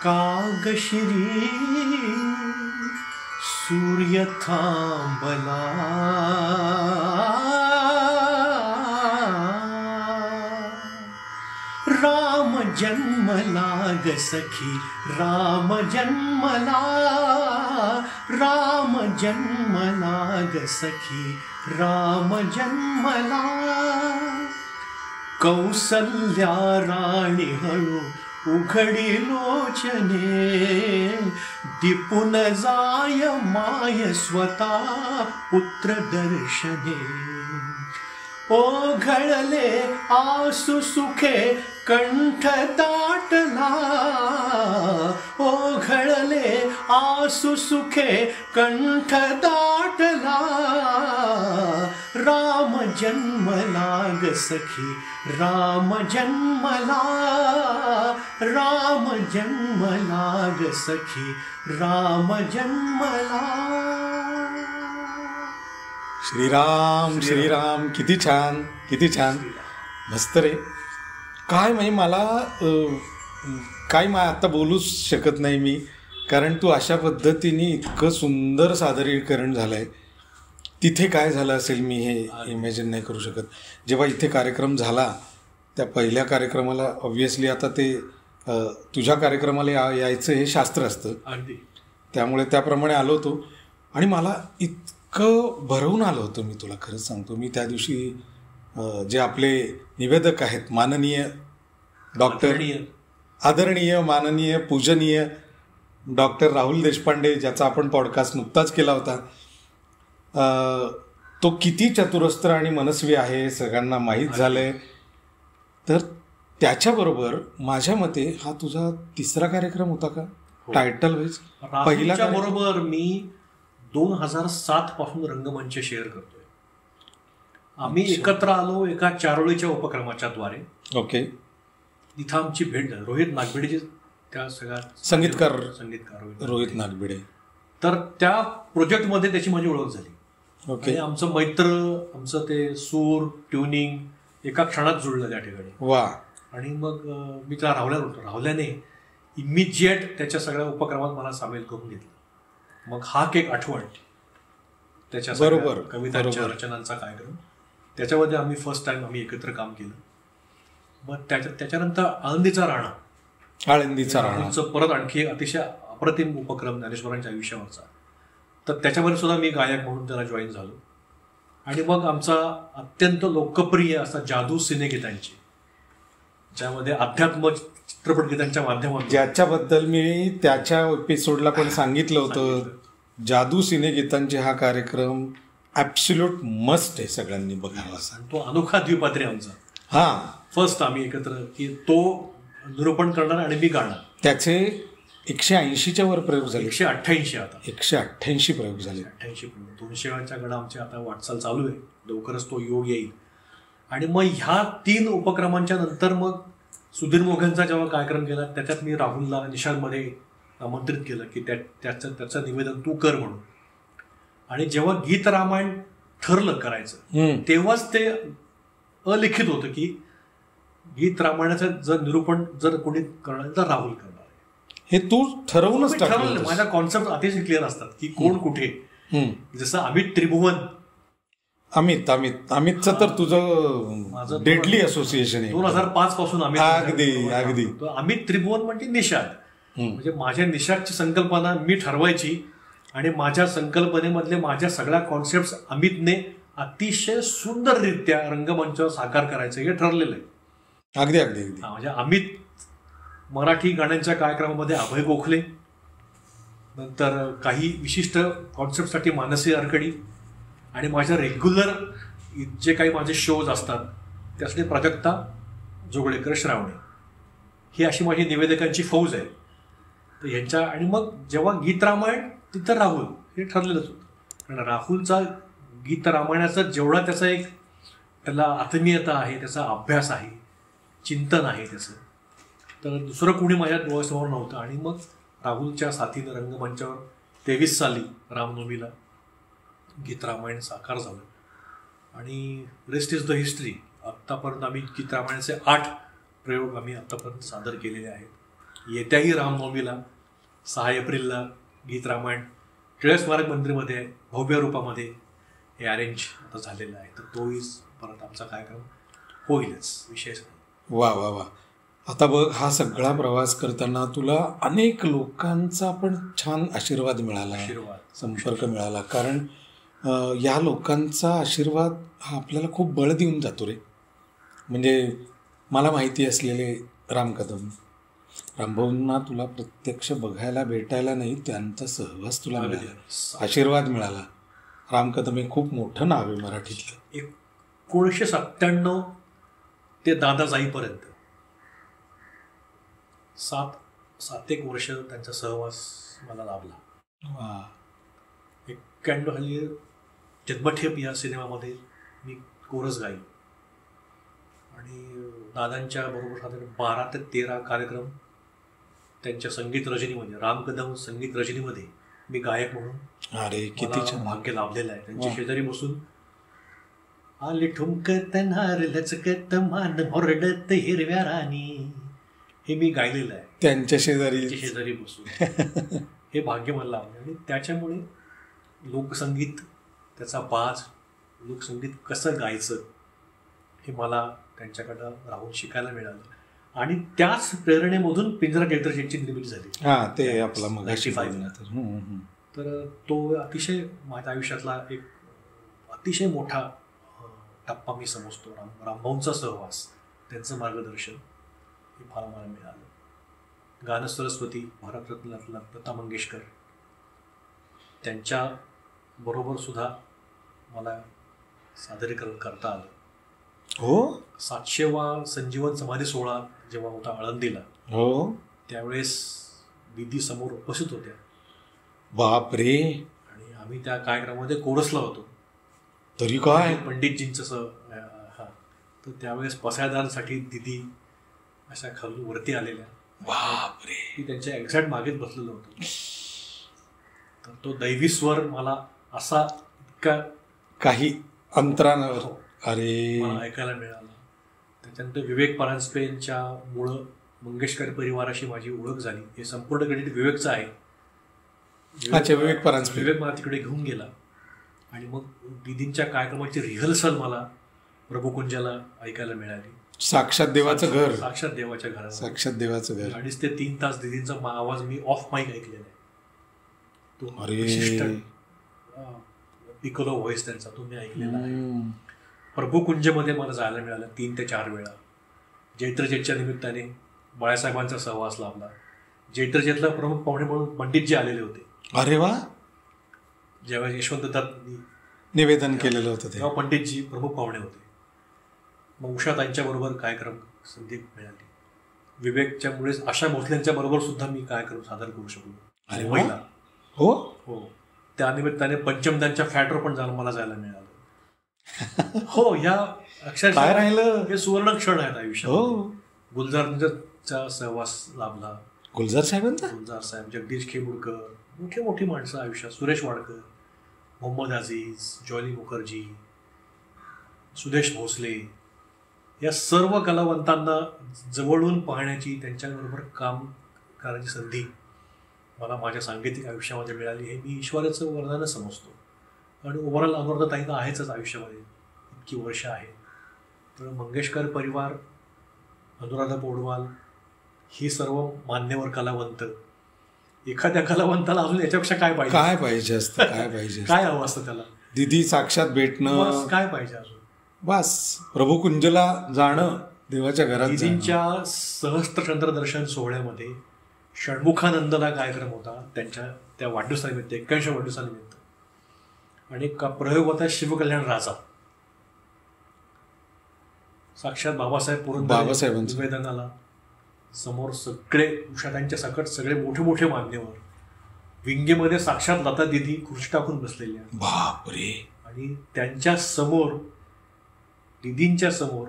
Speaker 1: कागशिरी सूर्य थांबला, राम जन्मला ग सखी राम जन्मला, राम जन्मला ग सखी राम जन्मला. कौसल्या राणी हळू उघडी लोचने, दिपून जाय माय स्वतः पुत्र दर्शने. ओघळले आसु सुखे कंठ दाटला, ओघळले आसु सुखे कंठ दाटला, राम जन्मला ग सखी राम जन्मला, राम जन्मला ग सखी राम जन्मला.
Speaker 2: श्रीराम श्रीराम. किती छान, किती छान, मस्त रे. काय म्हणजे मला काय आता बोलूच शकत नाही मी, कारण तू अशा पद्धतीने इतकं सुंदर सादरीकरण झालं आहे. तिथे काय झालं असेल मी हे इमॅजिन नाही करू शकत. जेव्हा इथे कार्यक्रम झाला त्या पहिल्या कार्यक्रमाला ऑब्व्हियसली आता ते तुझ्या कार्यक्रमाला यायचं हे शास्त्र असतं, त्यामुळे त्याप्रमाणे आलो होतो. आणि मला इतकं भरवून आलं होतं, मी तुला खरंच सांगतो. मी त्या दिवशी जे आपले निवेदक आहेत माननीय डॉक्टर, आदरणीय माननीय पूजनीय डॉक्टर राहुल देशपांडे, ज्याचा आपण पॉडकास्ट नुकताच केला होता, तो किती चतुरस्त्र आणि मनस्वी आहे सगळ्यांना माहीत झालंय. तर त्याच्याबरोबर माझ्या मते हा तुझा तिसरा कार्यक्रम होता का टायटल वाईज?
Speaker 1: पहिल्या बरोबर मी 2007 पासून रंगमंच शेअर करतोय. आम्ही एकत्र आलो एका चारोळीच्या उपक्रमाच्या द्वारे.
Speaker 2: ओके.
Speaker 1: तिथं आमची भेट झाली. रोहित नागभिडेचे त्या सगळ्या
Speaker 2: संगीतकार
Speaker 1: रोहित
Speaker 2: नागभिडे.
Speaker 1: तर त्या प्रोजेक्टमध्ये त्याची माझी ओळख झाली.
Speaker 2: ओके.
Speaker 1: आमचं मैत्र, आमचं ते सूर ट्युनिंग एका क्षणात जुळलं त्या ठिकाणी.
Speaker 2: वा.
Speaker 1: आणि मग मी त्याला राहुल्याला होतो. राहुल्याने इमिजिएट त्याच्या सगळ्या उपक्रमात मला सामील करून घेतलं. मग हा एक आठवण त्याच्या
Speaker 2: बरोबर
Speaker 1: कवितांच्या रचनांचा कार्यक्रम, त्याच्यामध्ये आम्ही फर्स्ट टाइम आम्ही एकत्र काम केलं. मग त्याच्यानंतर आळंदीचा राणा परत आणखी एक अतिशय अप्रतिम उपक्रम ज्ञानेश्वरांच्या आयुष्यावरचा. तर त्याच्यामध्ये सुद्धा मी गायक म्हणून त्याला जॉईन झालो. आणि मग आमचा अत्यंत लोकप्रिय असा जादू सिनेगीतांची, ज्यामध्ये अध्यात्म चित्रपट गीतांच्या माध्यमातून,
Speaker 2: ज्याच्याबद्दल मी त्याच्या एपिसोडला पण सांगितलं होतं, जादू सिनेगीतांचे हा कार्यक्रम ॲब्सोल्यूट मस्ट आहे, सगळ्यांनी बघावा.
Speaker 1: तो अनोखा द्विपात्री आमचा.
Speaker 2: हां,
Speaker 1: फर्स्ट आम्ही एकत्र की तो निरूपण करणार आणि मी गाणार.
Speaker 2: त्याचे 180च्या वर प्रयोग झाले.
Speaker 1: 188 आता
Speaker 2: 188 प्रयोग झाले.
Speaker 1: 188 200च्या गडा आमची आता वाटचाल चालू आहे. लवकरच तो योग येईल. आणि मग ह्या 3 उपक्रमांच्या नंतर मग सुधीर मोघेंचा जेव्हा कार्यक्रम केला त्याच्यात मी राहुलला निशांमध्ये आमंत्रित केलं की त्याचं निवेदन तू कर म्हणून. आणि जेव्हा गीत रामायण ठरलं करायचं तेव्हाच ते अलिखित होतं की गीत रामायणाचं जर निरूपण जर कोणी करणार तर राहुल करणार.
Speaker 2: हे तू ठरवूनच
Speaker 1: ठरवलं. माझ्या कॉन्सेप्ट अतिशय क्लिअर असतात की कोण कुठे. जसं अमित त्रिभुवन.
Speaker 2: अमितचं तर तुझं डेडली असोसिएशन आहे.
Speaker 1: 2005 पासून
Speaker 2: अगदी
Speaker 1: अमित त्रिभुवन म्हणजे निषाद. म्हणजे माझ्या निषादची संकल्पना मी ठरवायची आणि माझ्या संकल्पनेमधले माझ्या सगळ्या कॉन्सेप्ट अमितने अतिशय सुंदररित्या रंगमंचावर साकार करायचं हे ठरलेलं आहे.
Speaker 2: अगदी
Speaker 1: म्हणजे अमित मराठी गाण्यांच्या कार्यक्रमामध्ये अभय गोखले, नंतर काही विशिष्ट कॉन्सेप्टसाठी मानसी अरकडी आणि माझ्या रेग्युलर जे काही माझे शोज असतात त्यासाठी प्राजक्ता जोगळेकर श्रावणे, ही अशी माझी निवेदकांची फौज आहे. तर ह्यांच्या आणि मग जेव्हा गीत रामायण तिथं राहुल हे ठरलेलंच होतं. कारण राहुलचा गीत रामायणाचा जेवढा त्याचा एक त्याला आत्मीयता आहे, त्याचा अभ्यास आहे, चिंतन आहे त्याचं, तर दुसरं कोणी माझ्या डोळ्यासमोर नव्हतं. आणि मग राहुलच्या साथीनं रंगमंचावर 23 साली रामनवमीला गीत रामायण साकार झालं. आणि रेस्ट इज द हिस्ट्री. आत्तापर्यंत आम्ही गीत रामायणाचे 8 प्रयोग आम्ही आत्तापर्यंत सादर केलेले आहेत. येत्याही रामनवमीला 6 एप्रिलला गीत रामायण टिळक स्मारक मंदिरमध्ये भव्य रूपामध्ये हे अरेंज आता झालेलं आहे. तर तोही परत आमचा कार्यक्रम होईलच, विशेष नाही.
Speaker 2: वा. आता बघ, हा सगळा प्रवास करताना तुला अनेक लोकांचा पण छान आशीर्वाद मिळाला, संपर्क मिळाला. कारण या लोकांचा आशीर्वाद हा आपल्याला खूप बळ देऊन जातो रे. म्हणजे मला माहिती असलेले राम कदम, रामभाऊंना तुला प्रत्यक्ष बघायला भेटायला नाही, त्यांचा सहवास तुला मिळाला, आशीर्वाद मिळाला. राम कदम हे खूप मोठं नाव आहे मराठीतलं.
Speaker 1: 1997 ते दादा जाईपर्यंत 7 वर्ष त्यांचा सहवास मला लाभला. 91 हल्ली जन्मठेप या सिनेमामध्ये मी कोरस गाईल आणि दादांच्या बरोबर साधारण 12 ते 13 कार्यक्रम त्यांच्या संगीत रजनीमध्ये, राम कदम संगीत रजनीमध्ये मी गायक म्हणून
Speaker 2: अरे किती
Speaker 1: भाग्य लाभलेलं आहे. त्यांच्या शेजारी बसून आले ठुमकत नार लचकत मान मोरडत हिरव्या राणी हे मी गायलेलं आहे
Speaker 2: त्यांच्या शेजारी
Speaker 1: बसून. हे भाग्य मला लाभलं. आणि त्याच्यामुळे लोकसंगीत, त्याचा बाज, लोकसंगीत कसं गायचं हे मला त्यांच्याकडं राहून शिकायला मिळालं. आणि त्याच प्रेरणेमधून पिंजरा टिएटरची निर्मिती झाली.
Speaker 2: ते आपला मगाशी.
Speaker 1: तर तो अतिशय माझ्या आयुष्यातला एक अतिशय मोठा टप्पा मी समजतो. रामभाऊंचा सहवास, त्यांचं मार्गदर्शन हे फार मला मिळालं. गान सरस्वती, भारतरत्न लता मंगेशकर, त्यांच्या बरोबर सुद्धा मला सादरीकरण करता आलं.
Speaker 2: हो.
Speaker 1: 700वा संजीवन समाधी सोहळा जेव्हा होता आळंदीला,
Speaker 2: हो,
Speaker 1: त्यावेळेस दीदी समोर उपस्थित होत्या.
Speaker 2: बापरे.
Speaker 1: आणि आम्ही त्या कार्यक्रमामध्ये कोरसला होतो.
Speaker 2: तरी काय
Speaker 1: पंडितजींचं तर त्यावेळेस पसायदारांसाठी दिदी अशा खालून वरती आलेल्या.
Speaker 2: बापरे.
Speaker 1: ती त्यांच्या एक्झॅक्ट मागेच बसलेलं होतं. तर तो दैवी स्वर मला असा इतका
Speaker 2: काही अंतरावर
Speaker 1: मला ऐकायला मिळाला. त्याच्यानंतर विवेक परांजपेंच्या मुळं मंगेशकर परिवाराशी माझी ओळख झाली. हे संपूर्ण क्रेडिट विवेकचं आहे.
Speaker 2: विवेक परांजपे.
Speaker 1: विवेक मला तिकडे घेऊन गेला आणि मग दीदींच्या कार्यक्रमाची रिहर्सल मला प्रभुकुंजाला ऐकायला मिळाली.
Speaker 2: साक्षात देवाचं घर.
Speaker 1: साक्षात देवाच्या घरात.
Speaker 2: साक्षात देवाचं घर.
Speaker 1: 2.5 ते 3 तास दीदींचा आवाज मी ऑफ माईक ऐकलेला आहे. तो विशिष्ट पिकोलो व्हॉइस त्यांचा तो मी ऐकलेला आहे. प्रभुकुंजमध्ये मला जायला मिळालं 3 ते 4 वेळा. जैत्रजेतच्या निमित्ताने बाळासाहेबांचा सहवास लाभला. जैत्रजेतला प्रमुख पाहुणे म्हणून पंडितजी आलेले होते.
Speaker 2: अरे वा.
Speaker 1: जेव्हा यशवंत दत्त
Speaker 2: निवेदन केलेलं होतं
Speaker 1: तेव्हा पंडितजी प्रमुख पाहुणे होते. मग उषा त्यांच्याबरोबर कार्यक्रम संधी मिळाली. विवेकच्यामुळेच आशा भोसलेंच्या बरोबर सुद्धा मी काय सादर करू शकलो मुंबईला.
Speaker 2: हो
Speaker 1: हो, त्यानिमित्ताने पंचमदांच्या फ्लॅटवर पण मला जायला मिळालं. हो, या अक्षरशः
Speaker 2: राहिलं
Speaker 1: हे सुवर्ण क्षण आहेत आयुष्यात.
Speaker 2: हो,
Speaker 1: गुलजारचा सहवास लाभला.
Speaker 2: गुलजार साहेबांचा,
Speaker 1: गुलजार साहेब, जगदीश खेमुडकर, मोठी माणसं आयुष्यात, सुरेश वाडकर, मोहम्मद अजीज, जॉली मुखर्जी, सुदेश भोसले, या सर्व कलावंतांना जवळून पाहण्याची, त्यांच्याबरोबर काम करायची संधी मला माझ्या सांगीतिक आयुष्यामध्ये मिळाली. हे मी ईश्वराचं वरदानच समजतो. आणि ओव्हरऑल अनुराधाताई तर आहेच आयुष्यामध्ये, इतकी वर्ष आहे. तर मंगेशकर परिवार, अनुराधा पौडवाल, ही सर्व मान्यवर कलावंत, एखाद्या कलावंताला अजून याच्यापेक्षा काय पाहिजे
Speaker 2: असतं, काय पाहिजे,
Speaker 1: काय हवं असतं त्याला?
Speaker 2: दिदी साक्षात भेटणं,
Speaker 1: काय पाहिजे अजून?
Speaker 2: बस प्रभू कुंजला जाणं, देवाच्या घरात.
Speaker 1: दिदींच्या सहस्त्रचंद्र दर्शन सोहळ्यामध्ये षण्मुखानंदला कार्यक्रम होता त्यांच्या त्या वाढदिवसानिमित्त, 81 वाढदिवसानिमित्त. आणि प्रयोग होता शिवकल्याण राजा, साक्षात बाबासाहेब पुरंदरे निवेदनाला. समोर सगळे उषातांच्या सकट सगळे मोठे मान्यवर, विंगेमध्ये साक्षात लता दिदी खुर्ची टाकून बसलेल्या.
Speaker 2: बापरे.
Speaker 1: आणि त्यांच्या समोर, दिदींच्या समोर,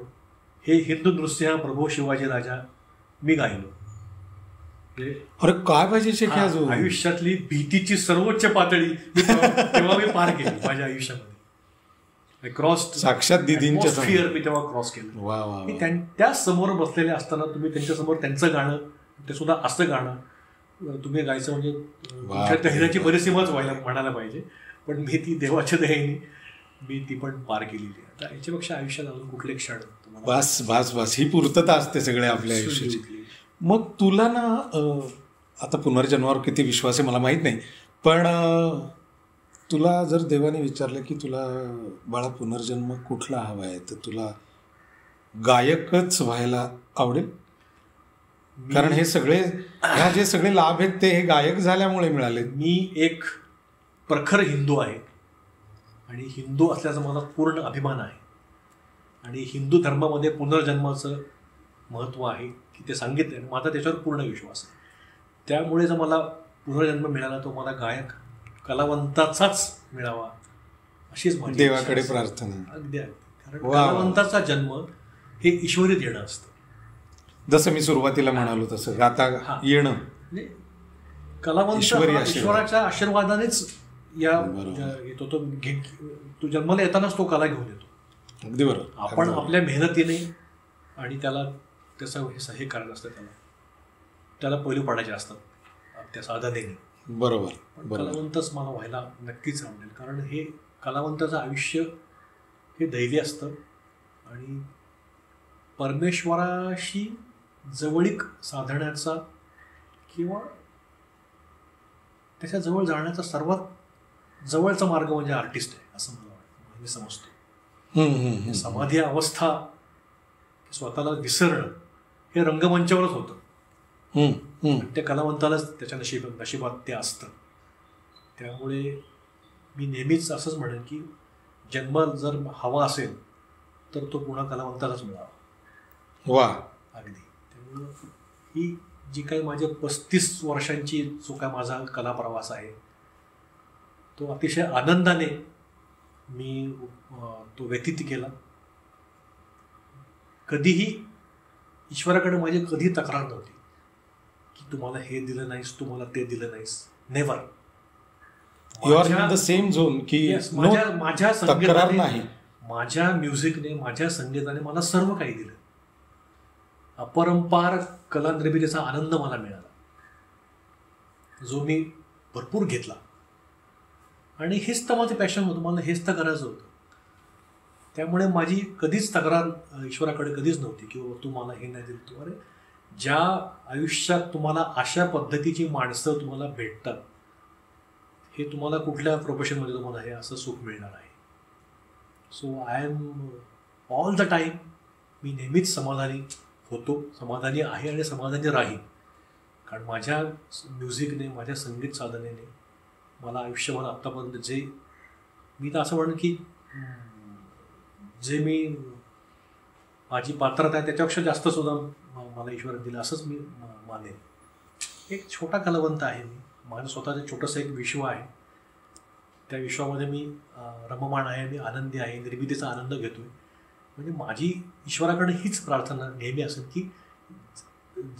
Speaker 1: हे हिंदू नृत्य प्रभू शिवाजी राजा मी गायलो.
Speaker 2: अरे काय पाहिजे
Speaker 1: आयुष्यातली भीतीची सर्वोच्च पातळी तेव्हा मी पार केली माझ्या आयुष्यामध्ये. क्रॉस
Speaker 2: साक्षात दिदींच्या
Speaker 1: फिअर मी तेव्हा क्रॉस केलं. त्या समोर बसलेले असताना तुम्ही त्यांच्या समोर त्यांचं गाणं, ते सुद्धा असं गाणं तुम्ही गायचं म्हणजे तुमच्या धैर्याची परिसीमाच म्हणायला पाहिजे. पण मी ती देवाच्या दयेने मी ती पण पार केलेली आहे. आता याच्यापेक्षा आयुष्यात अजून कुठले क्षण?
Speaker 2: बस ही पूर्तता असते सगळ्या आपल्या आयुष्याची. मग तुला ना आता पुनर्जन्मावर किती विश्वास आहे मला माहीत नाही, पण तुला जर देवाने विचारलं की तुला बाळा पुनर्जन्म कुठला हवा आहे, तर तुला गायकच व्हायला आवडेल? कारण हे जे सगळे लाभ आहेत ते हे गायक झाल्यामुळे मिळाले.
Speaker 1: मी एक प्रखर हिंदू आहे आणि हिंदू असल्याचा मला पूर्ण अभिमान आहे. आणि हिंदू धर्मामध्ये पुनर्जन्माचं महत्त्व आहे की ते सांगितलं आणि माझा त्याच्यावर पूर्ण विश्वास आहे. त्यामुळे जर मला पुनर्जन्म मिळाला तो मला गायक कलावंताचाच मिळावा अशीच माझी
Speaker 2: देवाकडे प्रार्थना.
Speaker 1: अगदी कारण कलावंताचा जन्म हे ईश्वरी देणं असतं.
Speaker 2: जसं मी सुरुवातीला म्हणालो तसं गाता येणं,
Speaker 1: कलावंत ईश्वराच्या आशीर्वादानेच येतो. तो जन्माला येतानाच तो कला घेऊन येतो.
Speaker 2: अगदी बरोबर.
Speaker 1: आपण आपल्या मेहनतीने आणि त्याला त्याचं हे करायचं असतं, त्याला पैलू पाडायचे असतात त्या साधनेने.
Speaker 2: बरोबर.
Speaker 1: कलावंतच मला व्हायला नक्कीच आवडेल. कारण हे कलावंताचं आयुष्य हे दैवी असतं आणि परमेश्वराशी जवळीक साधण्याचा किंवा त्याच्या जवळ जाण्याचा सर्वात जवळचा मार्ग म्हणजे आर्टिस्ट आहे असं मला वाटतं, मी समजतो. समाधी अवस्था, स्वतःला विसरणं हे रंगमंचावरच होतं. त्या कलावंतालाच त्याच्या नशिबात ते असतं. त्यामुळे मी नेहमीच असंच म्हणेन की जन्म जर हवा असेल तर तो पुन्हा कलावंतालाच मिळावा.
Speaker 2: वा.
Speaker 1: अगदी. त्यामुळे ही जी काही माझ्या 35 वर्षांची जो काय माझा कला प्रवास आहे तो अतिशय आनंदाने मी तो व्यतीत केला. कधीही ईश्वराकडे माझी कधी तक्रार नव्हती की तुम्हाला हे दिलं नाहीस, तुम्हाला ते दिलं नाहीस. Never.
Speaker 2: You are in the same zone की
Speaker 1: माझ्या
Speaker 2: तक्रार नाही.
Speaker 1: माझ्या म्युझिकने, माझ्या संगीताने मला सर्व काही दिलं. अपरंपार कला निर्मितीचा आनंद मला मिळाला जो मी भरपूर घेतला. आणि हेच तर माझं पॅशन होतं, मला हेच तर करायचं होतं. त्यामुळे माझी कधीच तक्रार ईश्वराकडे कधीच नव्हती की तू मला हे नाही दिलं. तू अरे ज्या आयुष्यात तुम्हाला अशा पद्धतीची माणसं तुम्हाला भेटतात हे तुम्हाला कुठल्या प्रोफेशनमध्ये तुम्हाला हे असं सुख मिळणार आहे. So I am all the time मी नेहमीच समाधानी होतो, समाधानी आहे आणि समाधानी राहील. कारण माझ्या म्युझिकने, माझ्या संगीत साधनेने मला आयुष्यभर आत्तापर्यंत जे मी तर असं म्हणेन की जे मी माझी पात्रता आहे त्याच्यापेक्षा जास्त सुद्धा मला ईश्वराने दिलं असंच मी मानेन. एक छोटा कलावंत आहे मी. माझं स्वतःचं छोटंसं एक विश्व आहे. त्या विश्वामध्ये मी रममाण आहे, मी आनंदी आहे, निर्मितीचा आनंद घेतो आहे. म्हणजे माझी ईश्वराकडे हीच प्रार्थना नेहमी असेल की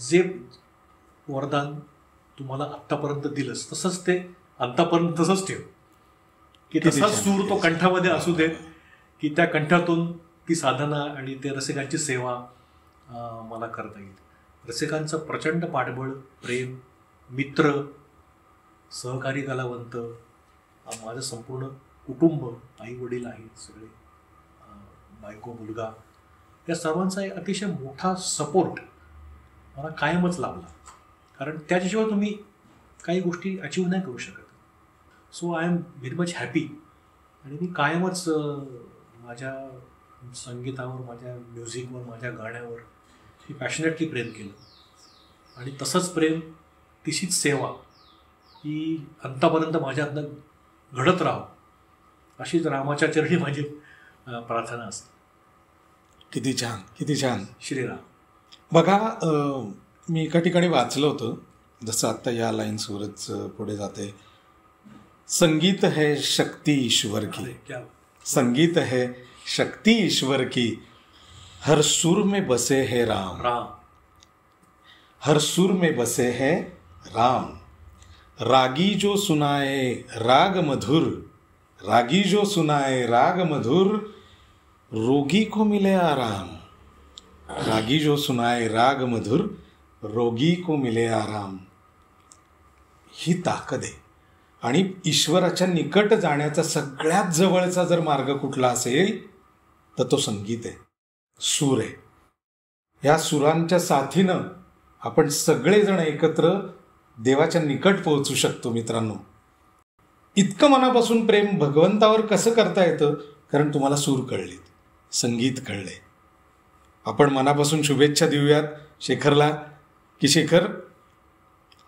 Speaker 1: जे वरदान तुम्हाला आत्तापर्यंत दिलंस तसंच ते आत्तापर्यंत तसंच ठेव, की तसा सूर तो कंठामध्ये असू देत, की त्या कंठातून ती साधना आणि ते रसिकांची सेवा मला करता येईल. रसिकांचं प्रचंड पाठबळ, प्रेम, मित्र, सहकारी कलावंत, माझं संपूर्ण कुटुंब, आई वडील आहेत सगळे, बायको मुलगा, या सर्वांचा एक अतिशय मोठा सपोर्ट मला कायमच लाभला. कारण त्याच्याशिवाय तुम्ही काही गोष्टी अचीव नाही करू शकत. So I am very much happy. आणि मी कायमच माझ्या संगीतावर, माझ्या म्युझिकवर, माझ्या गाण्यावर मी पॅशनेटली प्रेम केलं. आणि तसंच प्रेम, तशीच सेवा ही अंतापर्यंत माझ्यातनं घडत राहो अशीच रामाच्या चरणी माझी प्रार्थना असते.
Speaker 2: किती छान, किती छान.
Speaker 1: श्रीराम.
Speaker 2: बघा, मी एका ठिकाणी वाचलं होतं, जसं आत्ता या लाईन्सवरच पुढे जाते, संगीत है शक्ति ईश्वर की, संगीत है शक्ति ईश्वर की, हर सुर में बसे है राम,
Speaker 1: राम
Speaker 2: हर सुर में बसे है राम, रागी जो सुनाए राग मधुर, रागी जो सुनाए राग मधुर, रोगी को मिले आराम, रागी जो सुनाए राग मधुर, रोगी को मिले आराम. ही ताकद आहे. आणि ईश्वराच्या निकट जाण्याचा सगळ्यात जवळचा जर मार्ग कुठला असेल तर तो संगीत आहे, सूर आहे. या सुरांच्या साथीनं आपण सगळेजण एकत्र देवाच्या निकट पोहोचू शकतो. मित्रांनो, इतकं मनापासून प्रेम भगवंतावर कसं करता येतं? कारण तुम्हाला सूर कळलेत, संगीत कळले. आपण मनापासून शुभेच्छा देऊयात शेखरला, की शेखर,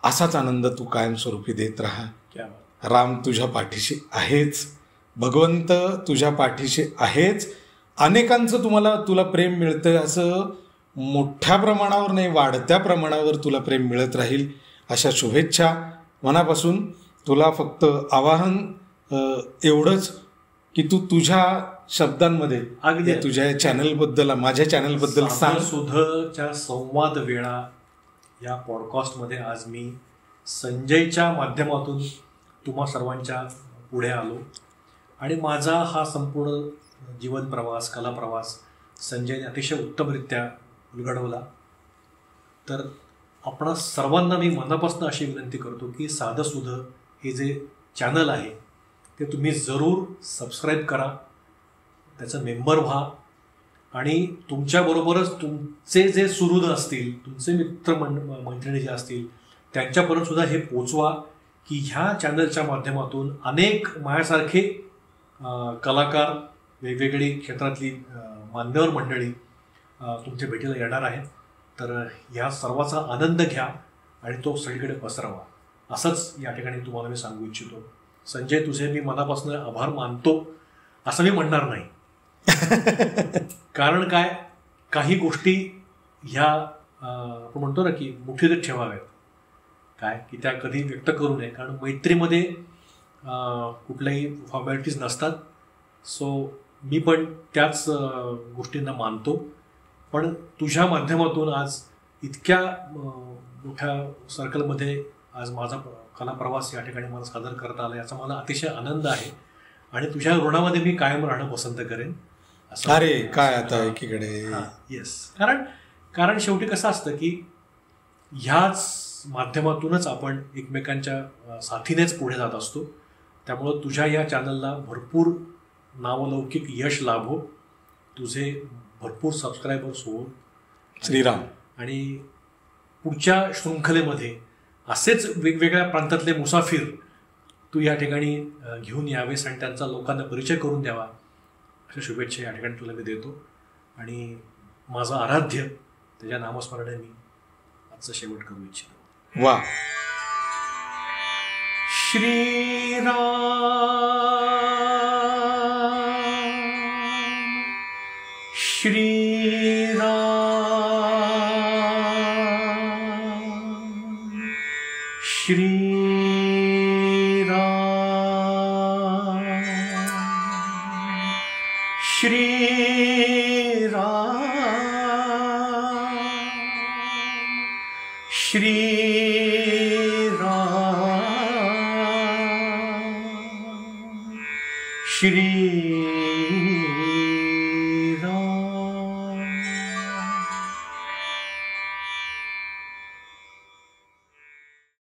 Speaker 2: असाच आनंद तू कायमस्वरूपी देत राहा. राम तुझ्या पाठीशी आहेच, भगवंत तुझ्या पाठीशी आहेच. अनेकांचं तुला प्रेम मिळतं, असं मोठ्या प्रमाणावर नाही, वाढत्या प्रमाणावर तुला प्रेम मिळत राहील अशा शुभेच्छा मनापासून. तुला फक्त आवाहन एवढंच की तू तुझ्या शब्दांमध्ये
Speaker 1: अगदी
Speaker 2: तुझ्या चॅनलबद्दल, माझ्या चॅनलबद्दल सांग.
Speaker 1: सुधच्या संवाद वेळा या पॉडकास्टमध्ये आज मी संजयच्या माध्यमातून तुम्हा सर्वांच्या पुढे आलो. आणि माझा हा संपूर्ण जीवन प्रवास, कला प्रवास संजयने अतिशय उत्तमरित्या उलगडवला. तर आपण सर्वांना मी मनापासून अशी विनंती करतो की साधं सुधं हे जे चॅनल आहे ते तुम्ही जरूर सबस्क्राईब करा, त्याचं मेंबर व्हा. आणि तुमच्याबरोबरच तुमचे जे सुहृद असतील, तुमचे मित्र मैत्रिणी जे असतील त्यांच्यापर्यंत सुद्धा हे पोचवा, की ह्या चॅनलच्या माध्यमातून अनेक माझ्यासारखे कलाकार, वेगवेगळी क्षेत्रातली मान्यवर मंडळी तुमच्या भेटीला येणार आहेत. तर ह्या सर्वाचा आनंद घ्या आणि तो सगळीकडे पसरवा, असंच या ठिकाणी तुम्हाला मी सांगू इच्छितो. संजय, तुझे मी मनापासून आभार मानतो असं मी म्हणणार नाही. कारण काय, काही गोष्टी ह्या आपण म्हणतो ना की मुठीत ठेवाव्यात, काय की त्या कधी व्यक्त करू नये. कारण मैत्रीमध्ये कुठल्याही फॉर्मॅलिटीज नसतात. सो मी पण त्याच गोष्टींना मानतो. पण तुझ्या माध्यमातून आज इतक्या मोठ्या सर्कलमध्ये आज माझा कला प्रवास या ठिकाणी मला सादर करता आला, याचा मला अतिशय आनंद आहे. आणि तुझ्या ऋणामध्ये मी कायम राहणं पसंत करेन.
Speaker 2: अरे काय आता एकीकडे.
Speaker 1: येस, कारण शेवटी कसं असतं की ह्याच माध्यमातूनच आपण एकमेकांच्या साथीनेच पुढे जात असतो. त्यामुळं तुझ्या या चॅनलला भरपूर नावलौकिक यश लाभो, तुझे भरपूर सबस्क्रायबर्स हो.
Speaker 2: श्रीराम.
Speaker 1: आणि पुढच्या शृंखलेमध्ये असेच वेगवेगळ्या प्रांतातले मुसाफिर तू या ठिकाणी घेऊन यावेस आणि त्यांचा लोकांना परिचय करून द्यावा, अशा शुभेच्छा या ठिकाणी तुला मी देतो. आणि माझं आराध्य त्याच्या नामस्मरणे मी आजचा शेवट करू इच्छितो.
Speaker 2: वा.
Speaker 1: श्रीराम श्रीराम श्रीराम श्रीराम श्रीराम श्रीराम